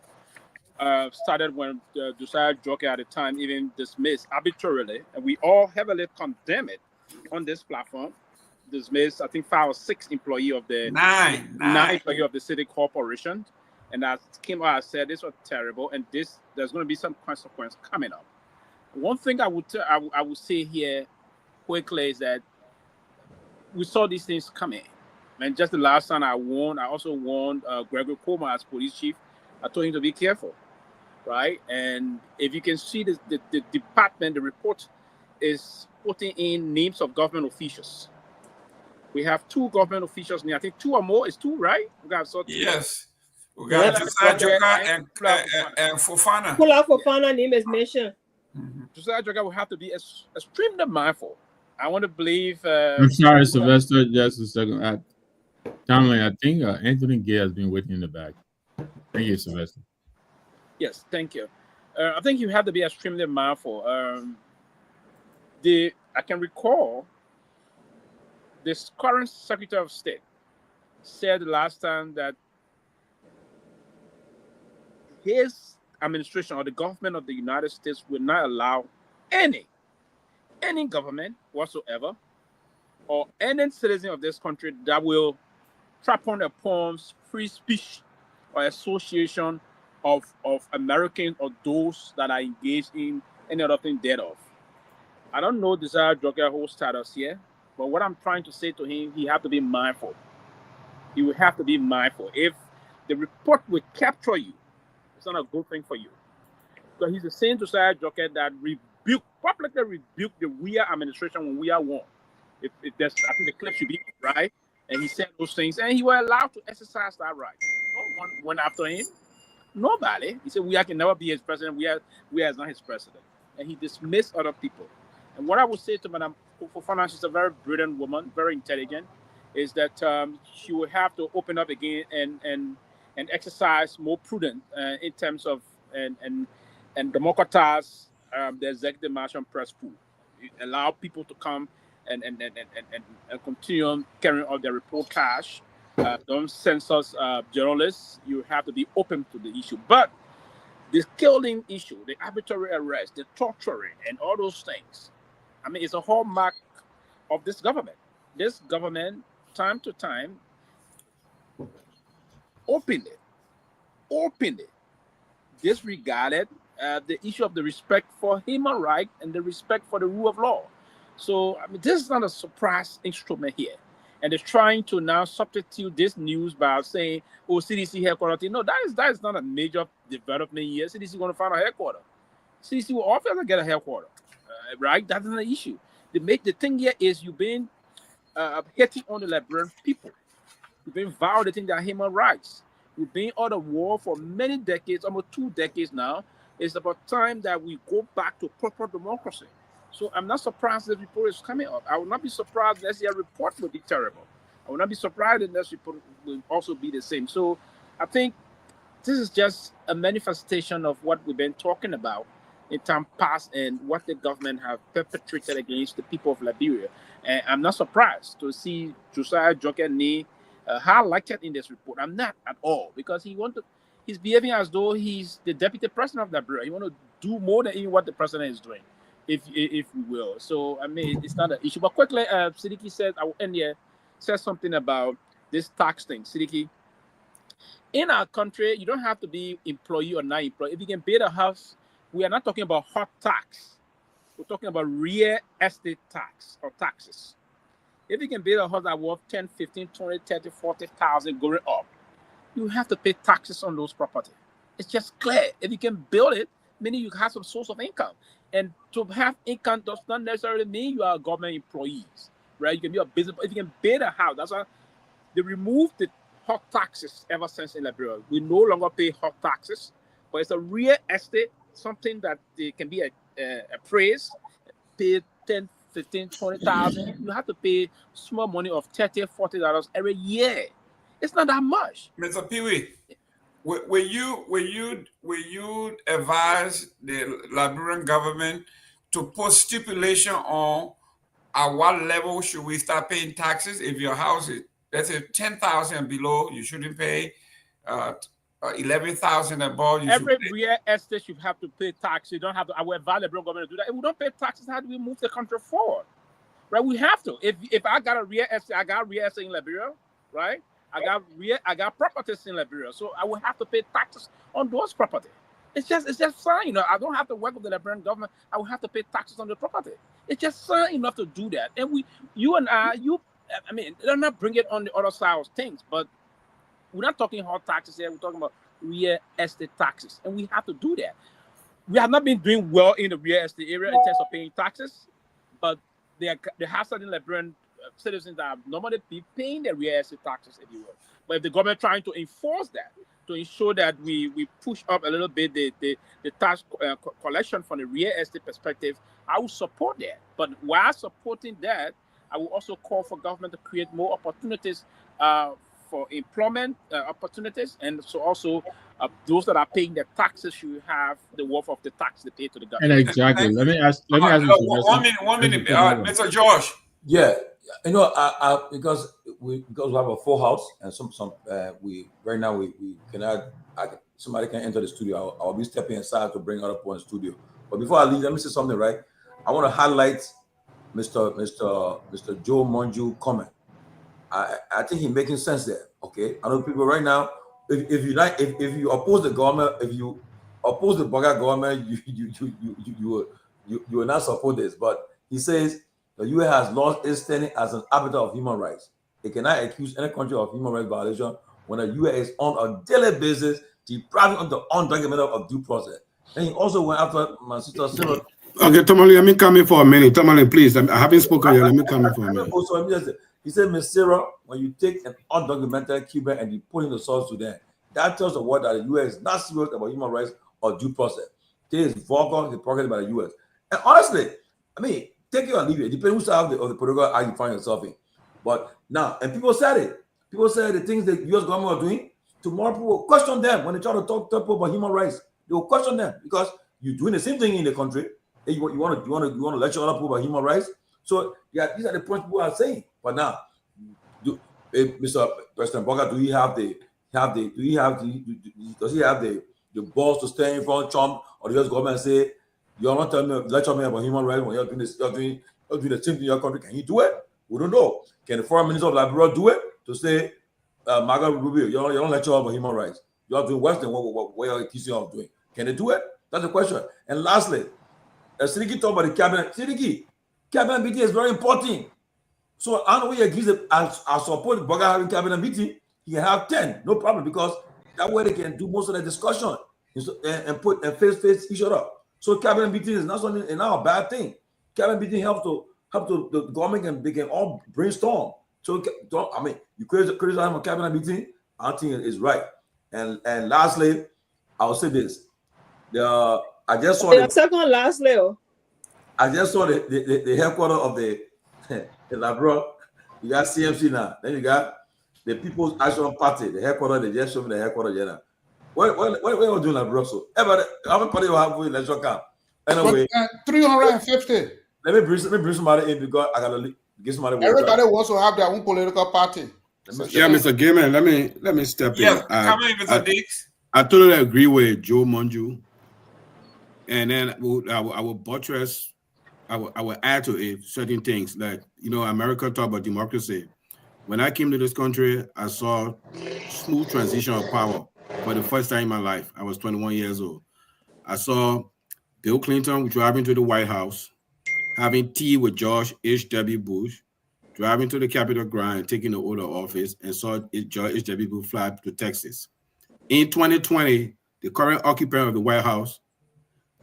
started when Josiah Joker at the time even dismissed arbitrarily, and we all heavily condemn it on this platform. Dismissed, I think, 5 or 6 employee of the nine employee of the city corporation, and that came out and said this was terrible, and there's going to be some consequence coming up. One thing I would say here quickly is that we saw these things coming. And just the last time I also warned Seleke Kromah as police chief. I told him to be careful, right? And if you can see the department, the report is putting in names of government officials. We have 2 government officials now. I think 2 or more. It's 2, right? We got 2. Yes. We got Josiah Joker and Fofana. Fofana name is mentioned. Josiah Joker will have to be extremely mindful. I want to believe. I'm sorry, Sylvester. Just a second. Tomalin, I think Anthony Gay has been waiting in the back. Thank you, Sylvester. Yes, thank you. I think you have to be extremely mindful. I can recall this current Secretary of State said last time that his administration or the government of the United States will not allow any government whatsoever or any citizen of this country that will trample upon free speech or association of Americans or those that are engaged in any other thing thereof. I don't know Desire Joker whole status here, but what I'm trying to say to him, he have to be mindful. He will have to be mindful. If the report will capture you, it's not a good thing for you. Because he's the same Desire Joker that publicly rebuked the Weah administration when Weah won. If there's, I think the clip should be right. And he said those things, and he was allowed to exercise that right. No one went after him. Nobody. He said Weah can never be his president. Weah is not his president. And he dismissed other people. And what I would say to Madam Fofana, she's a very brilliant woman, very intelligent, is that she will have to open up again and exercise more prudent in terms of and democratize the executive mansion press pool. Allow people to come and continue carrying out their reportage. Don't censor journalists. You have to be open to the issue. But this killing issue, the arbitrary arrest, the torturing, and all those things, I mean, it's a hallmark of this government. This government, time to time, openly disregarded the issue of the respect for human rights and the respect for the rule of law. So, I mean, this is not a surprise instrument here. And they're trying to now substitute this news by saying, oh, CDC headquarters. No, that is not a major development here. CDC is going to find a headquarters. CDC will obviously get a headquarters, right? That's not an issue. The thing here is you've been hitting on the Liberian people. You've been violating their human rights. We've been on the war for many decades, almost 2 decades now. It's about time that we go back to proper democracy. So I'm not surprised this report is coming up. I will not be surprised unless their report will be terrible. I will not be surprised unless report will also be the same. So I think this is just a manifestation of what we've been talking about in time past and what the government have perpetrated against the people of Liberia. And I'm not surprised to see Josiah Joker highlighted in this report. I'm not at all, because he's behaving as though he's the deputy president of Liberia. He want to do more than even what the president is doing. if we will. So I mean, it's not an issue. But quickly, Seleke said, I will end here. Says something about this tax thing. Seleke, in our country, you don't have to be employee or non-employee. If you can build a house, we are not talking about hot tax. We're talking about real estate tax or taxes. If you can build a house that worth 10, 15, 20, 30, 40,000 going up, you have to pay taxes on those property. It's just clear. If you can build it, meaning you have some source of income. And to have income does not necessarily mean you are government employees, right? You can be a business. If you can build a house, that's why they removed the hot taxes ever since in Liberia. We no longer pay hot taxes, but it's a real estate, something that they can be appraised, pay 10, 15, 20,000. You have to pay small money of $30, $40 every year. It's not that much. Mr. Pewee, will you advise the Liberian government to put stipulation on at what level should we start paying taxes? If your house is, let's say, 10,000 and below, you shouldn't pay. 11,000 above, you every should pay. real estate you have to pay tax. You don't have to. I will advise the government to do that. If we don't pay taxes, how do we move the country forward? Right? We have to. If I got a real estate, I got real estate in Liberia, right? I got properties in Liberia, so I will have to pay taxes on those properties. It's just fine, you know. I don't have to work with the Liberian government. I will have to pay taxes on the property. It's just fine enough to do that. And I mean, they're not bring it on the other side of things, but we're not talking hard taxes here. We're talking about real estate taxes, and we have to do that. We have not been doing well in the real estate area in terms of paying taxes, but they have certain Liberian citizens that are normally paying their real estate taxes, if you will. But if the government trying to enforce that, to ensure that we push up a little bit the tax collection from the real estate perspective, I will support that. But while supporting that, I will also call for government to create more opportunities for employment opportunities, and so also those that are paying the taxes should have the worth of the tax they pay to the government. And exactly. Let me ask you 1 minute, Mr. Josh. Yeah, you know, because we have a full house, and we right now we cannot. Somebody can enter the studio. I'll be stepping aside to bring other people in the studio. But before I leave, let me say something. Right, I want to highlight Mr. Joe Monju comment. I think he's making sense there. Okay, I know people right now. If you oppose the government, if you oppose the Boga government, you will not support this. But he says the U.S. has lost its standing as an arbiter of human rights. It cannot accuse any country of human rights violation when the U.S. is on a daily basis depriving of the undocumented of due process. And he also went after my sister Sarah. Okay, Tomalin, let me come in for a minute. Tomalin, please. I haven't spoken yet. Let me come in for a minute. He said, Ms. Sarah, when you take an undocumented Cuban and you put in the South Sudan, that tells the world that the U.S. is not serious about human rights or due process. This is vulgar hypocrisy by the U.S. And honestly, I mean, take it or leave it. Depending on which side of the political aisle you find yourself in. But now, and people said it. People said the things the U.S. government are doing. Tomorrow, people will question them when they try to talk to people about human rights. They will question them because you're doing the same thing in the country. And you want to lecture other people about human rights. So yeah, these are the points people are saying. But now, Mr. President Boga, does he have the balls to stand in front of Trump or the U.S. government and say, you're not telling me, lecture me about human rights when you're doing this, you're doing the same thing in your country? Can he do it? We don't know. Can the foreign minister of Liberia do it to say, Margaret Rubio, you don't lecture about human rights? You're doing worse than what you're accusing of doing. Can they do it? That's the question. And lastly, Seleke talked about the cabinet. Seleke, cabinet meeting is very important. So I know he agrees that I support Boga having cabinet meeting. He can have 10, no problem, because that way they can do most of the discussion and face each other. So cabinet meeting is not something, not a bad thing. Cabinet meeting helps the government and they can all brainstorm. So you criticize a cabinet meeting, I think it's right. And lastly, I will say this: I just saw I just saw the headquarters of the Liberia. You got CMC now. Then you got the People's Action Party. The headquarters. They just showed me the headquarters here now. What are you doing, Liberia? So, how many party you have with election camp? Anyway, 350. Let me bring somebody in because I gotta get somebody. Everybody wants to have their own political party. Yeah, Mr. Gayman, let me step in. Come in, Mr. Dix. I totally agree with Joe Monju, and then I will buttress I will add to it certain things. Like, America talk about democracy. When I came to this country, I saw smooth transition of power for the first time in my life. I was 21 years old. I saw Bill Clinton driving to the White House, having tea with George H.W. Bush, driving to the Capitol ground and taking the oath of office, and saw George H.W. Bush fly to Texas. In 2020, the current occupant of the White House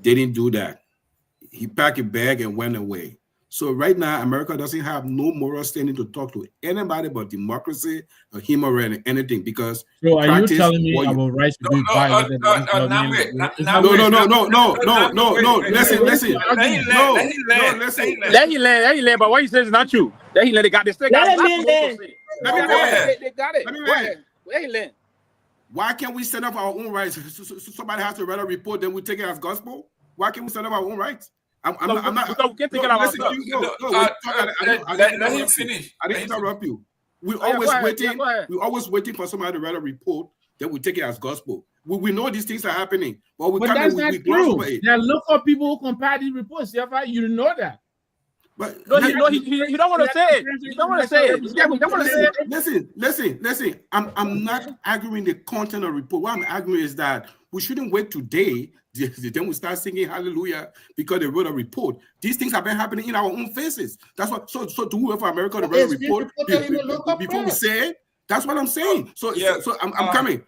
didn't do that. He packed a bag and went away. So right now, America doesn't have no moral standing to talk to anybody about democracy or human rights or anything, because so are you telling me our rights to be violated? No. Listen. Let him land. But what he says is not true. Let him land. They got this. They got Let it. him land. They got it. Go ahead. Let him land. Why can't we set up our own rights? So somebody has to write a report, then we take it as gospel. Why can't we set up our own rights? I'm not. Let him finish. I didn't interrupt you. We're always waiting. We're always waiting for somebody to write a report. Then we take it as gospel. We know these things are happening, but that's not true. There are local people who compare these reports. You know that. But no, he don't want to say it. He don't want to say it. He don't want to say it. Listen. I'm not arguing the content of the report. What I'm arguing is that we shouldn't wait today. Then we start singing hallelujah because they wrote a report. These things have been happening in our own faces. That's what. So do we wait for America to write a report before we say it? That's what I'm saying. So I'm coming.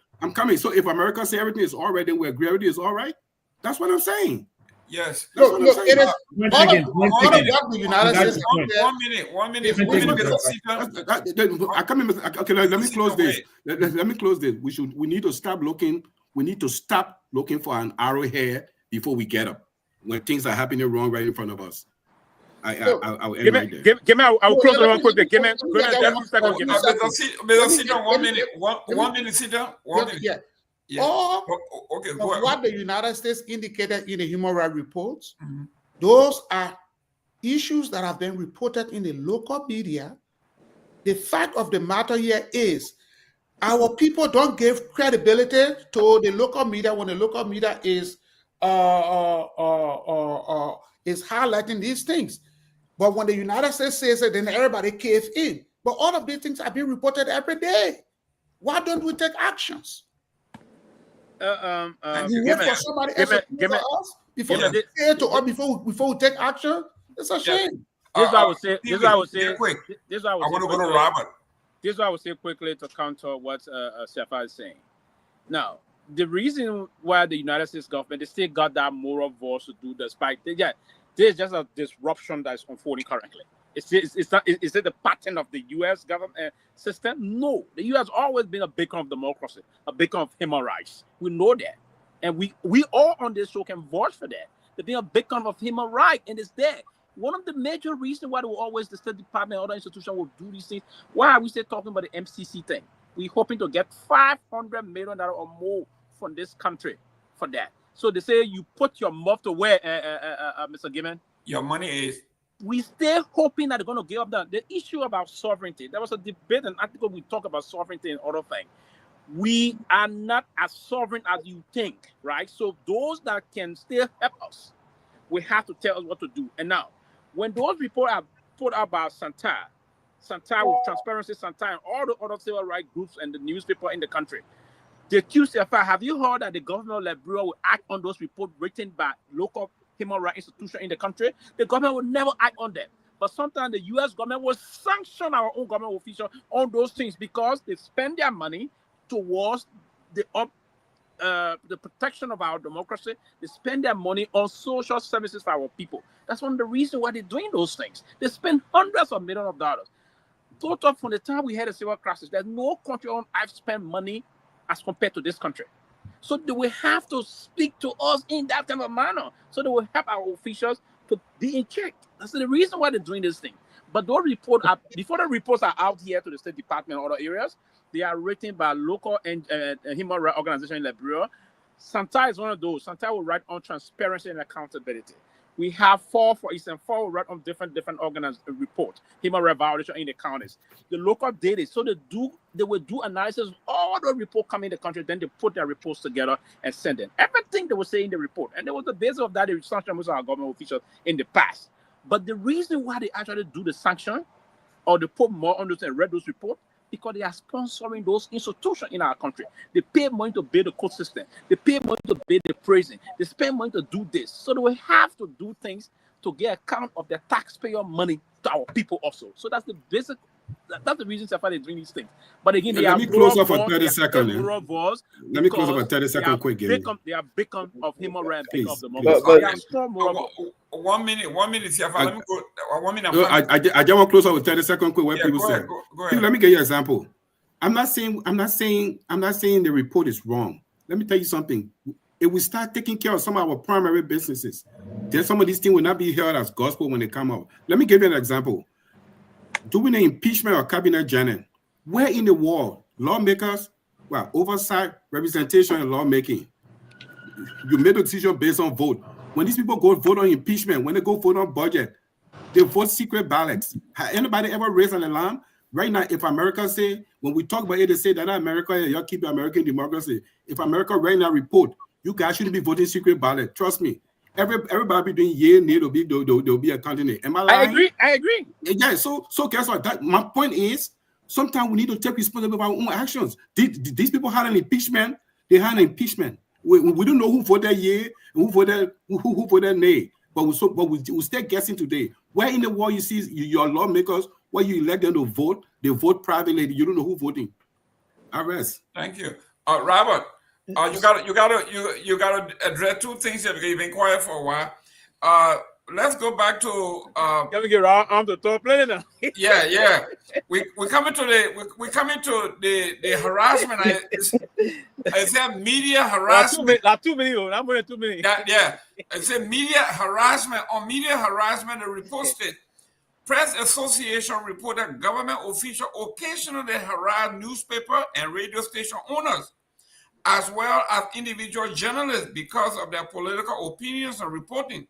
So if America say everything is all right, then we agree everything is all right. That's what I'm saying. Yes. Look, it is all of what the United States. 1 minute. Okay, let me close this. Let me close this. We need to stop looking. We need to stop looking for an arrowhead before we get up. When things are happening wrong right in front of us. I'll end right there. Give me. I'll close it real quick. Give me. Sit down 1 minute. 1 minute. Sit down. 1 minute. Yeah. All of what the United States indicated in the human rights reports, those are issues that have been reported in the local media. The fact of the matter here is our people don't give credibility to the local media when the local media is highlighting these things. But when the United States says it, then everybody caves in. But all of these things are being reported every day. Why don't we take actions? Wait for somebody else to us before we say it to us before we take action. It's a shame. This is what I would say. This is what I would say. I want to go to Robert. This is what I would say quickly to counter what Sefa is saying. Now, the reason why the United States government, they still got that moral voice to do this fight. There's just a disruption that's unfolding currently. Is it the pattern of the U.S. government system? No. The U.S. always been a beacon of democracy, a beacon of human rights. We know that. And we all on this show can vouch for that. They've been a beacon of human rights, and it's there. One of the major reasons why the State Department and other institutions will do these things, why are we still talking about the MCC thing? We're hoping to get $500 million or more from this country for that. So they say you put your mouth to where, Mr. Gayman? Your money is. We still hoping that they're going to give up the issue about sovereignty. There was a debate, an article we talk about sovereignty and other things. We are not as sovereign as you think, right? So those that can still help us, we have to tell us what to do. And now, when those reports are put out by Santa with Transparency, Santa, and all the other civil rights groups and the newspaper in the country, the QCFI, have you heard that the government of Liberia will act on those reports written by local human rights institutions in the country? The government will never act on them. But sometimes the U.S. government will sanction our own government officials on those things because they spend their money towards the protection of our democracy. They spend their money on social services for our people. That's one of the reasons why they're doing those things. They spend hundreds of millions of dollars. Total from the time we had a civil crisis, there's no country on I've spent money as compared to this country. So they will have to speak to us in that kind of manner. So they will help our officials to be in check. That's the reason why they're doing this thing. But those reports are, before the reports are out here to the State Department and other areas, they are written by local and human rights organizations in Liberia. Santa is one of those. Santa will write on transparency and accountability. We have four will write on different reports, human rights violation in the counties. The local data, so they will do analysis of all the reports coming in the country, then they put their reports together and send them. Everything they will say in the report. And there was the basis of that, the sanction was our government officials in the past. But the reason why they actually do the sanction or they put more on those and read those reports, because they are sponsoring those institutions in our country. They pay money to build the court system. They pay money to build the prison. They spend money to do this. So they will have to do things to get account of their taxpayer money to our people also. So that's the basic. That's the reason why they're doing these things. But again, let me close up for 30 seconds. Let me close up for 30 seconds quick. They are beacon of human rights, beacon of democracy. 1 minute. Let me go. 1 minute. I just want to close up with 30 seconds quick. What people say. Go ahead. Let me give you an example. I'm not saying the report is wrong. Let me tell you something. If we start taking care of some of our primary businesses, then some of these things will not be held as gospel when they come out. Let me give you an example. Doing an impeachment or cabinet journey, where in the world lawmakers, oversight, representation, and lawmaking, you made a decision based on vote. When these people go vote on impeachment, when they go vote on budget, they vote secret ballots. Has anybody ever raised an alarm? Right now, if America say, when we talk about it, they say that America, y'all keep the American democracy. If America right now report, you guys shouldn't be voting secret ballot. Trust me. Everybody be doing there'll be a candidate. Am I lying? I agree. Yeah, so guess what? My point is, sometimes we need to take responsibility of our own actions. These people had an impeachment. They had an impeachment. We don't know who voted yea and who voted nay. But we still guessing today. Where in the world you see your lawmakers, where you elect them to vote, they vote privately. You don't know who voting. Arrest. Thank you, Robert. You gotta address two things here because you've been quiet for a while. Let's go back to can we get on the top plane now? yeah. We coming to the harassment. I said media harassment. Like 2 minutes. I'm more than 2 minutes. Yeah. I said media harassment. On media harassment, the report stated, Press Association reported government officials occasionally harass newspaper and radio station owners, as well as individual journalists because of their political opinions and reporting.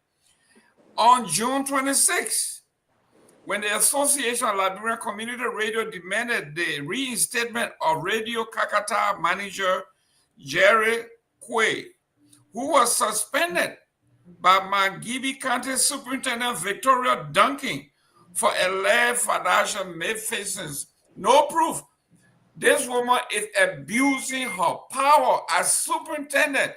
On June 26, when the Association of Liberian Community Radio demanded the reinstatement of Radio Kakata manager Jerry Kwei, who was suspended by Mangibi County Superintendent Victoria Duncan for alleged financial malfeasance. No proof. This woman is abusing her power as superintendent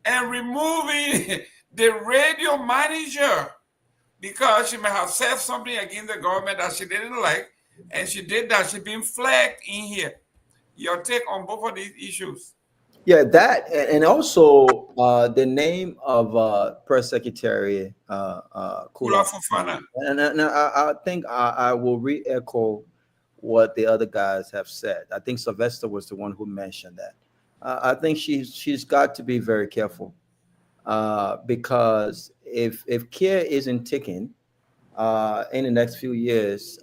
and removing the radio manager because she may have said something against the government that she didn't like, and she did that. She's been flagged in here. Your take on both of these issues? Yeah, that, and also the name of Press Secretary Kula Fofana. And I think I will re-echo what the other guys have said. I think Sylvester was the one who mentioned that. I think she's got to be very careful because if care isn't taken in the next few years,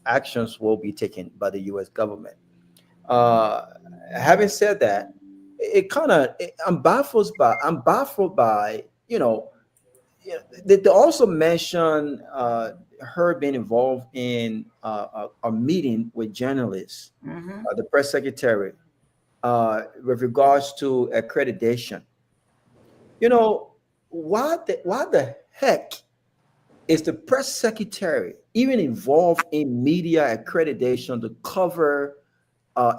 actions will be taken by the U.S. government. Having said that, I'm baffled by they also mention her being involved in a meeting with journalists, the press secretary, with regards to accreditation. Why the heck is the press secretary even involved in media accreditation to cover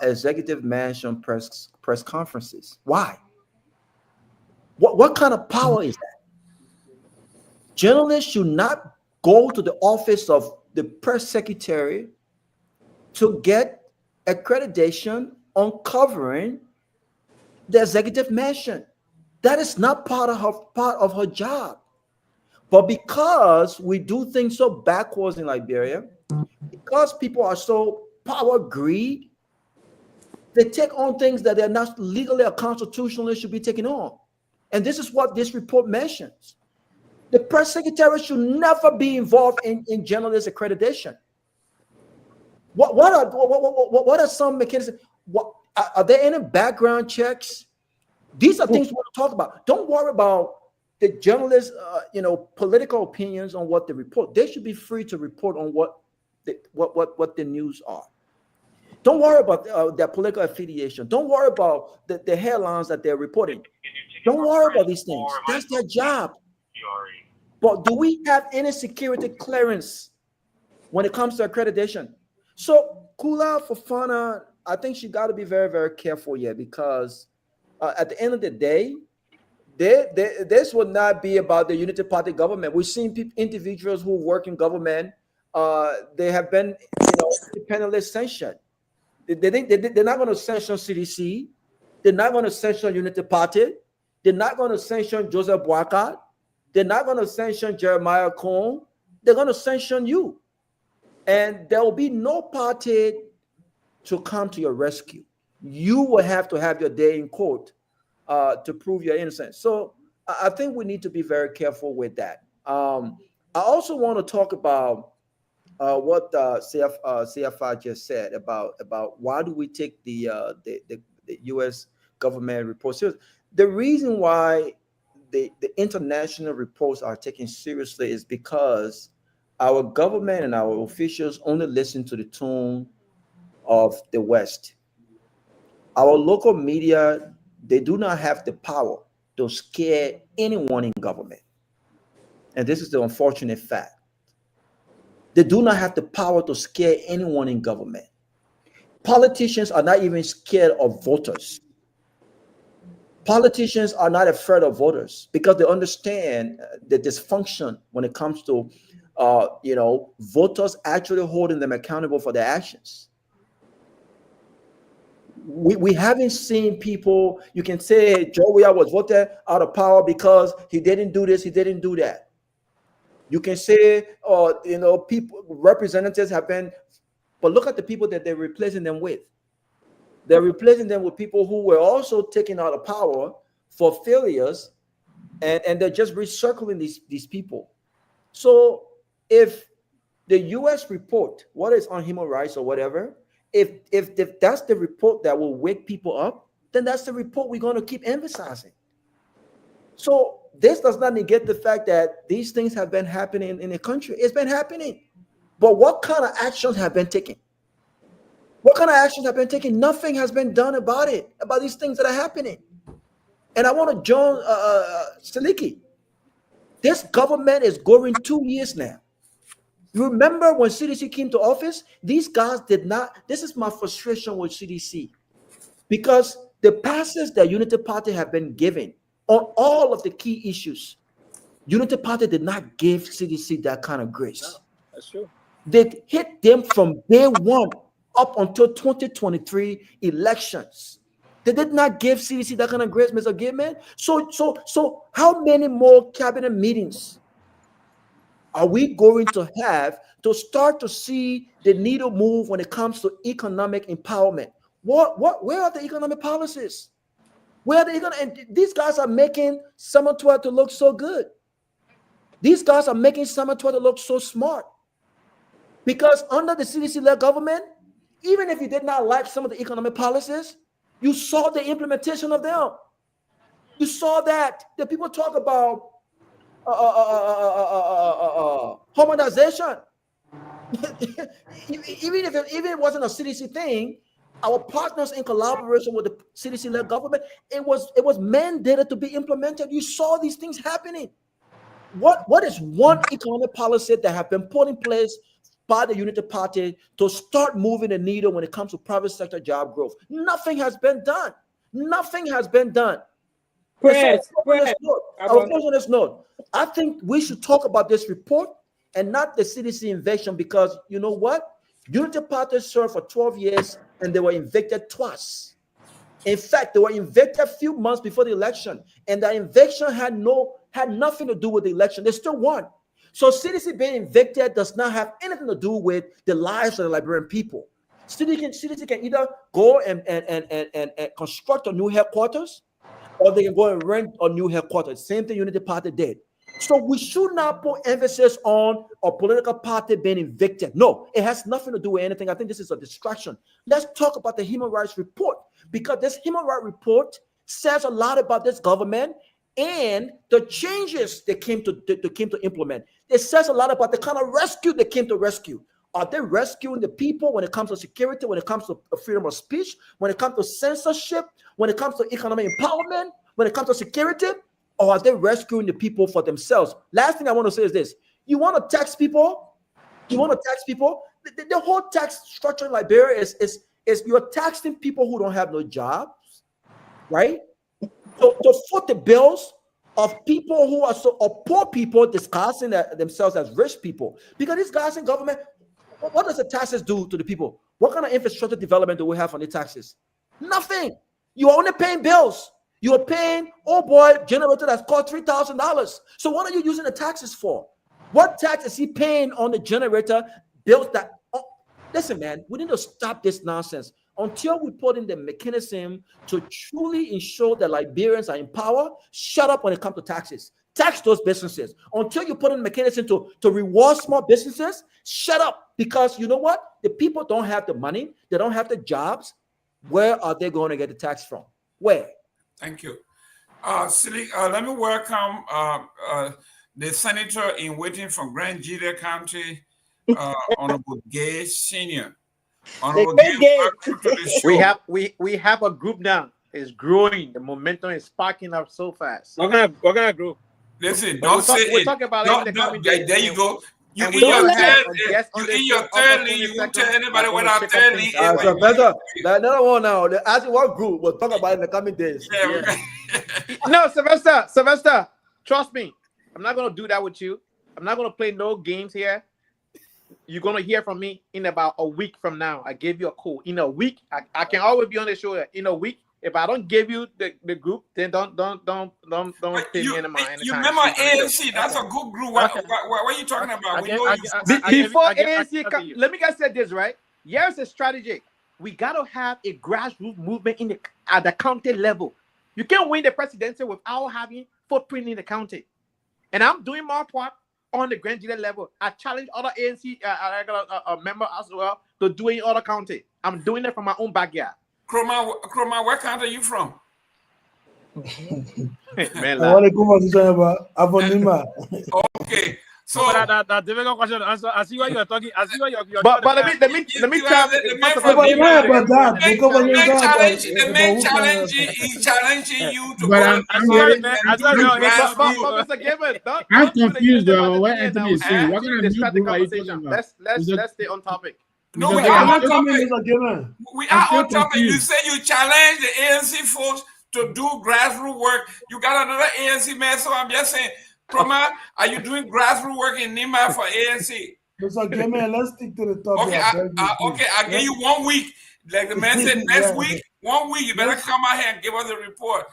executive mansion press conferences? Why? What kind of power is that? Journalists should not go to the office of the press secretary to get accreditation on covering the executive mansion. That is not part of her job. But because we do things so backwards in Liberia, because people are so power greed, they take on things that they're not legally or constitutionally should be taken on. And this is what this report mentions. The press secretary should never be involved in journalist accreditation. What are some mechanisms? Are there any background checks? These are things we want to talk about. Don't worry about the journalists, political opinions on what they report. They should be free to report on what the news are. Don't worry about their political affiliation. Don't worry about the headlines that they're reporting. Don't worry about these things. That's their job. But do we have any security clearance when it comes to accreditation? So Kula Fofana, I think she got to be very, very careful here, because at the end of the day, this would not be about the Unity Party government. We've seen individuals who work in government. They have been, independently sanctioned. They're not going to sanction CDC. They're not going to sanction Unity Party. They're not going to sanction Joseph Boakai. They're not going to sanction Jeremiah Cohn. They're going to sanction you. And there will be no party to come to your rescue. You will have to have your day in court to prove your innocence. So I think we need to be very careful with that. I also want to talk about what CFI just said about why do we take the U.S. government reports seriously. The reason why the international reports are taken seriously is because our government and our officials only listen to the tone of the West. Our local media, they do not have the power to scare anyone in government. And this is the unfortunate fact. They do not have the power to scare anyone in government. Politicians are not even scared of voters. Politicians are not afraid of voters because they understand the dysfunction when it comes to, voters actually holding them accountable for their actions. We haven't seen people, you can say Joe Weah was voted out of power because he didn't do this, he didn't do that. You can say, people, representatives have been, but look at the people that they're replacing them with. They're replacing them with people who were also taken out of power for failures, and they're just recircling these people. So if the U.S. report, what is on human rights or whatever, if that's the report that will wake people up, then that's the report we're going to keep emphasizing. So this does not negate the fact that these things have been happening in the country. It's been happening. But what kind of actions have been taken? What kind of actions have been taken? Nothing has been done about it, about these things that are happening. And I want to join Seleke. This government is going 2 years now. You remember when CDC came to office? These guys did not. This is my frustration with CDC. Because the passes that Unity Party have been given on all of the key issues, Unity Party did not give CDC that kind of grace. No, that's true. They hit them from day one up until 2023 elections. They did not give CDC that kind of grace, Mr. Gayman. So how many more cabinet meetings are we going to have to start to see the needle move when it comes to economic empowerment? Where are the economic policies? Where are the and these guys are making Summer-12 to look so good. These guys are making Summer-12 to look so smart. Because under the CDC-led government, even if you did not like some of the economic policies, you saw the implementation of them. You saw that. The people talk about harmonization. even if it wasn't a CDC thing, our partners in collaboration with the CDC-led government, it was mandated to be implemented. You saw these things happening. What is one economic policy that have been put in place by the Unity Party to start moving the needle when it comes to private sector job growth? Nothing has been done. Nothing has been done. On this note, I think we should talk about this report and not the CDC invasion, because you know what? Unity Party served for 12 years and they were evicted twice. In fact, they were evicted a few months before the election, and the eviction had nothing to do with the election. They still won. So CDC being evicted does not have anything to do with the lives of the Liberian people. CDC can either go and construct a new headquarters, or they can go and rent a new headquarters. Same thing Unity Party did. So we should not put emphasis on a political party being evicted. No, it has nothing to do with anything. I think this is a distraction. Let's talk about the Human Rights Report, because this Human Rights Report says a lot about this government and the changes they came to implement. It says a lot about the kind of rescue they came to rescue. Are they rescuing the people when it comes to security, when it comes to freedom of speech, when it comes to censorship, when it comes to economic empowerment, when it comes to security? or are they rescuing the people for themselves? Last thing I want to say is this: you want to tax people? You want to tax people? The whole tax structure in Liberia is you're taxing people who don't have no jobs, right? So to foot the bills of people who are poor people disguising themselves as rich people. Because these guys in government, what does the taxes do to the people? What kind of infrastructure development do we have on the taxes? Nothing. You're only paying bills. You're paying, oh boy, generator that's cost $3,000. So what are you using the taxes for? What tax is he paying on the generator bills that? Oh, listen, man, we need to stop this nonsense. Until we put in the mechanism to truly ensure that Liberians are in power, shut up when it comes to taxes. Tax those businesses. Until you put in a mechanism to reward small businesses, shut up. Because you know what? The people don't have the money. They don't have the jobs. Where are they going to get the tax from? Where? Thank you. Silly, let me welcome the senator in waiting from Grand Jita County, Honorable Gay Senior. Honorable Gay, welcome to the show. We have a group now. It's growing. The momentum is sparking up so fast. What kind of group? Listen, don't say it. We'll talk about it in the coming days. There you go. You in your third league, you won't tell anybody what our third league is. So better. Another one now. Ask one group. We'll talk about it in the coming days. Yeah. No, Sylvester, trust me. I'm not going to do that with you. I'm not going to play no games here. You're going to hear from me in about a week from now. I gave you a call. In a week, I can always be on the show. In a week, if I don't give you the group, then don't pay me in mind. You remember ANC? That's a good group. What are you talking about? Before ANC, let me guys say this, right? Here's a strategy. We got to have a grassroots movement at the county level. You can't win the presidency without having footprint in the county. And I'm doing my part on the Grand Jita level. I challenge other ANC members as well to do it in other county. I'm doing it from my own backyard. Kromah, where country are you from? Man, I want to go on about Avonima. Okay, so that difficult question to answer. I see what you're talking. I see what you're. But let me tell the man challenging you to. But I'm confused though. What Anthony is saying? What kind of new group are you talking about? Let's stay on topic. No, we are on topic. We are on topic. You say you challenge the ANC folks to do grassroots work. You got another ANC man, so I'm just saying, Kromah, are you doing grassroots work in Nima for ANC? Mr. Gayman, let's stick to the topic. Okay, I'll give you 1 week. Like the man said, next week, 1 week, you better come out here and give us a report.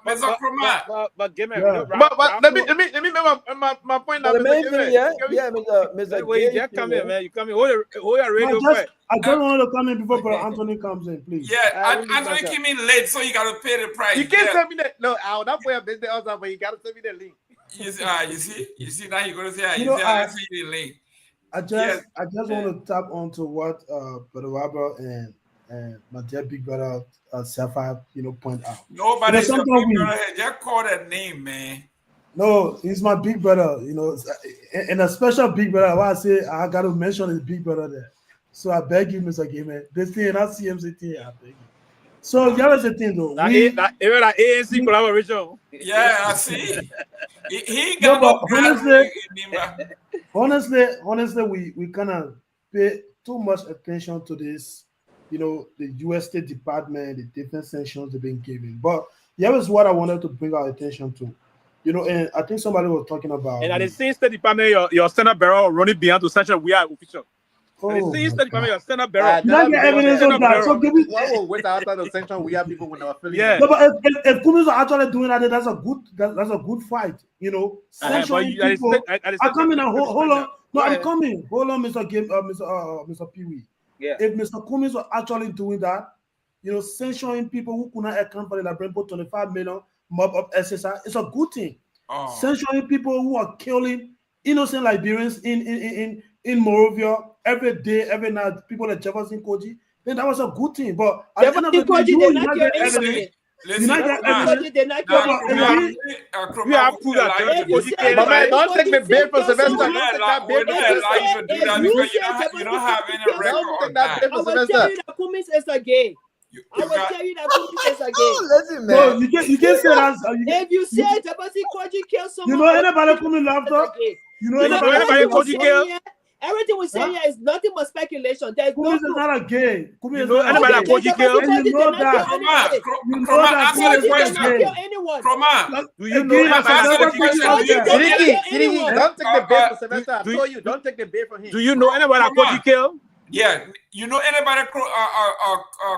Mr. Kromah. But give me. But let me make my point. The main thing, Mr. Wait, you come here, man. You come here. Hold your radio. I don't want to come in before Brother Anthony comes in, please. Yeah, Anthony came in late, so you got to pay the price. You can't send me that. No, I'll not pay a business also, but you got to send me the link. You see, now you're going to say, I see the link. I just want to tap onto what Brother Robert and my dear big brother Sapphire, point out. Nobody's your big brother. Just call that name, man. No, he's my big brother. And a special big brother. Why I say I got to mention his big brother there. So I beg you, Mr. Gayman. This thing, not CMC thing. I beg you. So the other thing though, even that ANC collaboration. Yeah, I see. He got honestly, we kind of pay too much attention to this. The U.S. State Department, the different sanctions they've been given. But here is what I wanted to bring our attention to. And I think somebody was talking about. And at the same State Department, your Senate Bureau running behind to sanction we are official. At the same State Department, your Senate Bureau. Evidence of that. So give me. Wait after the sanction we have people with our affiliate. Yeah. No, but if Kumis are actually doing that, that's a good fight. Sanctioning people. I'm coming now. Hold on. No, I'm coming. Hold on, Mr. Pewee. Yeah. If Mr. Cummings were actually doing that, censuring people who could not account for the Liberian 25 million mob of SSI, it's a good thing. Censuring people who are killing innocent Liberians in Morovia every day, every night, people like Jefferson Koji, then that was a good thing. But at the end of the day, you not get evidence. You not get evidence. We have proved that. But man, don't take me bail for Sylvester. You don't have any record on that. I will tell you that Cummings is a gay. I will tell you that Kumi is again. Listen, man. No, you can't say that. If you say Jabasi Koji killed someone, You know anybody coming laughter? You know anybody Koji kill? Everything we say here is nothing but speculation. There's Kumi no is proof. not a gay. Kumi You is know not anybody a like gay. Koji kill? And you know that. Kromah, answer the question. Anyone. Kromah, Do you know answer the question. Sidiki, don't take the bait for Sylvester. I told you, don't take the bait from him. Do you know anybody like Koji kill? Yeah, you know anybody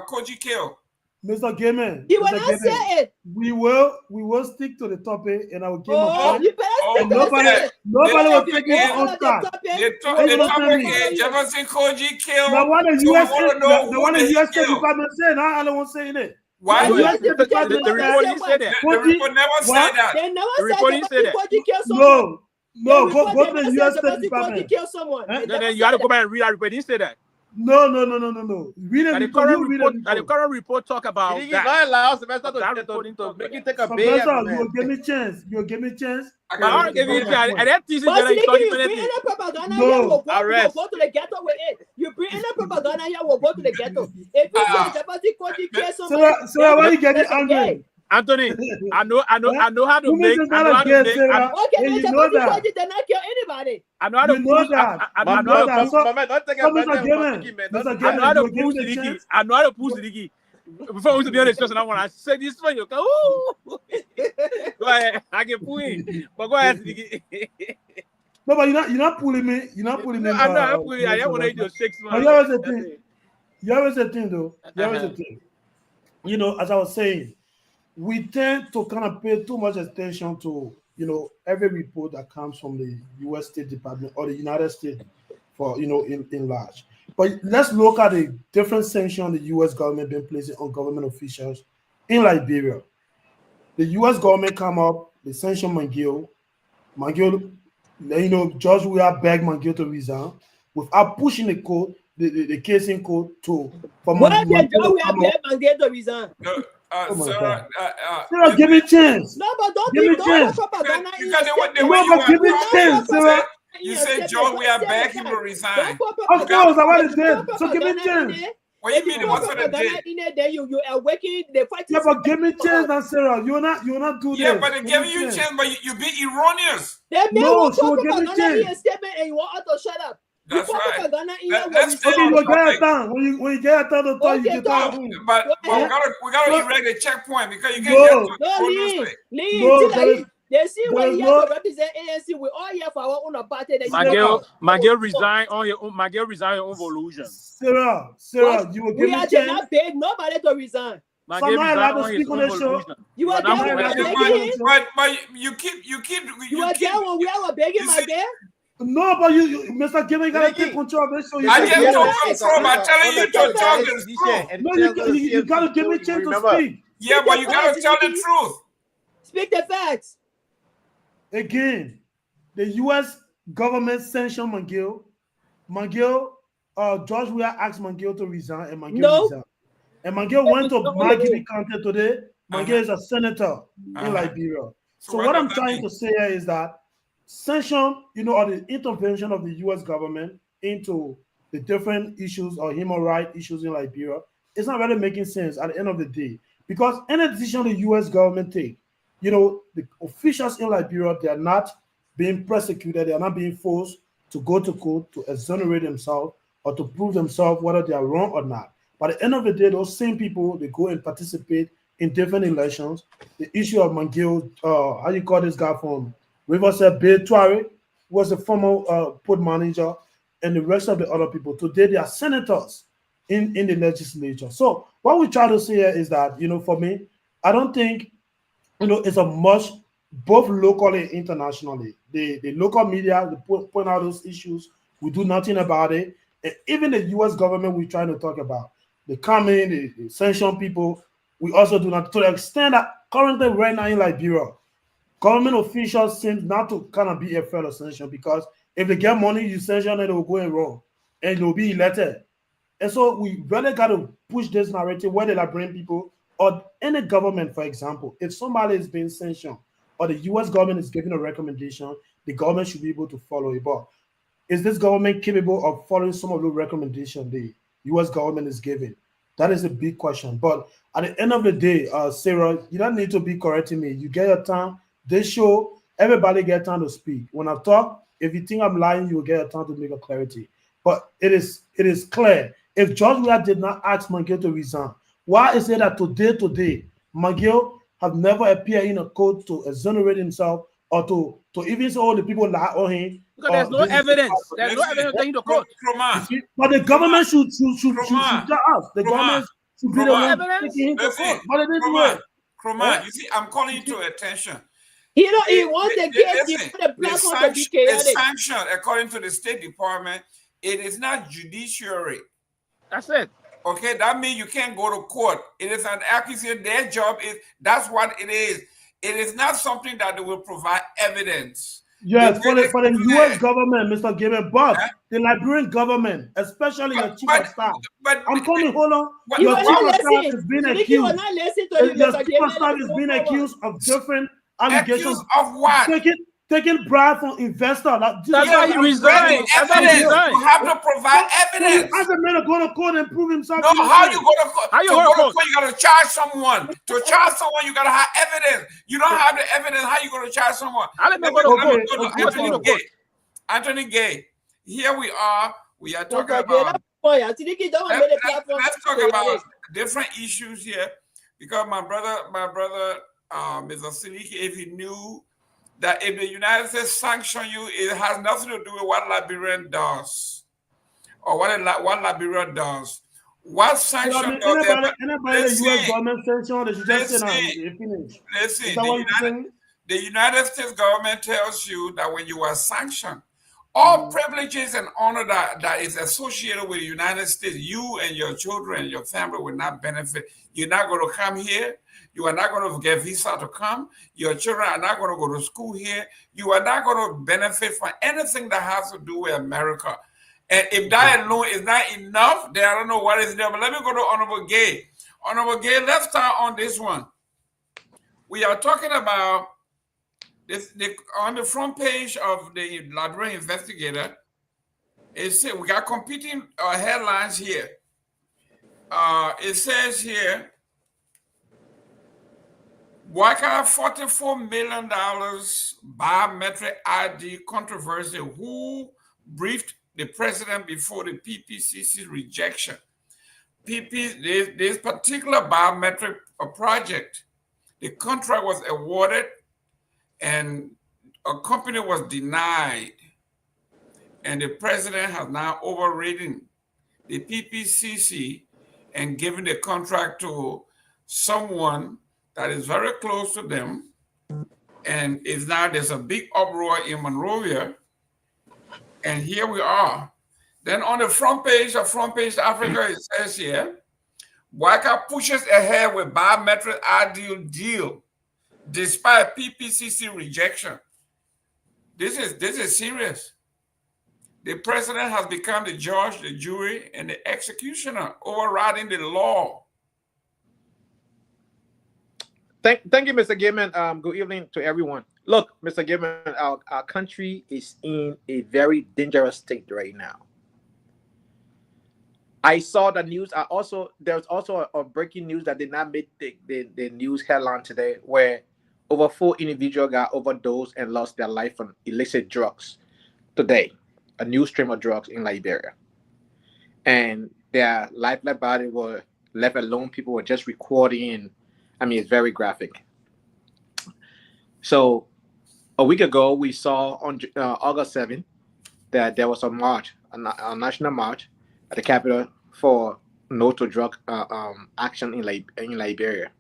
Koji kill? Mr. Gayman. He will not say it. We will stick to the topic and I will give Oh, you better stick to nobody will take it on The track. topic is Jefferson Koji killed. The one the So we US wanna know the who one the did he US State kill. Department said, now I don't want to say it. Why? The US The report didn't say that. The report never said that. They never The report didn't say said that. Koji killed someone. No, go to the US State Department. Kill someone. Then you have to go back and read that report. He didn't say that. No. Read That it. the current report talk about You that. not allow Sylvester That to report didn't talk make about you take a So, bait. Professor, you will give me chance. You will give me chance. I don't give you a chance. And that thesis But that you Sidiki, you talking bring about. any propaganda No. here, we'll go Arrest. to the ghetto with it. You bring any propaganda here, we'll go to the ghetto. If you say Jabasi Koji killed someone, So why you getting angry? Anthony, I know how to Who make. is I not know a how to gay, make. Sarah? okay, And then you know Jabasi that. Koji did not kill anybody. I know how to You know push. that. I You know know how to that. So, Mama, don't take so a Mr. bait Gayman, man. Mr. I know Gayman, how you to will give push me the Sidiki. chance. I know how to push Sidiki. Before we to be on this discussion, I want to say this one. You go, ooh. Go ahead. I can pull in. But go ahead, Sidiki. No, but you're not pulling me. You're not pulling me. I know I'm pulling. I want to eat your 6 But months. here was the thing. Here was the thing, though. Here was the Uh-huh. thing. You know, as I was saying, we tend to kind of pay too much attention to, you know, every report that comes from the U.S. State Department or the United States for, you know, in large. But let's look at the different sanctions the U.S. government been placing on government officials in Liberia. The U.S. government come up, they sanction Myean. Myean, you know, George Weah begged Myean to resign without pushing the code, the case in code for Where did Myean John to we have come up. Myean to resign? Oh my Sarah, God. Sarah, give me a chance. No, but don't Give me do chance. propaganda in because your the way No, you but give me a chance, Sarah. you said John, we are back, he will resign. Of course, I want to dead. So give me a chance. What do you mean it wasn't a dead? in there, then you are working the fight. Yeah, but give me a chance now, Sarah. You're not do Yeah, this. but they're Give giving me you a chance, but you be erroneous. They No, will she will put give me propaganda in chance. a statement and you want her to shut up. You That's put right. propaganda in here Let's stay Okay, on you get topic. a time. When you get a time to talk, you Okay, can talk. talk. But we ahead. gotta erect a checkpoint because you can't just No, erroneously. Lee, there is- they see there we're is here no- to represent ANC. We all here for our own party. Then Myean resign on your own. Myean resign on your own volution. Sarah, you will give we me are a did chance. not beg nobody to resign. So Myean am I resign allowed to on his speak on own the show? volution. You are are there not when we are volution. begging him. But you keep You are there when we are begging my girl. No, but you Mr. Gayman, you gotta take control of this show. You I can't just do told that. from I'm telling you to tell the truth. No, you gotta give me a chance to speak. Yeah, but you gotta tell the truth. Speak the facts. Again, the U.S. government sanctioned Myean. George Weah asked Myean to resign, and Myean resigned. And Myean went to Magini County today. Myean is a senator in Liberia. So what I'm trying to say here is that sanction, you know, or the intervention of the U.S. government into the different issues or human rights issues in Liberia, it's not really making sense at the end of the day. Because any decision the U.S. government take, you know, the officials in Liberia, they are not being persecuted, they are not being forced to go to court to exonerate themselves or to prove themselves whether they are wrong or not. But at the end of the day, those same people, they go and participate in different elections. The issue of Myean, how you call this guy from Riverside, Bay Tuare, was a former port manager, and the rest of the other people. Today, they are senators in the legislature. So what we try to say here is that, you know, for me, I don't think, you know, it's a must, both locally and internationally. The local media, they point out those issues. We do nothing about it. And even the U.S. government we're trying to talk about, they come in, they sanction people. We also do not, to the extent that currently right now in Liberia, government officials seem not to kind of be a fellow sanction, because if they get money, you sanction it, it will go in wrong and they'll be elected. And so we really got to push this narrative where they bring people, or any government, for example, if somebody is being sanctioned or the U.S. government is giving a recommendation, the government should be able to follow it. But is this government capable of following some of the recommendations the U.S. government is giving? That is a big question. But at the end of the day, Sarah, you don't need to be correcting me. You get your time. This show, everybody get time to speak. When I talk, if you think I'm lying, you will get a time to make a clarity. But it is clear. If George Weah did not ask McGill to resign, why is it that today, McGill have never appeared in a court to exonerate himself or to even say all the people lie on him? Because there's no evidence. There's no evidence taking to court. But the government should tell us. The government should be the one taking him to court. But they didn't do it. Kromah, you see, I'm calling you to attention. He wants the case, he wants the platform to be chaotic. The sanction, according to the State Department, it is not judiciary. That's it. Okay, that means you can't go to court. It is an accusation. Their job is, that's what it is. It is not something that they will provide evidence. Yes, for the U.S. government, Mr. Gayman, but the Liberian government, especially your chief of staff. I'm coming, hold on. Your chief of staff is being accused. Your chief of staff is being accused of different allegations. Of what? Taking bribe from investors. That's why he resigned. You have to provide evidence. As a man go to court and prove himself. No, how you go to court? You got to charge someone. To charge someone, you got to have evidence. You don't have the evidence. How you going to charge someone? Anthony Gay. Here we are. We are talking about. Let's talk about different issues here, because my brother, Mr. Seleke, if he knew that if the United States sanction you, it has nothing to do with what Liberian does or what Liberia does. What sanction does the U.S. government sanction? The United States government tells you that when you are sanctioned, all privileges and honor that is associated with the United States, you and your children and your family will not benefit. You're not going to come here. You are not going to get visa to come. Your children are not going to go to school here. You are not going to benefit from anything that has to do with America. And if that alone is not enough, then I don't know what is there. But let me go to Honorable Gay. Honorable Gay, let's start on this one. We are talking about this on the front page of the Liberian Investigator. It says we got competing headlines here. It says here, Waka $44 million biometric ID controversy. Who briefed the president before the PPCC rejection? This particular biometric project, the contract was awarded and a company was denied. And the president has now overridden the PPCC and given the contract to someone that is very close to them, and there's a big uproar in Monrovia, and here we are. Then on the front page of Africa, it says here, Waka pushes ahead with biometric ID deal despite PPCC rejection. This is serious. The president has become the judge, the jury, and the executioner, overriding the law. Thank you, Mr. Gayman. Good evening to everyone. Look, Mr. Gayman, our country is in a very dangerous state right now. I saw the news. There's also a breaking news that did not make the news headline today, where over 4 individuals got overdosed and lost their life from illicit drugs today. A new stream of drugs in Liberia. And their lifeless body were left alone. People were just recording. I mean, it's very graphic. So a week ago, we saw on August 7th that there was a march, a national march at the Capitol for no to drug action in Liberia.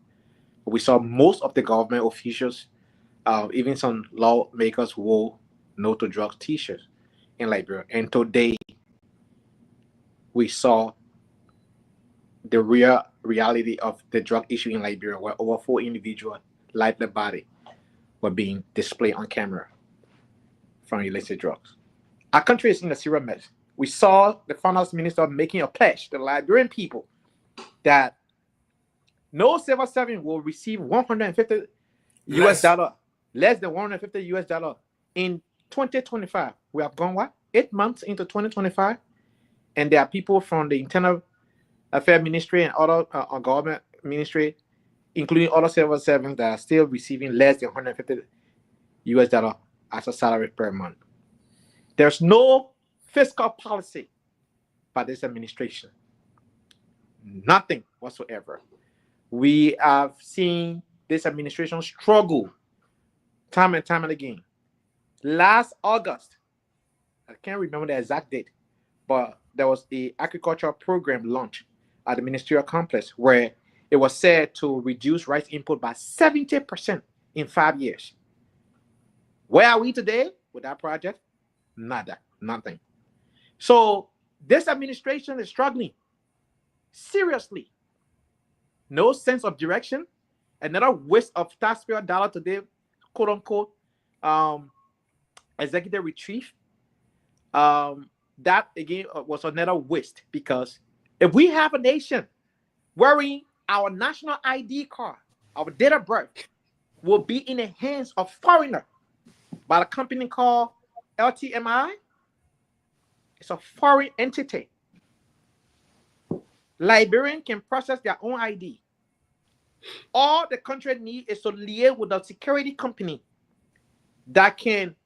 We saw most of the government officials, even some lawmakers, wore no to drugs t-shirts in Liberia. And today, we saw the real reality of the drug issue in Liberia, where over 4 individuals' lifeless body were being displayed on camera from illicit drugs. Our country is in a serious mess. We saw the finance minister making a pledge to the Liberian people that no civil servant will receive $150 US dollar, less than $150 US dollar in 2025. We have gone 8 months into 2025, and there are people from the internal Affairs Ministry and other government ministry, including other civil servants that are still receiving less than $150 as a salary per month. There's no fiscal policy by this administration. Nothing whatsoever. We have seen this administration struggle time and time and again. Last August, I can't remember the exact date, but there was the agricultural program launched at the ministerial complex where it was said to reduce rice input by 70% in 5 years. Where are we today with that project? Nada, nothing. So this administration is struggling seriously. No sense of direction. Another waste of taxpayer dollar today, quote unquote, executive retreat. That again was another waste, because if we have a nation wherein our national ID card, our date of birth, will be in the hands of foreigner by a company called LTMI, it's a foreign entity. Liberian can process their own ID. All the country needs is to liaise with a security company that can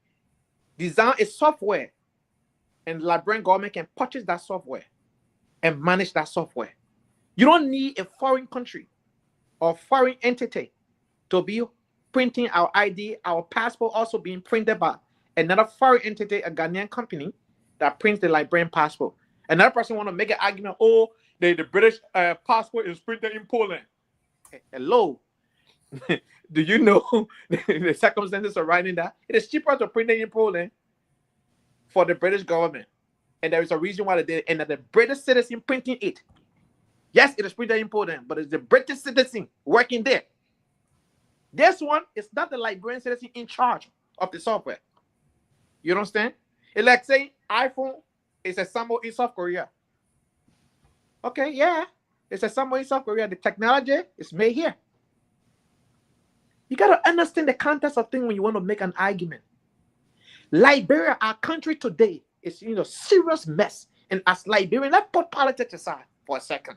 design a software, and the Liberian government can purchase that software and manage that software. You don't need a foreign country or foreign entity to be printing our ID, our passport also being printed by another foreign entity, a Ghanaian company that prints the Liberian passport. Another person want to make an argument, oh, the British passport is printed in Poland. Hello. Do you know the circumstances surrounding that? It is cheaper to print it in Poland for the British government. And there is a reason why they did it. And that the British citizen printing it. Yes, it is printed in Poland, but it's the British citizen working there. This one is not the Liberian citizen in charge of the software. You understand? It's like saying iPhone is assembled in South Korea. Okay, yeah. It's assembled in South Korea. The technology is made here. You got to understand the context of things when you want to make an argument. Liberia, our country today, is in a serious mess. And as Liberian, let's put politics aside for a second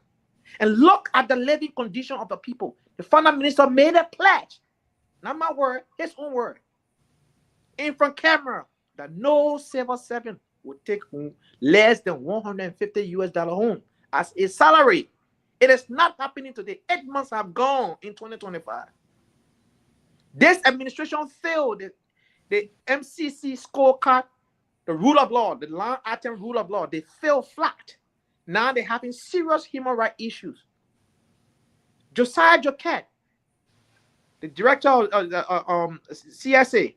and look at the living condition of the people. The former minister made a pledge, not my word, his own word, in front of camera, that no civil servant would take home less than $150 home as a salary. It is not happening today. 8 months have gone in 2025. This administration failed the MCC scorecard, the rule of law, the land item rule of law. They failed flat. Now they're having serious human rights issues. Josiah Joket, the director of the CSA,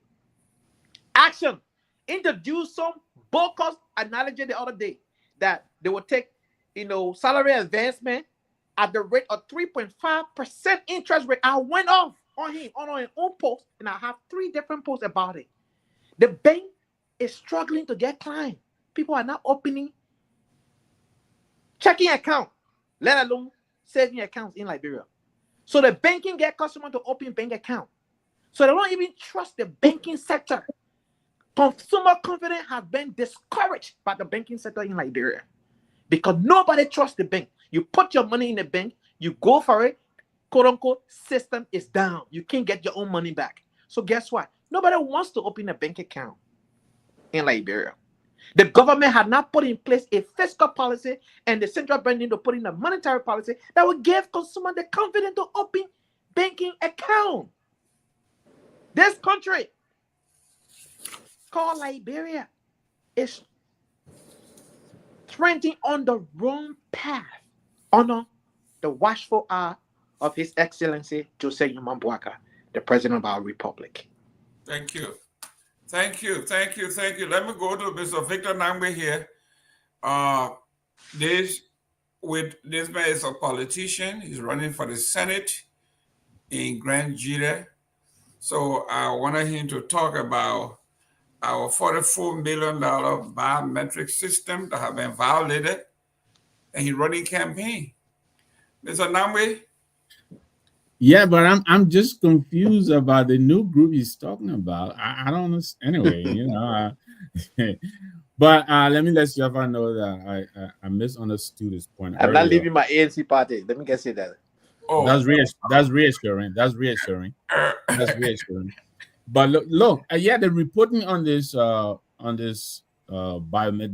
Action, introduced some bogus analogy the other day that they will take, salary advancement at the rate of 3.5% interest rate. I went off on him on his own post, and I have 3 different posts about it. The bank is struggling to get clients. People are not opening checking account, let alone saving accounts in Liberia. So the banking get customers to open bank account. So they don't even trust the banking sector. Consumer confidence has been discouraged by the banking sector in Liberia because nobody trusts the bank. You put your money in the bank, you go for it, quote unquote, system is down. You can't get your own money back. So guess what? Nobody wants to open a bank account in Liberia. The government had not put in place a fiscal policy, and the central bank need to put in a monetary policy that would give consumers the confidence to open banking account. This country called Liberia is trending on the wrong path under the watchful eye of His Excellency Jose Yumambuaka, the President of our Republic. Thank you. Thank you. Let me go to Mr. Victor Nagbe here. This man is a politician. He's running for the Senate in Grand Jira. So I wanted him to talk about our $44 million biometric system that have been violated, and he's running campaign. Mr. Nagbe? Yeah, but I'm just confused about the new group he's talking about. I don't understand. Anyway, But let me let you ever know that I misunderstood this point I'm not earlier. leaving my ANC party. Let me get say that. Oh, That's reassuring. That's reassuring. That's reassuring. But look, yeah, the reporting on this biomed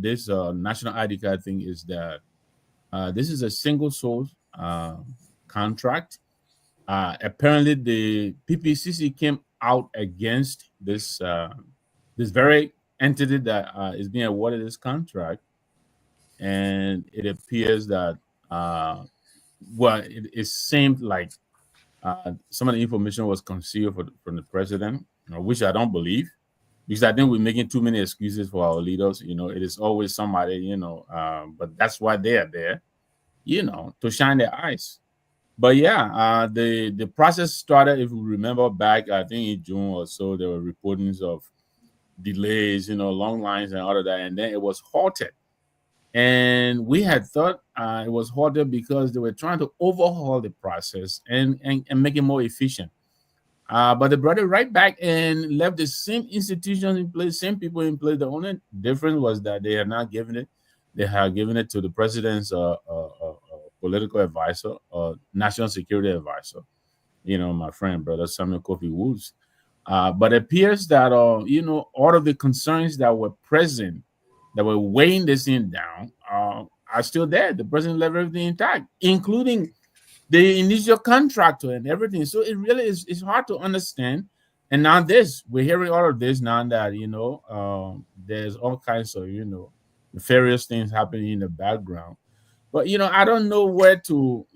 this national ID card thing is that this is a single source contract. Apparently, the PPCC came out against this very entity that is being awarded this contract, and it appears that it seemed like some of the information was concealed from the president, which I don't believe, because I think we're making too many excuses for our leaders. It is always somebody, but that's why they are there, to shine their eyes. But yeah, the process started. If we remember back, I think in June or so, there were reportings of delays, long lines and all of that, and then it was halted. And we had thought it was halted because they were trying to overhaul the process and make it more efficient. But they brought it right back and left the same institutions in place, same people in place. The only difference was that they had not given it. They had given it to the president's political advisor, national security advisor. My friend, brother Samuel Kofi Woods. But it appears that all of the concerns that were present, that were weighing this thing down, are still there. The president left everything intact, including the initial contractor and everything. So it really is, it's hard to understand. And now we're hearing all of this now that there's all kinds of nefarious things happening in the background. But I don't know where to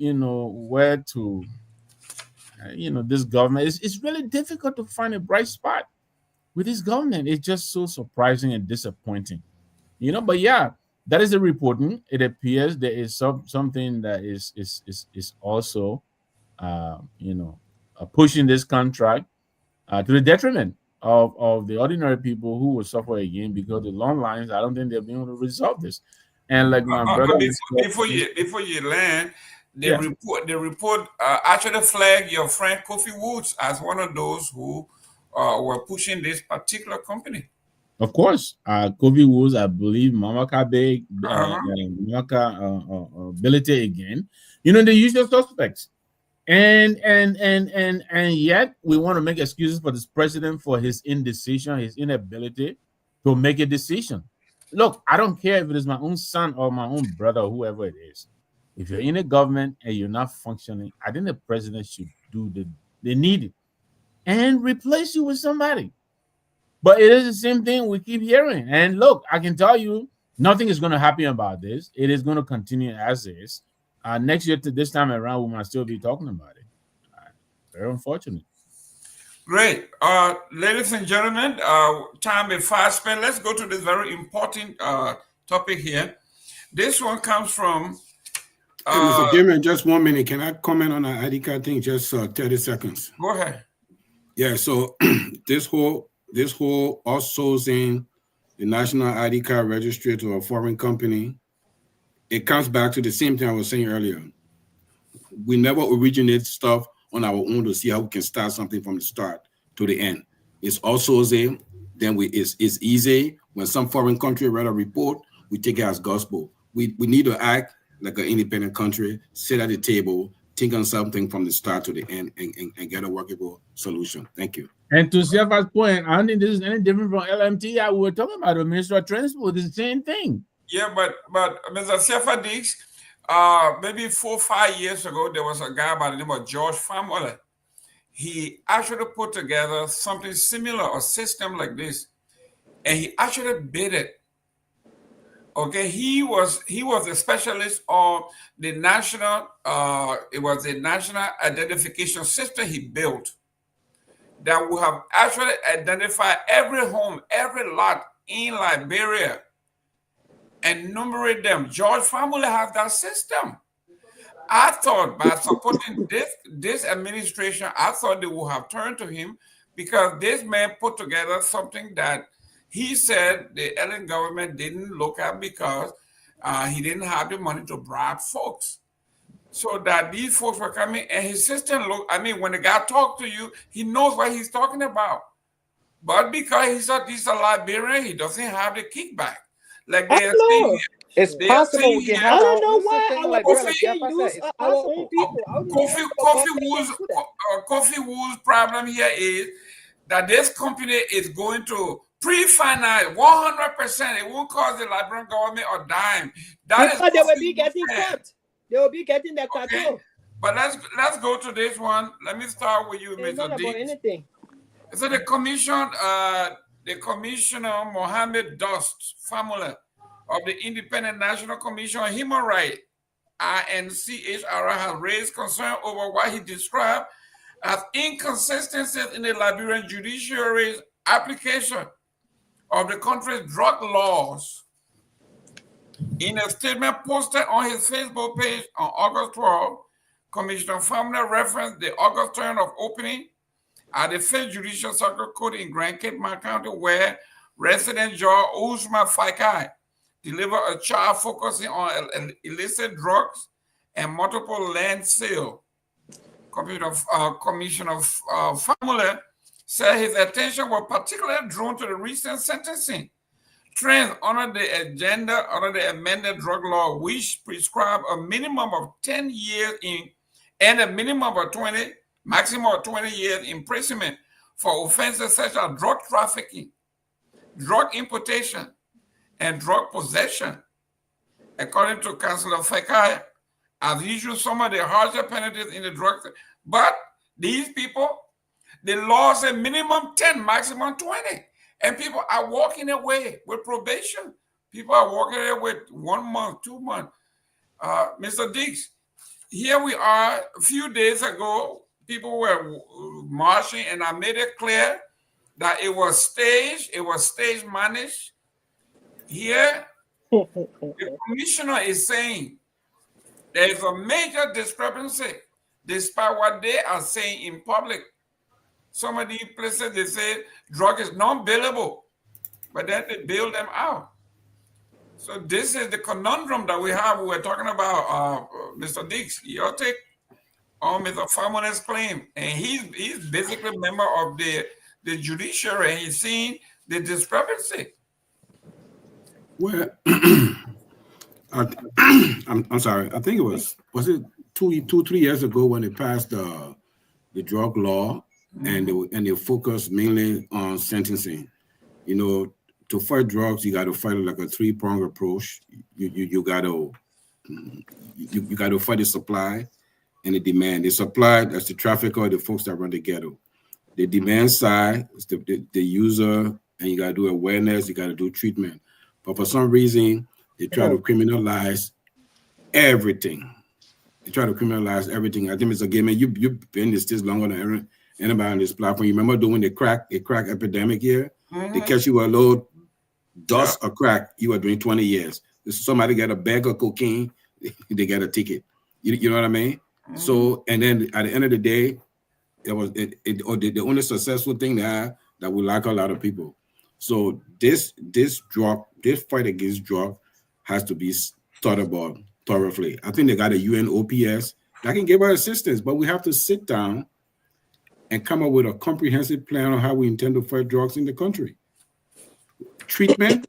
this government. It's really difficult to find a bright spot with this government. It's just so surprising and disappointing. But yeah, that is the reporting. It appears there is something that is also pushing this contract to the detriment of the ordinary people who will suffer again, because the long lines, I don't think they'll be able to resolve this. And like my brother, before you land, the report actually flagged your friend Kofi Woods as one of those who were pushing this particular company. Of course, Kofi Woods, I believe, Mama Kabe, Ability again. The usual suspects. And yet we want to make excuses for this president for his indecision, his inability to make a decision. Look, I don't care if it is my own son or my own brother, or whoever it is. If you're in a government and you're not functioning, I think the president should do the needed and replace you with somebody. But it is the same thing we keep hearing. And look, I can tell you, nothing is going to happen about this. It is going to continue as is. Next year, to this time around, we might still be talking about it. Very unfortunate. Great. Ladies and gentlemen, time is fast spent. Let's go to this very important topic here. This one comes from... Mr. Gayman, just 1 minute. Can I comment on the ID card thing? Just 30 seconds. Go ahead. Yeah, so this whole outsourcing the national ID card registry to a foreign company, it comes back to the same thing I was saying earlier. We never originate stuff on our own to see how we can start something from the start to the end. It's outsourcing, then it's easy. When some foreign country read a report, we take it as gospel. We need to act like an independent country, sit at the table, think on something from the start to the end, and get a workable solution. Thank you. And to Sefa's point, I don't think this is any different from LMT. We were talking about the Ministry of Transport. It's the same thing. Yeah, but Mr. Sefa Dix, maybe 4 or 5 years ago, there was a guy by the name of George Famole. He actually put together something similar, a system like this, and he actually bid it. Okay, he was a specialist on the national. It was a national identification system he built that would have actually identified every home, every lot in Liberia, and numerate them. George Family has that system. I thought by supporting this administration, I thought they would have turned to him, because this man put together something that he said the Ellen government didn't look at, because he didn't have the money to bribe folks. So that these folks were coming, and his system when the guy talked to you, he knows what he's talking about. But because he's a Liberian, he doesn't have the kickback. Like I they are don't saying, know. It's they are possible saying we can here, have I our don't know own why system our like brother president Jeff use said. It's our own possible. people. I don't know Kofi how our government Wool's can do that. Kofi Wool's problem here is that this company is going to pre-finance 100%. It won't cost the Liberian government a dime. That is Because they will Kofi be Wool's getting plan. cut. They will be getting the Okay, cartel. but let's go to this one. Let me start with you, It's not Mr. about D. anything. So the commissioner Mohammed Dost Famula of the Independent National Commission on Human Rights, INCHR, has raised concern over what he described as inconsistencies in the Liberian judiciary's application of the country's drug laws. In a statement posted on his Facebook page on August 12, Commissioner Famula referenced the August turn of opening at the 5th Judicial Circuit Court in Grand Cape County, where resident Judge Usman Faikai delivered a charge focusing on illicit drugs and multiple land sale. Commissioner Famula said his attention was particularly drawn to the recent sentencing trends under the amended drug law, which prescribe a minimum of 10 years and a minimum of 20, maximum of 20 years imprisonment for offenses such as drug trafficking, drug importation, and drug possession. According to Councillor Faikai, I've issued some of the harsher penalties in the drug, but these people, the law says minimum 10, maximum 20. And people are walking away with probation. People are walking away with 1 month, 2 months. Mr. Dix, here we are. A few days ago, people were marching, and I made it clear that it was staged, managed. Here, the commissioner is saying there is a major discrepancy despite what they are saying in public. Some of these places, they say drug is non-billable, but then they bill them out. So this is the conundrum that we have. We're talking about Mr. Dix. Your take on Mr. Famula's claim. And he's basically a member of the judiciary, and he's seeing the discrepancy. Well, I'm sorry. I think it was it 3 years ago when they passed the drug law, and they focused mainly on sentencing. You know, to fight drugs, you got to fight like a 3-pronged approach. You got to fight the supply and the demand. The supply, that's the trafficker, the folks that run the ghetto. The demand side is the user, and you got to do awareness, you got to do treatment. But for some reason, they try to criminalize everything. They try to criminalize everything. I think, Mr. Gayman, you've been in this longer than anybody on this platform. You remember doing the crack epidemic here? They catch you a little dust of crack, you are doing 20 years. Somebody get a bag of cocaine, they get a ticket. You know what I mean? So, and then at the end of the day, the only successful thing that will like a lot of people. So this fight against drug has to be thought about thoroughly. I think they got a UN OPS that can give us assistance, but we have to sit down and come up with a comprehensive plan on how we intend to fight drugs in the country. Treatment,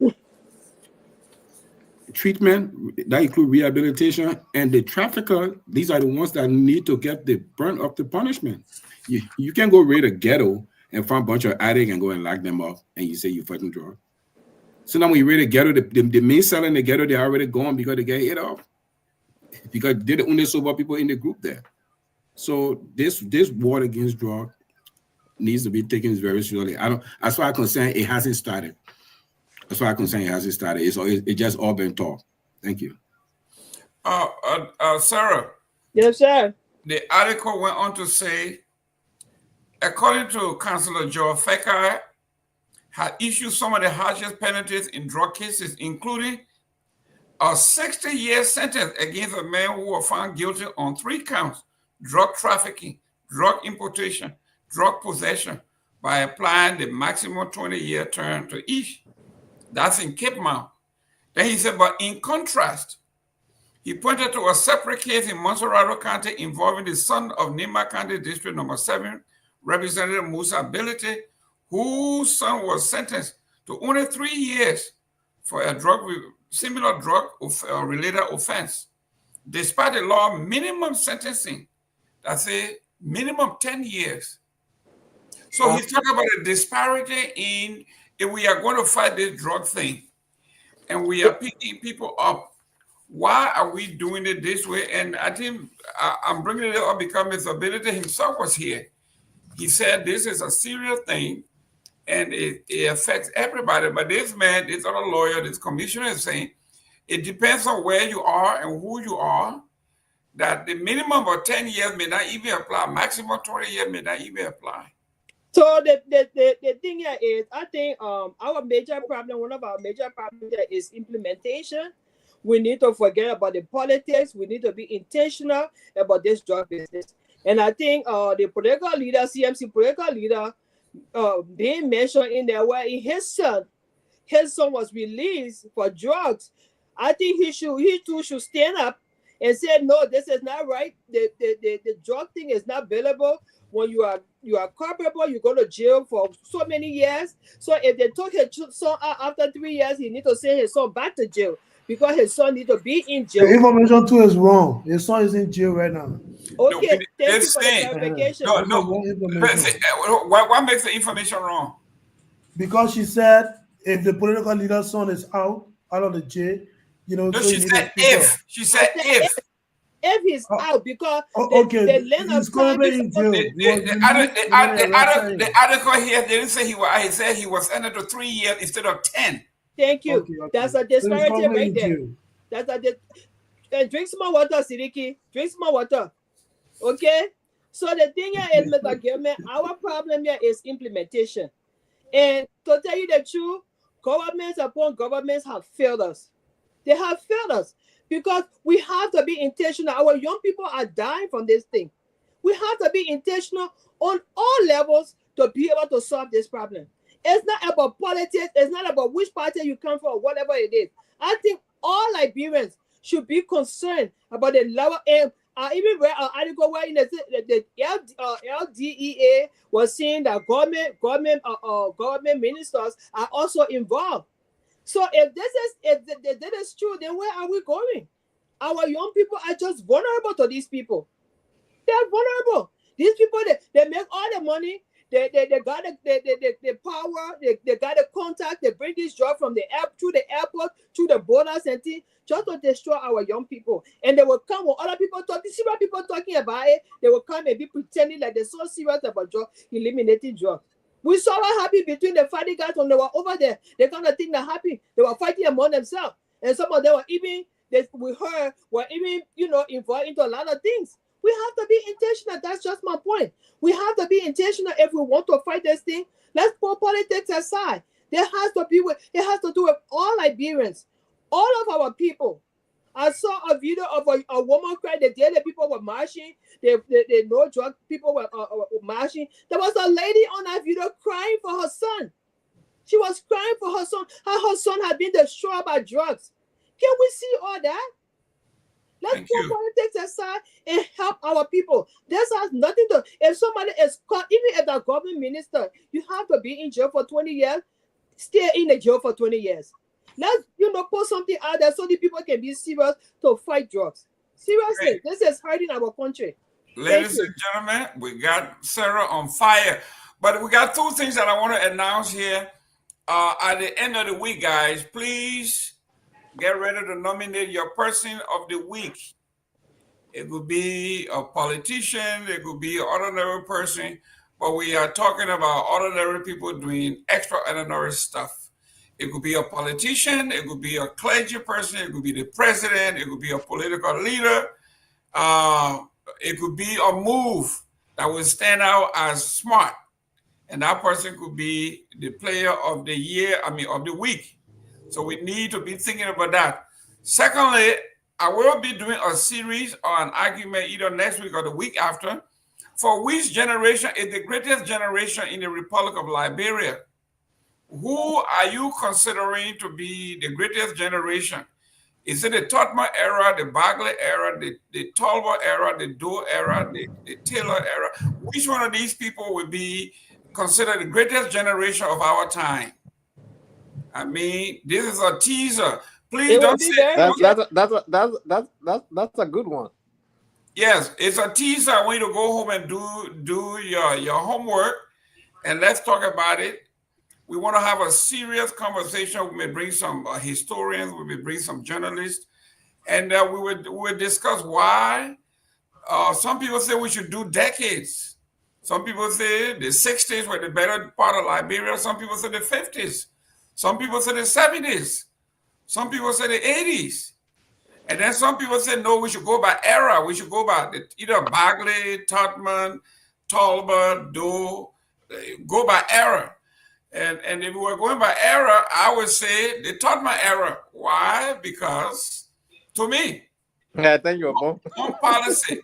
that includes rehabilitation, and the trafficker, these are the ones that need to get the brunt of the punishment. You can't go raid a ghetto and find a bunch of addicts and go and lock them up, and you say you're fighting drugs. So now when you raid a ghetto, the main seller in the ghetto, they're already gone because they get hit off. Because they're the only sober people in the group there. So this war against drug needs to be taken very seriously. As far as I'm concerned, it hasn't started. It's just all been talk. Thank you. Sarah. Yes, sir. The article went on to say, according to Councillor Joe Faikai, had issued some of the harshest penalties in drug cases, including a 60-year sentence against a man who was found guilty on 3 counts: drug trafficking, drug importation, drug possession, by applying the maximum 20-year term to each. That's in Cape Mount. Then he said, but in contrast, he pointed to a separate case in Monserrado County involving the son of Nima County District Number 7, Representative Musa Ability, whose son was sentenced to only 3 years for a similar drug related offense, despite the law minimum sentencing that say minimum 10 years. So he's talking about a disparity in if we are going to fight this drug thing and we are picking people up. Why are we doing it this way? And I think I'm bringing it up because Mr. Benedict himself was here. He said this is a serious thing and it affects everybody. But this man, this other lawyer, this commissioner is saying it depends on where you are and who you are, that the minimum of 10 years may not even apply, maximum 20 years may not even apply. So the thing here is, I think our major problem, one of our major problems here is implementation. We need to forget about the politics. We need to be intentional about this drug business. And I think the political leader, CMC political leader, being mentioned in there where his son was released for drugs. I think he too should stand up and say, no, this is not right. The drug thing is not available. When you are culpable, you go to jail for so many years. So if they took his son out after 3 years, he need to send his son back to jail because his son need to be in jail. The information too is wrong. His son is in jail right now. Okay, thank you for the clarification. What makes the information wrong? Because she said if the political leader's son is out of the jail, No, she said if. She said if. If he's out, because the length of time in jail. The article here didn't say he was out. He said he was sentenced to 3 years instead of 10. Thank you. Okay. That's a disparity right there. And drink some more water, Seleke. Drink some more water. Okay? So the thing here is, Mr. Gayman, our problem here is implementation. And to tell you the truth, governments upon governments have failed us. They have failed us because we have to be intentional. Our young people are dying from this thing. We have to be intentional on all levels to be able to solve this problem. It's not about politics. It's not about which party you come from or whatever it is. I think all Liberians should be concerned about the level. I even read an article where the LDEA was saying that government ministers are also involved. So if this is true, then where are we going? Our young people are just vulnerable to these people. They are vulnerable. These people, they make all the money. They got the power. They got the contact. They bring this drug from the through the airport, through the borders and things, just to destroy our young people. And they will come when other people talking, serious people talking about it. They will come and be pretending like they're so serious about drug, eliminating drugs. We saw what happened between the fighting guys when they were over there. The kind of thing that happened. They were fighting among themselves. And some of them were even, we heard, were even, involved into a lot of things. We have to be intentional. That's just my point. We have to be intentional if we want to fight this thing. Let's put politics aside. It has to do with all Liberians, all of our people. I saw a video of a woman crying. The day the people were marching, they no drug people were marching. There was a lady on that video crying for her son. She was crying for her son. How her son had been destroyed by drugs. Can we see all that? Let's put politics aside and help our people. This has nothing to. If somebody is caught, even if a government minister, you have to be in jail for 20 years. Stay in the jail for 20 years. Let's put something out there so the people can be serious to fight drugs. Seriously, this is hurting our country. Ladies and gentlemen, we got Sarah on fire. But we got two things that I want to announce here. At the end of the week, guys, please get ready to nominate your person of the week. It could be a politician, it could be an ordinary person, but we are talking about ordinary people doing extraordinary stuff. It could be a politician, it could be a clergy person, it could be the president, it could be a political leader. It could be a move that will stand out as smart. And that person could be the player of the year, of the week. So we need to be thinking about that. Secondly, I will be doing a series or an argument either next week or the week after for which generation is the greatest generation in the Republic of Liberia. Who are you considering to be the greatest generation? Is it the Totma era, the Bagley era, the Talbot era, the Doe era, the Taylor era? Which one of these people will be considered the greatest generation of our time? I mean, this is a teaser. Please It don't will be say very that's a good one. yes. It's a teaser. I want you to go home and do your homework, and let's talk about it. We want to have a serious conversation. We may bring some historians. We may bring some journalists, and we would discuss why. Some people say we should do decades. Some people say the 60s were the better part of Liberia. Some people say the 50s. Some people say the 70s. Some people say the 80s. And then some people say, no, we should go by era. We should go by either Bagley, Totman, Talbot, Doe, go by era. And if we were going by era, I would say the Totman era. Why? Because, to me, Yeah, thank you, one policy,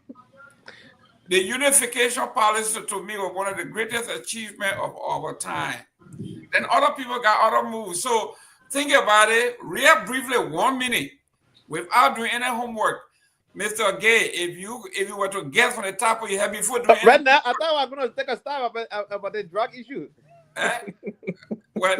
the unification policy to me was one of the greatest achievements of our time. Then other people got other moves. So think about it real briefly, 1 minute, without doing any homework. Mr. Gay, if you were to guess from the top of your head before doing right now, I thought I was going to take a stab about the drug issue. Well,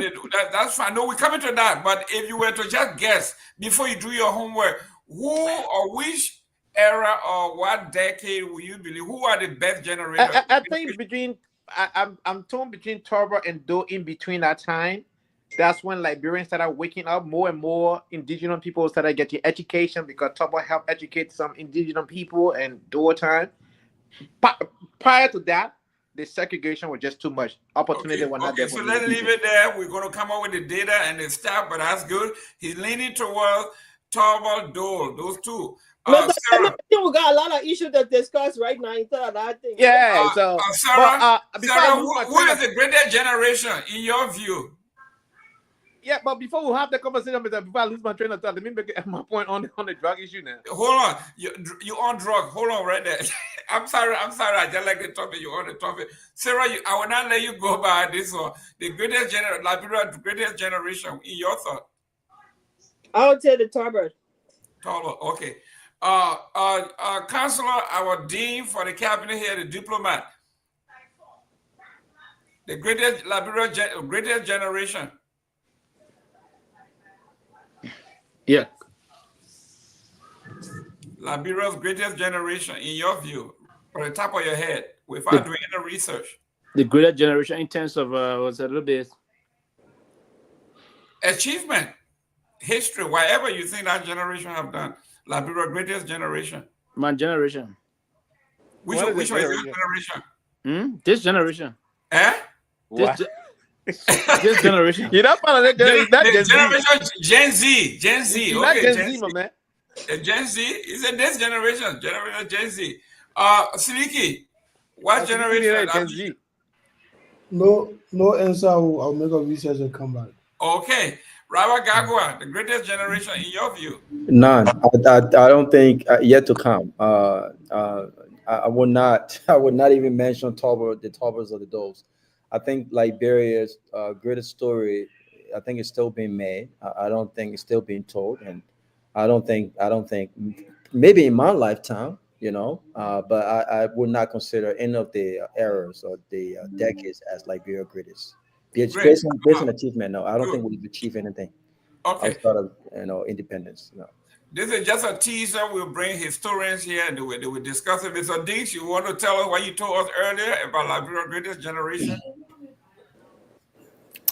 that's fine. No, we're coming to that. But if you were to just guess before you do your homework, who or which era or what decade will you believe? Who are the best generators? I think I'm torn between Torgbean and Doe. In between that time, that's when Liberians started waking up. More and more indigenous people started getting education because Torgbean helped educate some indigenous people and Doe time. Prior to that, the segregation was just too much. Opportunity was not there. So let's leave it there. We're going to come up with the data and the stuff, but that's good. He's leaning towards Torgbean, Doe, those two. I think we got a lot of issues to discuss right now instead of that thing. Yeah, Sarah, who is the greatest generation in your view? Yeah, but before we have the conversation, before I lose my train of thought, let me make my point on the drug issue now. Hold on, you on drug? Hold on, right there. I'm sorry. I just like the topic. You on the topic, Sarah. I will not let you go by this one. The greatest generation, Liberia, the greatest generation in your thought. I would say the Torgbean. Okay. Counselor, our dean for the cabinet here, the diplomat, the greatest Liberia, greatest generation. Yeah. Liberia's greatest generation, in your view, from the top of your head, without doing any research. The greatest generation in terms of what's a little bit achievement, history, whatever you think that generation have done. Liberia greatest generation. My generation. Which one is your generation? This generation. Eh? This generation. You're not part of that generation. Gen Z. Gen Z. Okay. Gen Z, my man. Gen Z is in this generation. Generation Gen Z. Seleke, what generation? Gen Z. No answer. I'll make a research and come back. Okay. Robert Garguah, the greatest generation in your view? None. I don't think yet to come. I would not even mention the Torgbeans or the Does. I think Liberia's greatest story, I think it's still being made. I don't think it's still being told, and I don't think maybe in my lifetime, but I would not consider any of the eras or the decades as Liberia greatest. Based on achievement, no, I don't think we've achieved anything outside of independence. No. This is just a teaser. We'll bring historians here and they will discuss it. Mr. Dix, you want to tell us what you told us earlier about Liberia's greatest generation?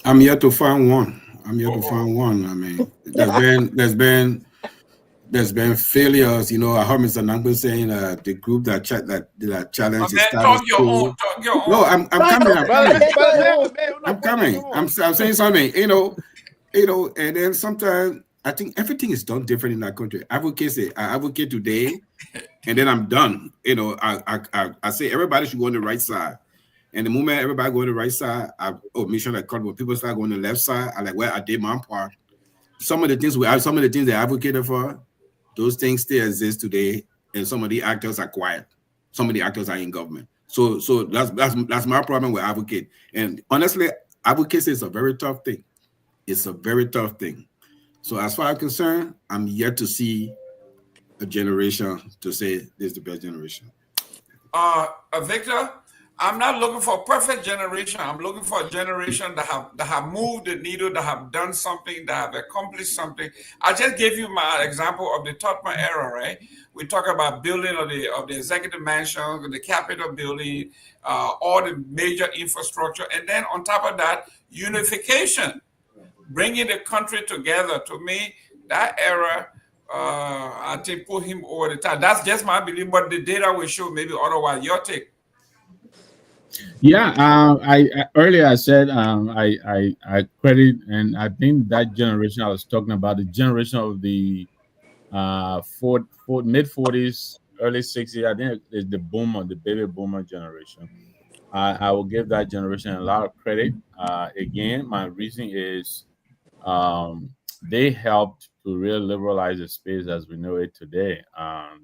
I'm yet to find one. I mean, there's been failures. I heard Mr. Nagbe saying the group that challenged the status quo. No, I'm coming. I'm saying something. And then sometimes I think everything is done different in that country. I advocate today, and then I'm done. I say everybody should go on the right side. And the moment everybody go on the right side, make sure that when people start going on the left side, I like, well, I did my part. Some of the things they advocated for, those things still exist today, and some of the actors are quiet. Some of the actors are in government. So that's my problem with advocate. And honestly, advocacy is a very tough thing. It's a very tough thing. So as far as I'm concerned, I'm yet to see a generation to say this is the best generation. Victor, I'm not looking for a perfect generation. I'm looking for a generation that have moved the needle, that have done something, that have accomplished something. I just gave you my example of the Totman era, right? We talk about building of the executive mansion, the Capitol building, all the major infrastructure, and then on top of that, unification, bringing the country together. To me, that era, I think, put him over the top. That's just my belief, but the data will show maybe otherwise. Your take. Yeah, I earlier I said I credit, and I think that generation I was talking about, the generation of the mid 40s, early 60s. I think it's the boomer, the baby boomer generation. I will give that generation a lot of credit. Again, my reason is they helped to really liberalize the space as we know it today.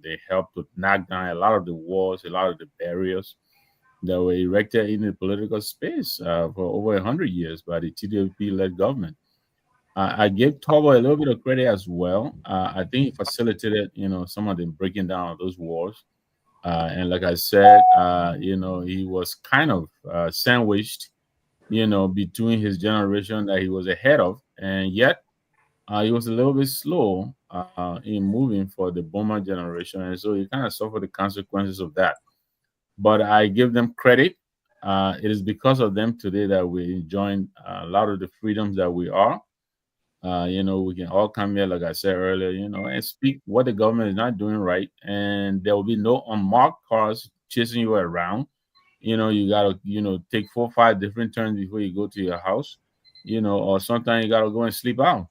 They helped to knock down a lot of the walls, a lot of the barriers that were erected in the political space for over 100 years by the TDP-led government. I give Tobo a little bit of credit as well. I think he facilitated, some of the breaking down of those walls. And like I said, he was kind of sandwiched, between his generation that he was ahead of, and yet he was a little bit slow in moving for the boomer generation, and so he kind of suffered the consequences of that. But I give them credit. It is because of them today that we're enjoying a lot of the freedoms that we are. We can all come here, like I said earlier, and speak what the government is not doing right, and there will be no unmarked cars chasing you around. You gotta, take 4 or 5 different turns before you go to your house, or sometimes you gotta go and sleep out.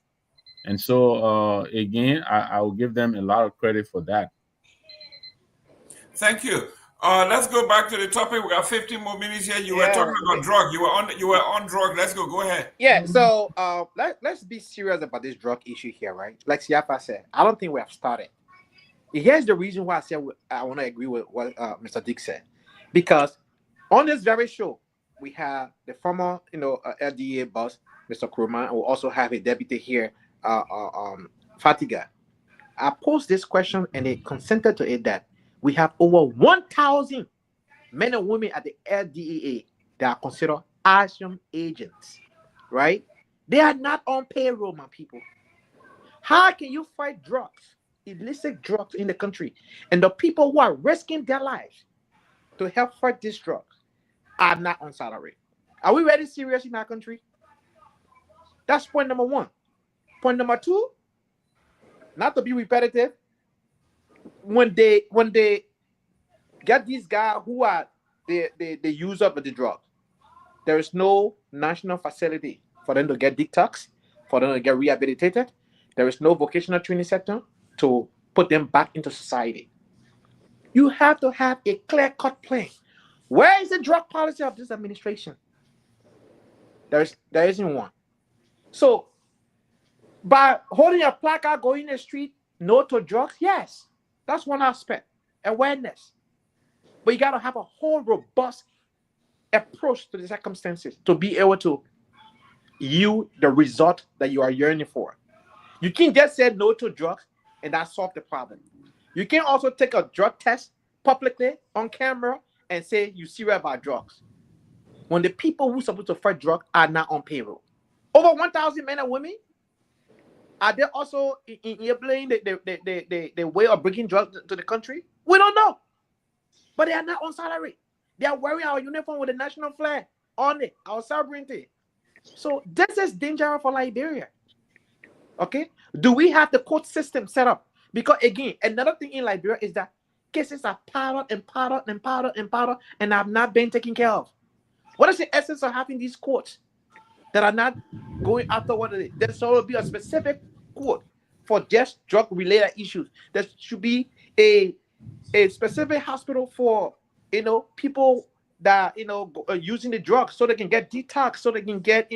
And so, again, I will give them a lot of credit for that. Thank you. Let's go back to the topic. We got 15 more minutes here. You were talking about drug. You were on drug. Let's go. Go ahead. Yeah. So let's be serious about this drug issue here, right? Like Siafa said, I don't think we have started. Here's the reason why I said I want to agree with what Mr. Dick said, because on this very show we have the former, LDA boss, Mr. Kromah, and we also have a deputy here, Fatiga. I posed this question and they consented to it that we have over 1,000 men and women at the LDEA that are considered ASEAN agents, right? They are not on payroll, my people. How can you fight drugs, illicit drugs in the country, and the people who are risking their lives to help fight these drugs are not on salary? Are we really serious in our country? That's point number one. Point number two, not to be repetitive, when they get these guys who are the user of the drug, there is no national facility for them to get detox, for them to get rehabilitated. There is no vocational training center to put them back into society. You have to have a clear-cut plan. Where is the drug policy of this administration? There isn't one. So by holding a placard going in the street, no to drugs, yes, that's one aspect, awareness. But you got to have a whole robust approach to the circumstances to be able to yield the result that you are yearning for. You can't just say no to drugs and that solve the problem. You can also take a drug test publicly on camera and say you serious about drugs, when the people who are supposed to fight drugs are not on payroll. Over 1,000 men and women. Are they also enabling the way of bringing drugs to the country? We don't know. But they are not on salary. They are wearing our uniform with the national flag on it, our sovereignty. So this is dangerous for Liberia. Okay? Do we have the court system set up? Because again, another thing in Liberia is that cases are piled and have not been taken care of. What is the essence of having these courts that are not going after what it is? There should be a specific court for just drug-related issues. There should be a specific hospital for people that are using the drugs, so they can get detox, so they can get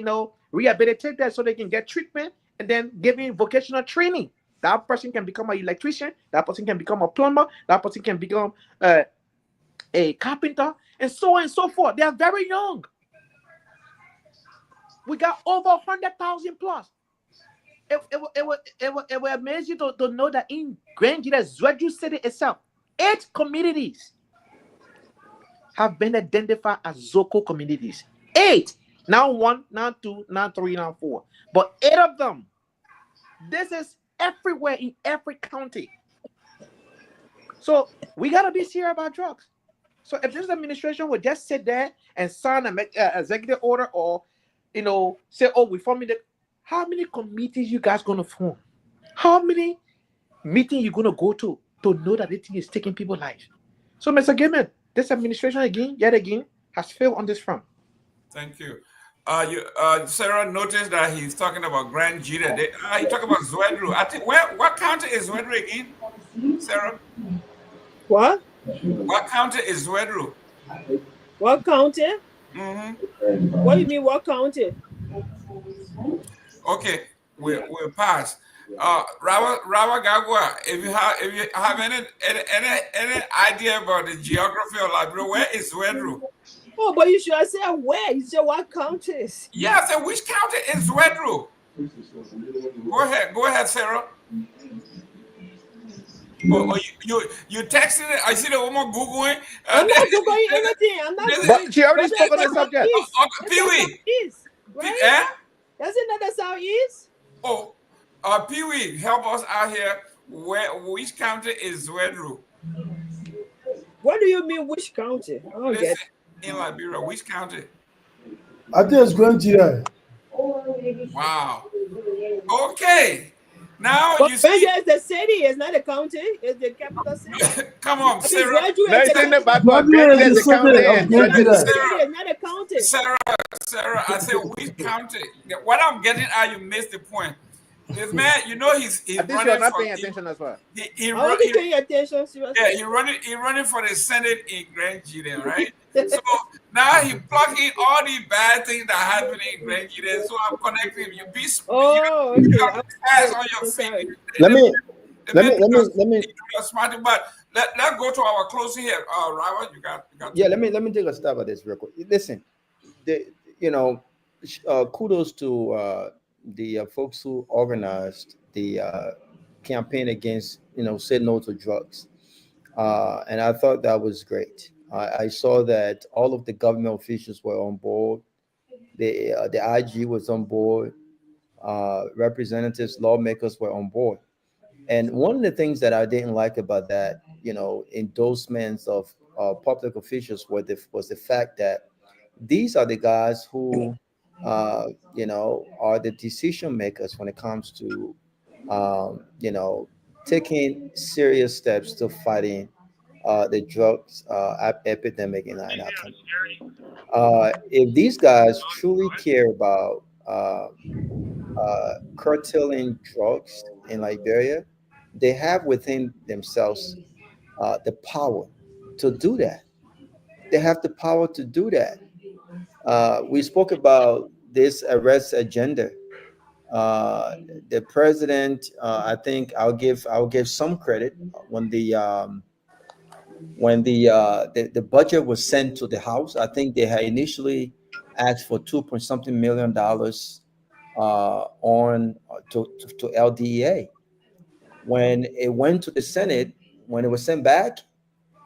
rehabilitated, so they can get treatment, and then giving vocational training. That person can become an electrician. That person can become a plumber. That person can become a carpenter, and so on and so forth. They are very young. We got over 100,000 plus. It will amaze you to know that in Grand Zwedru City itself, 8 communities have been identified as Zoko communities. 8. Now 1, now 2, now 3, now 4. But 8 of them. This is everywhere in every county. So we got to be serious about drugs. So if this administration would just sit there and sign an executive order or, say, oh, we forming the... How many committees you guys going to form? How many meetings you going to go to know that this thing is taking people's lives? So, Mr. Gayman, this administration yet again, has failed on this front. Thank you. Sarah noticed that he's talking about Grand Jita. He talk about Zwedru. I think what county is Zwedru again, Sarah? What? What county is Zwedru? What county? Mm-hmm. What do you mean? What county? Okay, we'll pass. Rawa Garguah, if you have any idea about the geography of Liberia, where is Zwedru? Oh, but you should have said where. You said what counties? Yeah, so which county is Zwedru? Go ahead, Sarah. You texting it? I see the woman Googling. I'm not Googling anything. I'm not. But she already spoke on the subject. Pewee. Right? Eh? That's another southeast. Oh, Pewee, help us out here. Which county is Zwedru? What do you mean, which county? I don't get it. In Liberia, which county? I think it's Grand Jita. Wow. Okay. Now but you see. is the city. It's not a county. It's the capital city. Come on, Sarah. It's not a county. Sarah, I said which county? What I'm getting at, you missed the point. This man, he's I think running you're not for, paying attention as well. I'm paying attention. Yeah, he's running for the Senate in Grand Jita, right? So now he plugging all the bad things that happen in Grand Jita. So I'm connecting you. Be okay. Eyes on your feet. Let me. Smart, but let's go to our closing here. Rawa, you got. Yeah, let me take a stab at this real quick. Listen, kudos to the folks who organized the campaign against, say no to drugs. And I thought that was great. I saw that all of the government officials were on board. The IG was on board. Representatives, lawmakers were on board. And one of the things that I didn't like about that, endorsements of public officials was the fact that these are the guys who are the decision makers when it comes to taking serious steps to fighting the drugs epidemic in our country. If these guys truly care about curtailing drugs in Liberia, they have within themselves the power to do that. They have the power to do that. We spoke about this arrest agenda. The president, I think I'll give some credit when the budget was sent to the House. I think they had initially asked for $2 million on to LDEA. When it went to the Senate, when it was sent back,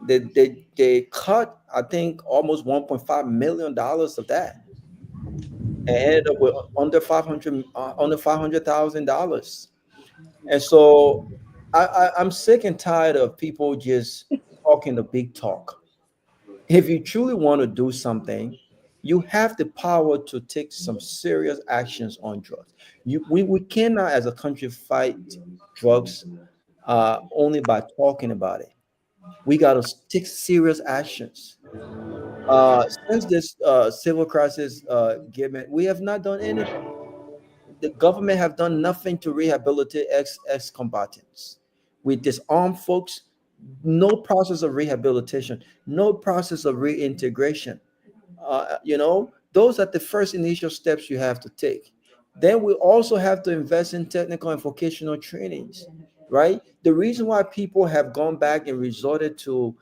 they cut, I think, almost $1.5 million of that, and ended up with under $500,000. And so I'm sick and tired of people just talking the big talk. If you truly want to do something, you have the power to take some serious actions on drugs. We cannot, as a country, fight drugs only by talking about it. We got to take serious actions. Since this civil crisis, we have not done anything. The government have done nothing to rehabilitate ex-combatants. We disarm folks. No process of rehabilitation. No process of reintegration. Those are the first initial steps you have to take. Then we also have to invest in technical and vocational trainings, right? The reason why people have gone back and resorted to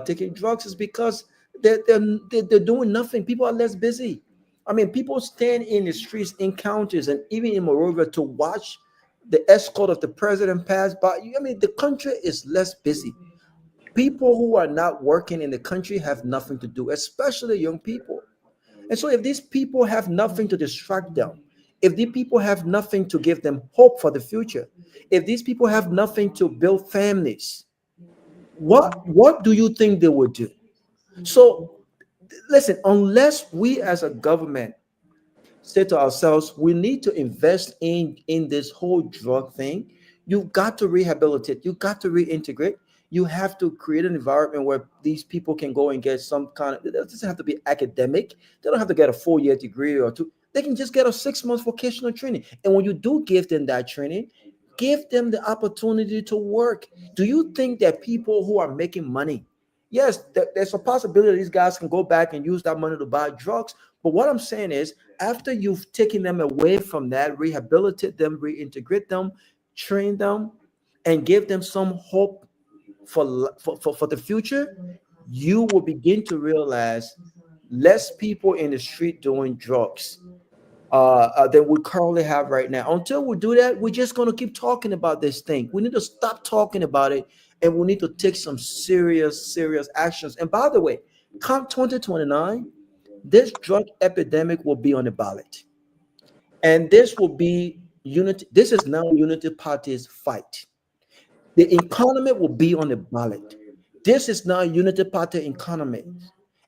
taking drugs is because they're doing nothing. People are less busy. I mean, people stand in the streets, in counties, and even in Monrovia to watch the escort of the president pass by. I mean, the country is less busy. People who are not working in the country have nothing to do, especially young people. And so if these people have nothing to distract them, if these people have nothing to give them hope for the future, if these people have nothing to build families, what do you think they would do? So listen, unless we as a government say to ourselves, we need to invest in this whole drug thing, you've got to rehabilitate, you got to reintegrate, you have to create an environment where these people can go and get some kind of, it doesn't have to be academic, they don't have to get a 4-year degree or two, they can just get a 6-month vocational training. And when you do give them that training, give them the opportunity to work. Do you think that people who are making money, yes, there's a possibility these guys can go back and use that money to buy drugs, but what I'm saying is, after you've taken them away from that, rehabilitate them, reintegrate them, train them, and give them some hope for the future, you will begin to realize less people in the street doing drugs than we currently have right now. Until we do that, we're just going to keep talking about this thing. We need to stop talking about it, and we need to take some serious actions. And by the way, come 2029, this drug epidemic will be on the ballot. And this will be unity. This is now Unity Party's fight. The economy will be on the ballot. This is now Unity Party economy.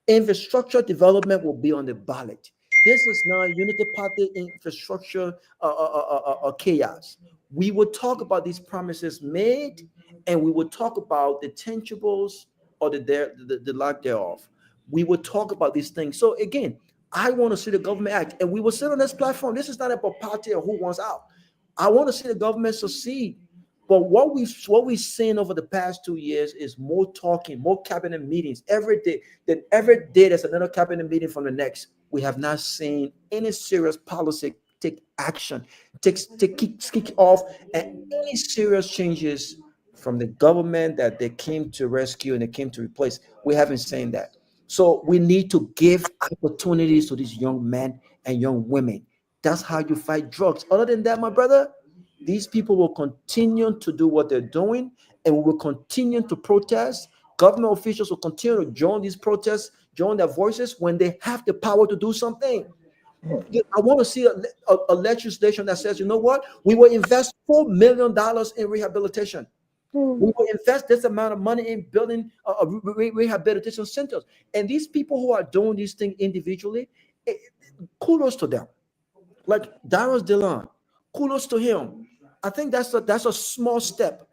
Infrastructure development will be on the ballot. This is now Unity Party infrastructure chaos. We will talk about these promises made, and we will talk about the tangibles or the lack thereof. We will talk about these things. So again, I want to see the government act, and we will sit on this platform. This is not about party or who wants out. I want to see the government succeed. But what we've seen over the past 2 years is more talking, more cabinet meetings every day. Then every day there's another cabinet meeting from the next. We have not seen any serious policy take action, kick off, and any serious changes from the government that they came to rescue and they came to replace. We haven't seen that. So we need to give opportunities to these young men and young women. That's how you fight drugs. Other than that, my brother, these people will continue to do what they're doing, and we will continue to protest. Government officials will continue to join these protests, join their voices when they have the power to do something. I want to see a legislation that says, you know what? We will invest $4 million in rehabilitation. We will invest this amount of money in building rehabilitation centers. And these people who are doing these things individually, kudos to them. Like Darius Dillon, kudos to him. I think that's a small step,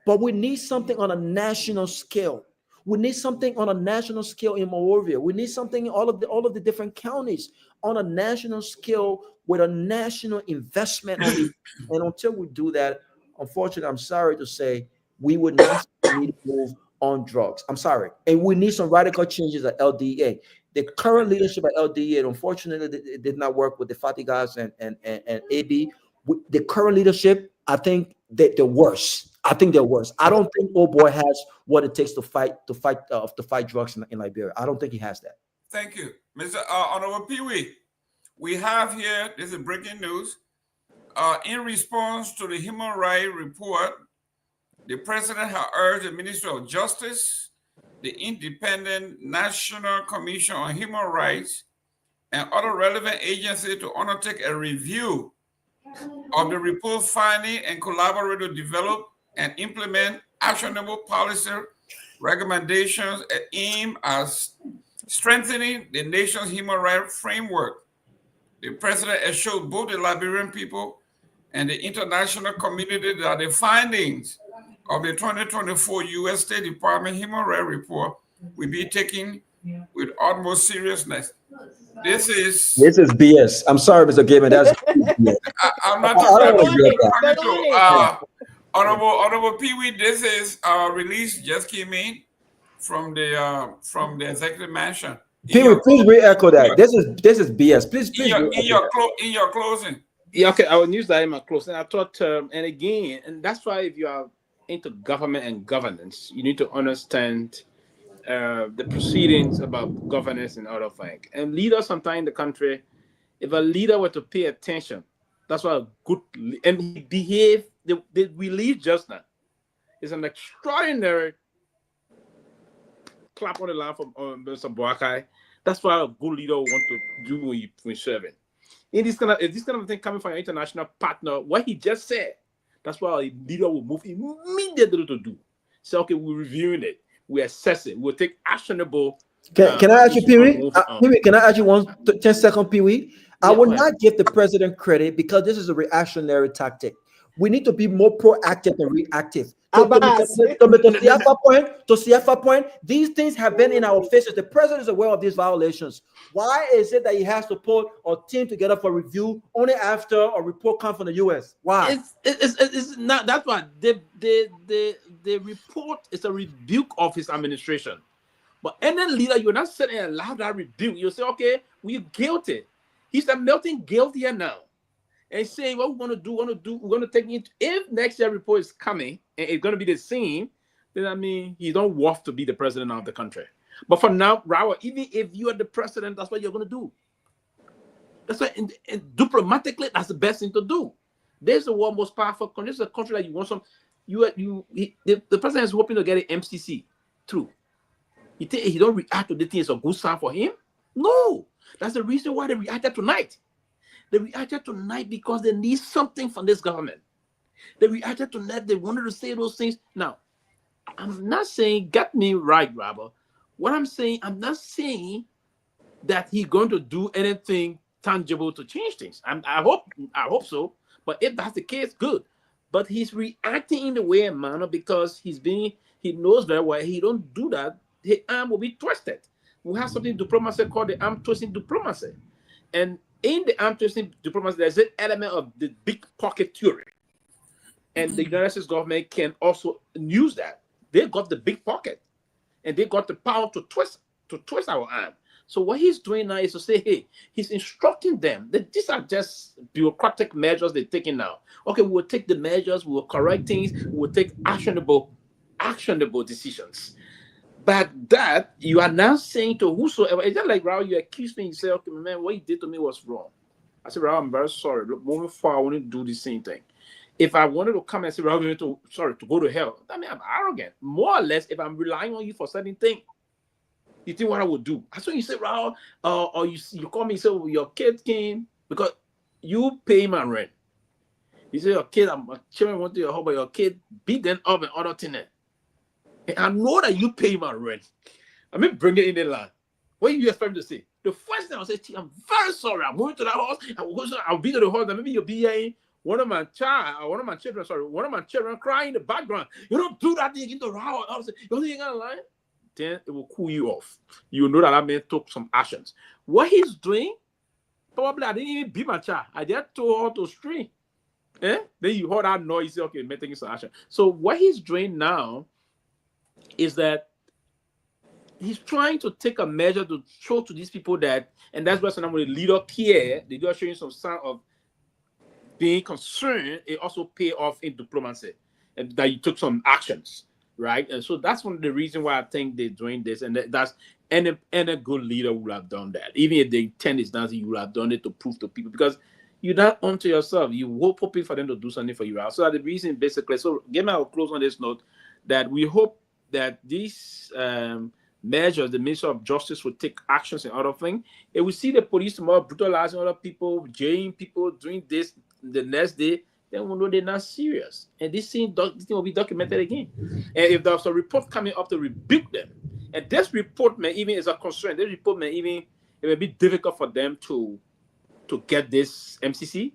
but we need something on a national scale. We need something on a national scale in Monrovia. We need something in all of the different counties on a national scale with a national investment on it. And until we do that, unfortunately, I'm sorry to say, we would not need to move on drugs. I'm sorry. And we need some radical changes at LDA. The current leadership at LDA, unfortunately, it did not work with the Fatigas and AB. The current leadership, I think that they're worse. I think they're worse. I don't think old boy has what it takes to fight drugs in Liberia. I don't think he has that. Thank you, Mr. Honorable Pewee. We have here, this is breaking news. In response to the human rights report, the president has urged the Ministry of Justice, the Independent National Commission on Human Rights, and other relevant agencies to undertake a review of the report finding and collaborate to develop and implement actionable policy recommendations aimed at strengthening the nation's human rights framework. The president assured both the Liberian people and the international community that the findings of the 2024 U.S. State Department Human Rights Report will be taken with utmost seriousness. This is BS. I'm sorry, Mr. Gayman. That's I'm not talking about Honorable Pewee. This is release just came in from the executive mansion. Pewee, please re-echo that. This is BS. Please. In your closing. Yeah, okay. I will use that in my closing. I thought, and again, and that's why if you are into government and governance, you need to understand the proceedings about governance and other things. And leaders sometimes in the country, if a leader were to pay attention, that's why a good and he behaved. We lead just now. It's an extraordinary clap on the line from Mr. Boakai. That's what a good leader will want to do when you're serving. In this kind of thing coming from an international partner, what he just said, that's what a leader will move immediately to do. Say, okay, we're reviewing it, we assess it, we'll take actionable. Can I ask you, Pewee? Pewee, can I ask you 10 second, Pewee? I will not give the president credit because this is a reactionary tactic. We need to be more proactive than reactive. To CFA point, these things have been in our faces. The president is aware of these violations. Why is it that he has to put a team together for review only after a report comes from the U.S.? Why? It's not. That's why the report is a rebuke of his administration. But any leader, you're not sitting and allow that rebuke. You say, okay, we're guilty. He's melting guilt here now. And saying what we're going to do, we're going to take it. If next year report is coming and it's going to be the same, then I mean, you don't want to be the president of the country. But for now, Raul, even if you are the president, that's what you're going to do. That's why, and diplomatically, that's the best thing to do. There's the world most powerful country. This is a country that you want some. The president is hoping to get an MCC through. You think he don't react to the thing is a good sign for him? No, that's the reason why they reacted tonight. They reacted tonight because they need something from this government. They reacted tonight. They wanted to say those things. Now, I'm not saying, get me right, Robert. What I'm saying, I'm not saying that he's going to do anything tangible to change things. I hope so. But if that's the case, good. But he's reacting in the way and manner because he knows very well he don't do that, his arm will be twisted. We have something in diplomacy called the arm twisting diplomacy. And in the arm twisting diplomacy, there's an element of the big pocket theory. And the United States government can also use that. They got the big pocket and they got the power to twist our arm. So what he's doing now is to say, hey, he's instructing them that these are just bureaucratic measures they're taking now. Okay, we'll take the measures, we'll correct things, we'll take actionable decisions. But that you are now saying to whosoever, it's just like Raul, you accuse me, you say, okay, man, what you did to me was wrong. I said, Raul, I'm very sorry. Look, moving forward, I want to do the same thing. If I wanted to come and say, Raul, to go to hell, that means I'm arrogant. More or less, if I'm relying on you for certain things, you think what I would do? That's when you say, Raul, or you call me and say, well, your kid came because you pay my rent. You say, your kid, I'm children went to your home, but your kid beat them up and other things. And I know that you pay my rent. I mean, bring it in the line. What do you expect me to say? The first thing I'll say, I'm very sorry. I'm going to that house. I'll be to the house. And maybe you'll be here. One of my children crying in the background. You don't do that thing in the house. I'll say, you think you're going to lie? Then it will cool you off. You know that man took some actions. What he's doing, probably I didn't even beat my child. I just told her to stream. Then you heard that noise. Okay, man, taking some action. So what he's doing now is that he's trying to take a measure to show to these people that, and that's why some of the leader care, they are showing some sign of being concerned. It also pay off in diplomacy, and that you took some actions, right? And so that's one of the reasons why I think they're doing this, and that's any good leader would have done that. Even if the intent is not, you would have done it to prove to people, because you're not onto yourself. You were hoping for them to do something for you. So that's the reason, basically. So Gayman, I'll close on this note that we hope that these measures, the Minister of Justice will take actions and other things. And we see the police tomorrow brutalizing other people, jailing people, doing this the next day, then we know they're not serious. And this thing will be documented again. And if there's a report coming up to rebuke them, and this report may even is a concern, this report may even, it may be difficult for them to get this MCC.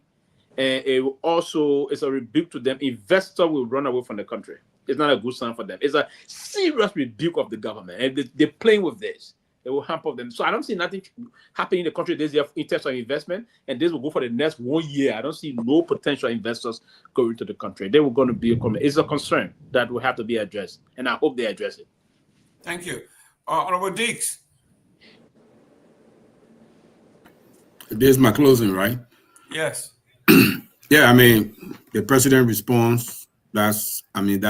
And it will also, it's a rebuke to them. Investor will run away from the country. It's not a good sign for them. It's a serious rebuke of the government. And they're playing with this. It will hamper them. So I don't see nothing happening in the country this year in terms of investment. And this will go for the next 1 year. I don't see no potential investors going to the country. They were going to be a comment. It's a concern that will have to be addressed. And I hope they address it. Thank you. Honorable Deeks. This is my closing, right? Yes. Yeah, I mean, the president response, that's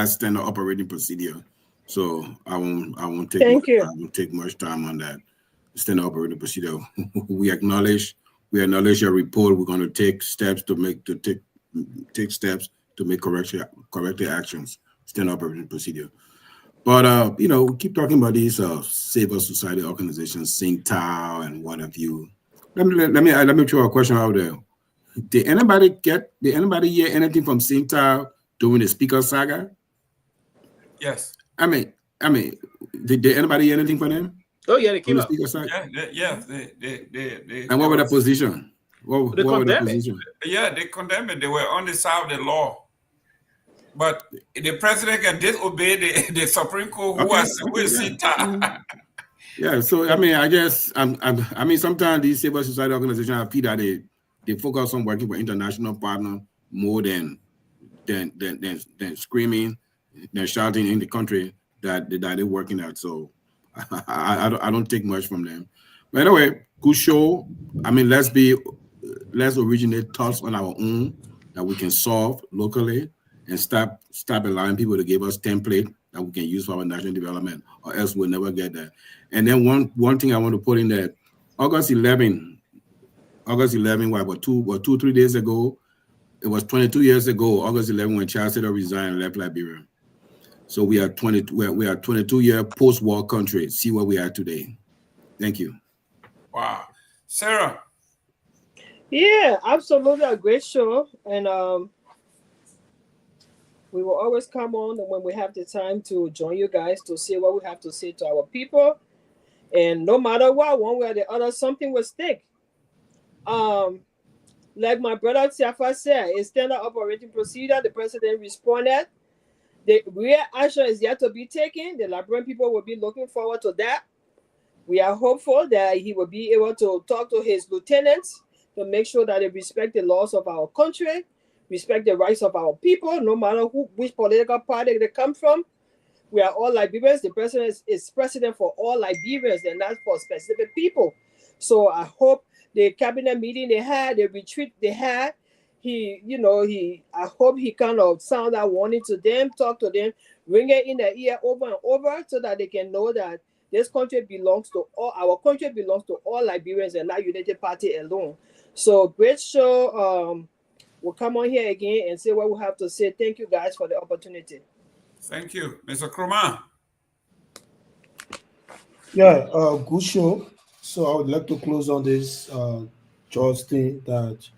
standard operating procedure. So I won't take much time on that. Standard operating procedure. We acknowledge your report. We're going to take steps to make corrective actions. Standard operating procedure. But you know, we keep talking about these civil society organizations, Tao and what have you. Let me throw a question out there. Did anybody hear anything from Tao during the speaker saga? Yes. I mean, did anybody hear anything from them? Oh yeah, they came out. Yeah, they And what was the position? What was the it. position? Yeah, they condemned it. They were on the side of the law. But the president can disobey the Supreme Court, who is Sita. Yeah, so I mean, I guess I mean, sometimes these civil society organizations, I feel that they focus on working with international partners more than screaming, than shouting in the country that they're working at. So I don't take much from them. But anyway, good show. I mean, let's originate thoughts on our own that we can solve locally and stop allowing people to give us template that we can use for our national development, or else we'll never get there. And then one thing I want to put in there, August 11, what, 3 days ago, it was 22 years ago, August 11, when Charles Taylor resigned and left Liberia. So we are 22-year post-war country. See where we are today. Thank you. Wow. Sarah. Yeah, absolutely a great show. And we will always come on when we have the time to join you guys to see what we have to say to our people. And no matter what, one way or the other, something will stick. Like my brother Tiafa said, it's standard operating procedure. The president responded. The real action is yet to be taken. The Liberian people will be looking forward to that. We are hopeful that he will be able to talk to his lieutenants to make sure that they respect the laws of our country, respect the rights of our people, no matter which political party they come from. We are all Liberians. The president is president for all Liberians and not for specific people. So I hope the cabinet meeting they had, the retreat they had, I hope he kind of sound that warning to them, talk to them, ring it in their ear over and over so that they can know that this country belongs to all, our country belongs to all Liberians and not United Party alone. So great show. We'll come on here again and say what we have to say. Thank you guys for the opportunity. Thank you. Mr. Kromah. Yeah, good show. So I would like to close on this George thing that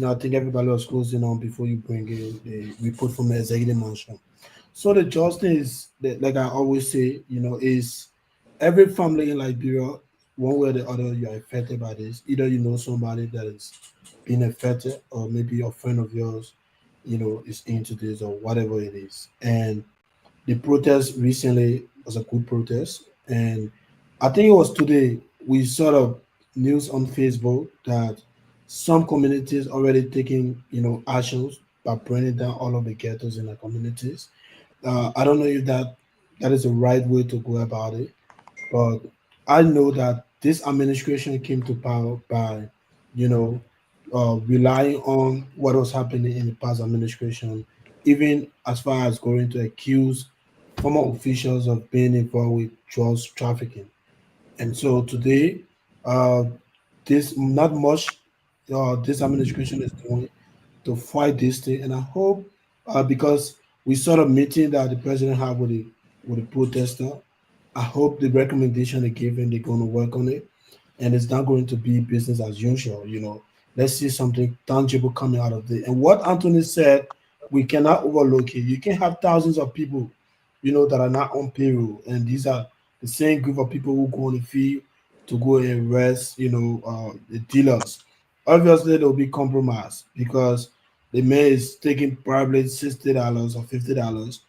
I think everybody was closing on before you bring in the report from the executive mansion. So the George thing is that, like I always say, is every family in Liberia, one way or the other, you are affected by this. Either you know somebody that is being affected, or maybe a friend of yours, is into this or whatever it is. And the protest recently was a good protest. And I think it was today we saw of news on Facebook that some communities already taking, actions by burning down all of the ghettos in the communities. I don't know if that is the right way to go about it, but I know that this administration came to power by, relying on what was happening in the past administration, even as far as going to accuse former officials of being involved with drugs trafficking. And so today, this not much this administration is doing to fight this thing. And I hope because we saw a meeting that the president had with the protester, I hope the recommendation they gave him, they're going to work on it, and it's not going to be business as usual. Let's see something tangible coming out of it. And what Anthony said, we cannot overlook it. You can have thousands of people, that are not on payroll, and these are the same group of people who go on the field to go and arrest, the dealers. Obviously, there will be compromise because the man is taking probably $60 or $50,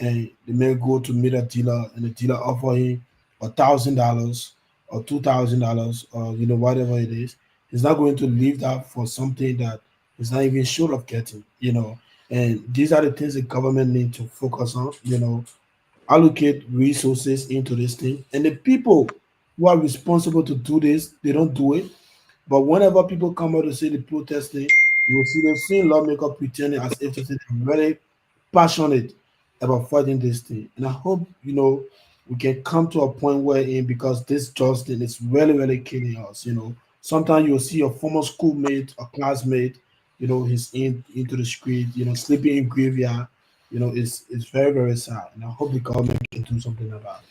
and the man go to meet a dealer, and the dealer offer him $1,000 or $2,000 or whatever it is. He's not going to leave that for something that he's not even sure of getting. And these are the things the government need to focus on. Allocate resources into this thing, and the people who are responsible to do this, they don't do it. But whenever people come out to say the protesting, you will see the same lawmaker pretending as if they're very passionate about fighting this thing. And I hope we can come to a point where, because this justice is really, really killing us. Sometimes you'll see a former schoolmate, a classmate, he's into the street, sleeping in graveyard, it's very, very sad. And I hope the government can do something about it.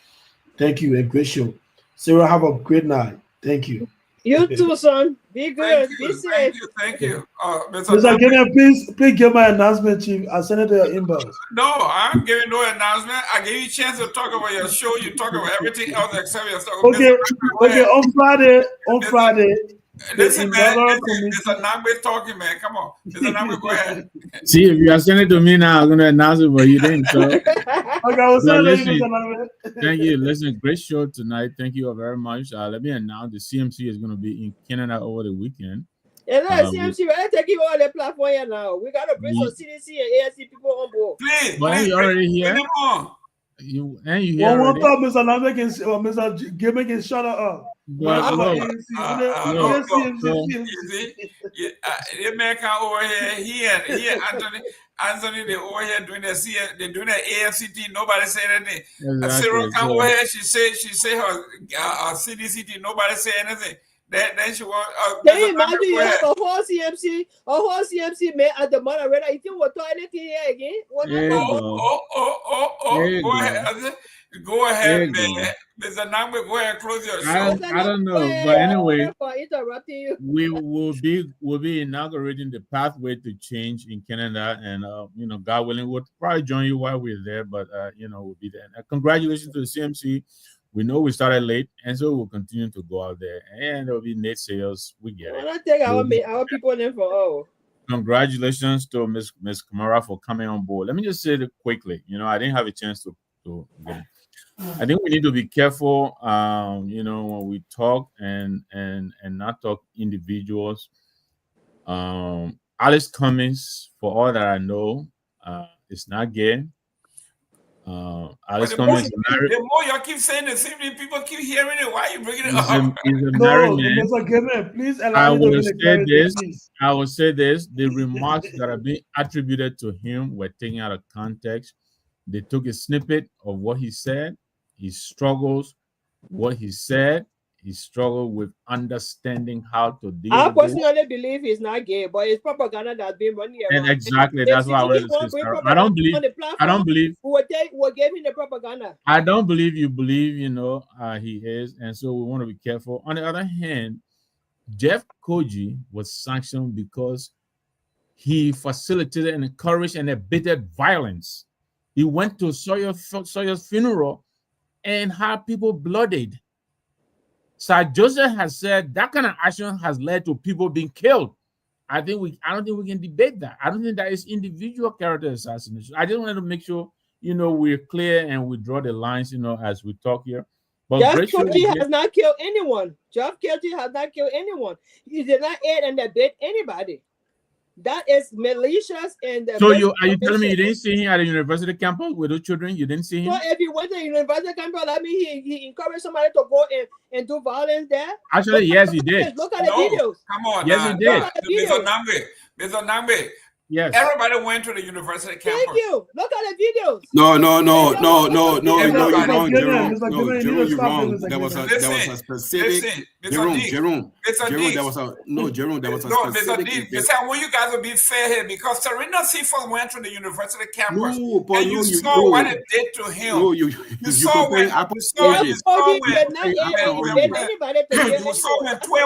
Thank you and great show. Sarah, have a great night. Thank you. You too, son. Be good. Be safe. Thank you. Mr. Kenya, please give my announcement, Chief. I'll send it to your inbox. No, I'm giving no announcement. I gave you a chance to talk about your show. You talk about everything else except your stuff. Okay, on Friday. Listen, man, Mr. Nagbe talking, man. Come on. Mr. Nagbe, go ahead. See, if you are sending it to me now, I'm going to announce it, but you didn't. So. Okay, I will send it to you, Mr. Nagbe. Thank you. Listen, great show tonight. Thank you all very much. Let me announce the CMC is going to be in Canada over the weekend. Yeah, CMC, we're taking all the platform here now. We got to bring some CDC and ASC people on board. Please, well, you already here. You here one time, Mr. Nagbe can, Mr. Gayman can shut up. The American over here, he and Anthony, they over here doing they're doing the AFCT. Nobody said anything. Cyril come over here. She say her CDCT. Nobody say anything. Then she want. Can you imagine you have a whole CMC man at the moderator? If you were talking anything here again, go ahead. Go ahead, man. Mr. Nagbe, go ahead and close your show. I don't know, but anyway, for interrupting you. We will be inaugurating the pathway to change in Canada, and God willing, we'll probably join you while we're there. But we'll be there. Congratulations to the CMC. We know we started late, and so we'll continue to go out there. And there'll be naysayers. We get it. I take our people in for all. Congratulations to Miss Kamara for coming on board. Let me just say it quickly. I didn't have a chance to get it. I think we need to be careful, when we talk and not talk individuals. Alice Cummings, for all that I know, is not gay. Alice Cummings is married. The more y'all keep saying the same thing, people keep hearing it. Why are you bringing it up? He's a married man. Mr. Gayman, please I will say this. The remarks that are being attributed to him were taken out of context. They took a snippet of what he said. He struggles what he said. He struggled with understanding how to deal I with personally believe he's not gay, but it's propaganda that's been running around. And exactly, that's why I wanted to say. I don't believe. We're giving the propaganda. I don't believe you believe, he is. And so we want to be careful. On the other hand, Jeff Koji was sanctioned because he facilitated and encouraged and abetted violence. He went to Sawyer's funeral and had people bloodied. Sir Joseph has said that kind of action has led to people being killed. I don't think we can debate that. I don't think that is individual character assassination. I just wanted to make sure, we're clear and we draw the lines, as we talk here. But Jeff Kelty has not killed anyone. Jeff Kelty has not killed anyone. He did not aid and abet anybody. That is malicious and. So are you telling me you didn't see him at a university campus with those children? You didn't see him? So if he went to a university campus, that means he encouraged somebody to go and do violence there. Actually, yes, he did. Look at the videos. Come on, yes, he did. Mr. Nagbe. Yes. Everybody went to the university campus. Thank you. Look at the videos. No, you're wrong, Jerome. No, Jerome, you're wrong. There was a specific. Jerome, there was a specific. Listen, I want you guys to be fair here because Serena Seafood went to the university campus. No, but and you saw what it did to him. No, you saw when 12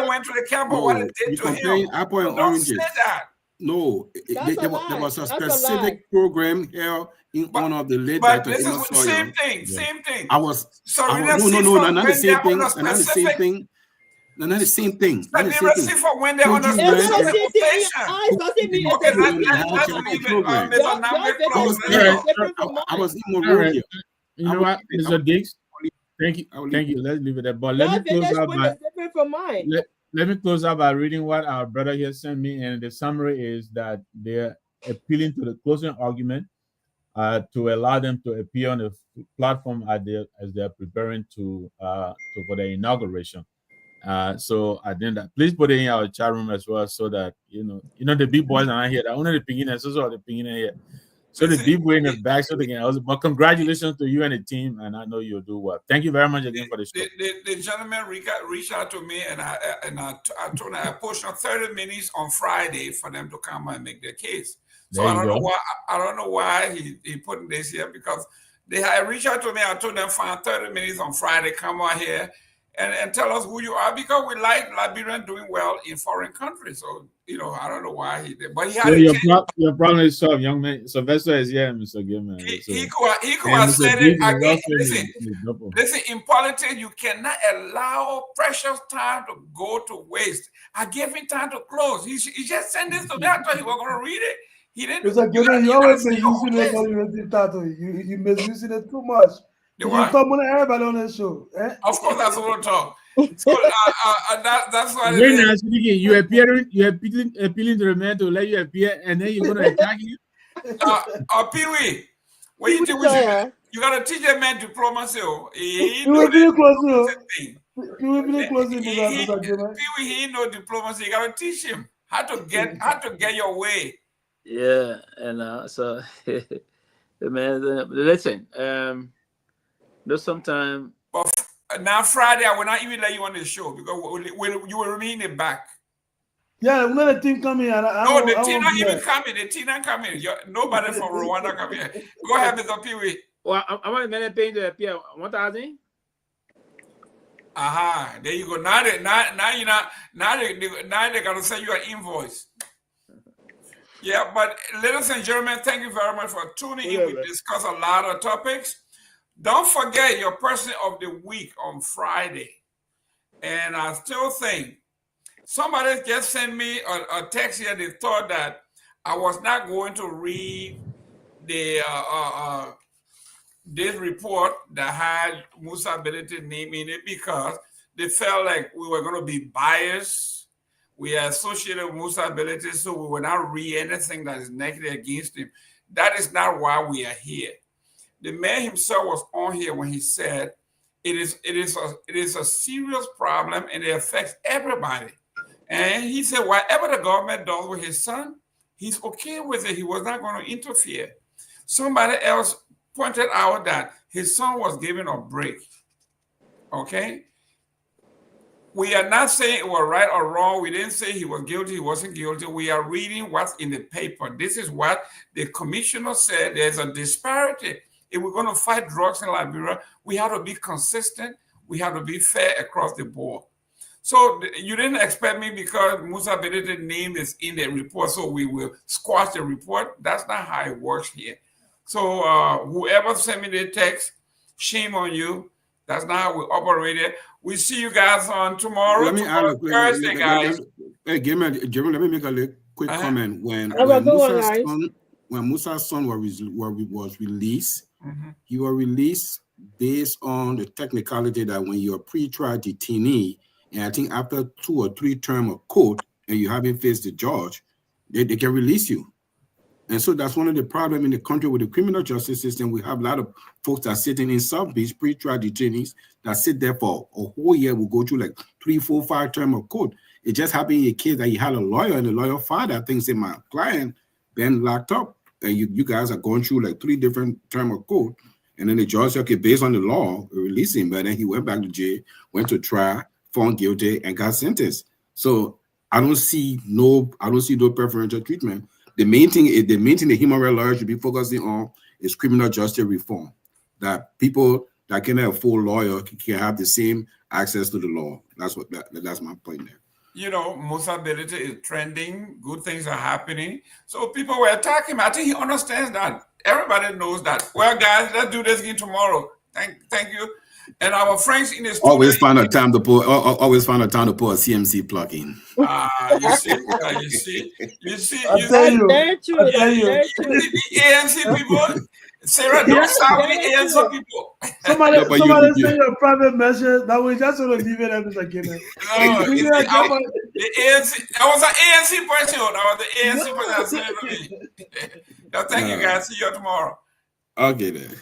went to the campus, what it did to him. Don't say that. No, there was a specific program here in honor of the late Dr. This is the same thing. Not the same thing. Not the same thing. When they're on I was immoral here. You know what, Mr. Diggs? Thank you. Let's leave it there. But let me close out let me close out by reading what our brother here sent me, and the summary is that they're appealing to the closing argument to allow them to appear on the platform as they're preparing for their inauguration. So I think that please put it in our chat room as well, so that the big boys are not here. That only the beginners, so the beginner here. So the big boy in the back, so they can also. But congratulations to you and the team, and I know you'll do well. Thank you very much again for the show. The gentleman reached out to me, and I told him I pushed on 30 minutes on Friday for them to come and make their case. So I don't know why he put this here, because they had reached out to me. I told them find 30 minutes on Friday, come out here and tell us who you are, because we like Liberian doing well in foreign countries. So I don't know why he did, but he had your problem is solved, young man. Sylvester is here, Mr. Gayman. He could have said it again. Listen, in politics, you cannot allow precious time to go to waste. I gave him time to close. He just sent this to me. I thought he was going to read it. He didn't. Mr. Gayman, you always misusing it on your title. You misusing it too much. You talk about everybody on the show. Eh? Of course, that's what I'm talking. So that's why you appealing to the man to let you appear, and then you're going to attack him. Pewee, what you think you got to teach a man diplomacy. He know diplomacy. You got to teach him how to get your way. Yeah, and so man, listen. Sometimes. But now Friday, I will not even let you on the show, because you will remain in the back. Yeah, when the team come in, the team not even coming. The team not coming. Nobody from Rwanda come here. Go ahead, Mr. Pewee. Well, I want to pay to appear 1,000. Aha, there you go. Now they gotta send you an invoice. Yeah, but ladies and gentlemen, thank you very much for tuning in. We discuss a lot of topics. Don't forget your person of the week on Friday. And I still think somebody just sent me a text here. They thought that I was not going to read the this report that had Musa Ability name in it, because they felt like we were going to be biased. We are associated with Musa Ability, so we will not read anything that is negative against him. That is not why we are here. The man himself was on here when he said it is a serious problem and it affects everybody. And he said whatever the government does with his son, he's okay with it. He was not going to interfere. Somebody else pointed out that his son was given a break. Okay? We are not saying it was right or wrong. We didn't say he was guilty, he wasn't guilty. We are reading what's in the paper. This is what the commissioner said. There's a disparity. If we're going to fight drugs in Liberia, we have to be consistent. We have to be fair across the board. So you didn't expect me, because Musa Ability's name is in the report, so we will squash the report. That's not how it works here. So whoever sent me the text, shame on you. That's not how we operate it. We see you guys on tomorrow. Thursday, guys. Hey, Jerome, let me make a quick comment. When Musa's son was released, he was released based on the technicality that when you're a pre-trial detainee, and I think after 2 or 3 terms of court, and you haven't faced the judge, they can release you. And so that's one of the problems in the country with the criminal justice system. We have a lot of folks that are sitting in South Beach, pre-trial detainees, that sit there for a whole year, will go through like 3, 4, 5 terms of court. It just happened in a case that he had a lawyer, and the lawyer father thinks that my client been locked up, and you guys are going through like 3 different terms of court. And then the judge said, okay, based on the law, release him. But then he went back to jail, went to trial, found guilty, and got sentenced. So I don't see no preferential treatment. The main thing the human rights lawyers should be focusing on is criminal justice reform. That people that can have a full lawyer can have the same access to the law. That's my point there. Musa Ability is trending. Good things are happening. So people were attacking him. I think he understands that. Everybody knows that. Well, guys, let's do this again tomorrow. Thank you. And our friends in the studio. Always find a time to put a CMC plug in. You see. I tell you. The ANC people. Sarah, don't sound with the ANC people. Somebody send your private message that we just want to leave it as a given. The ANC, that was an ANC person. That was the ANC person that sent it to me. Thank you, guys. See you tomorrow. Okay, then.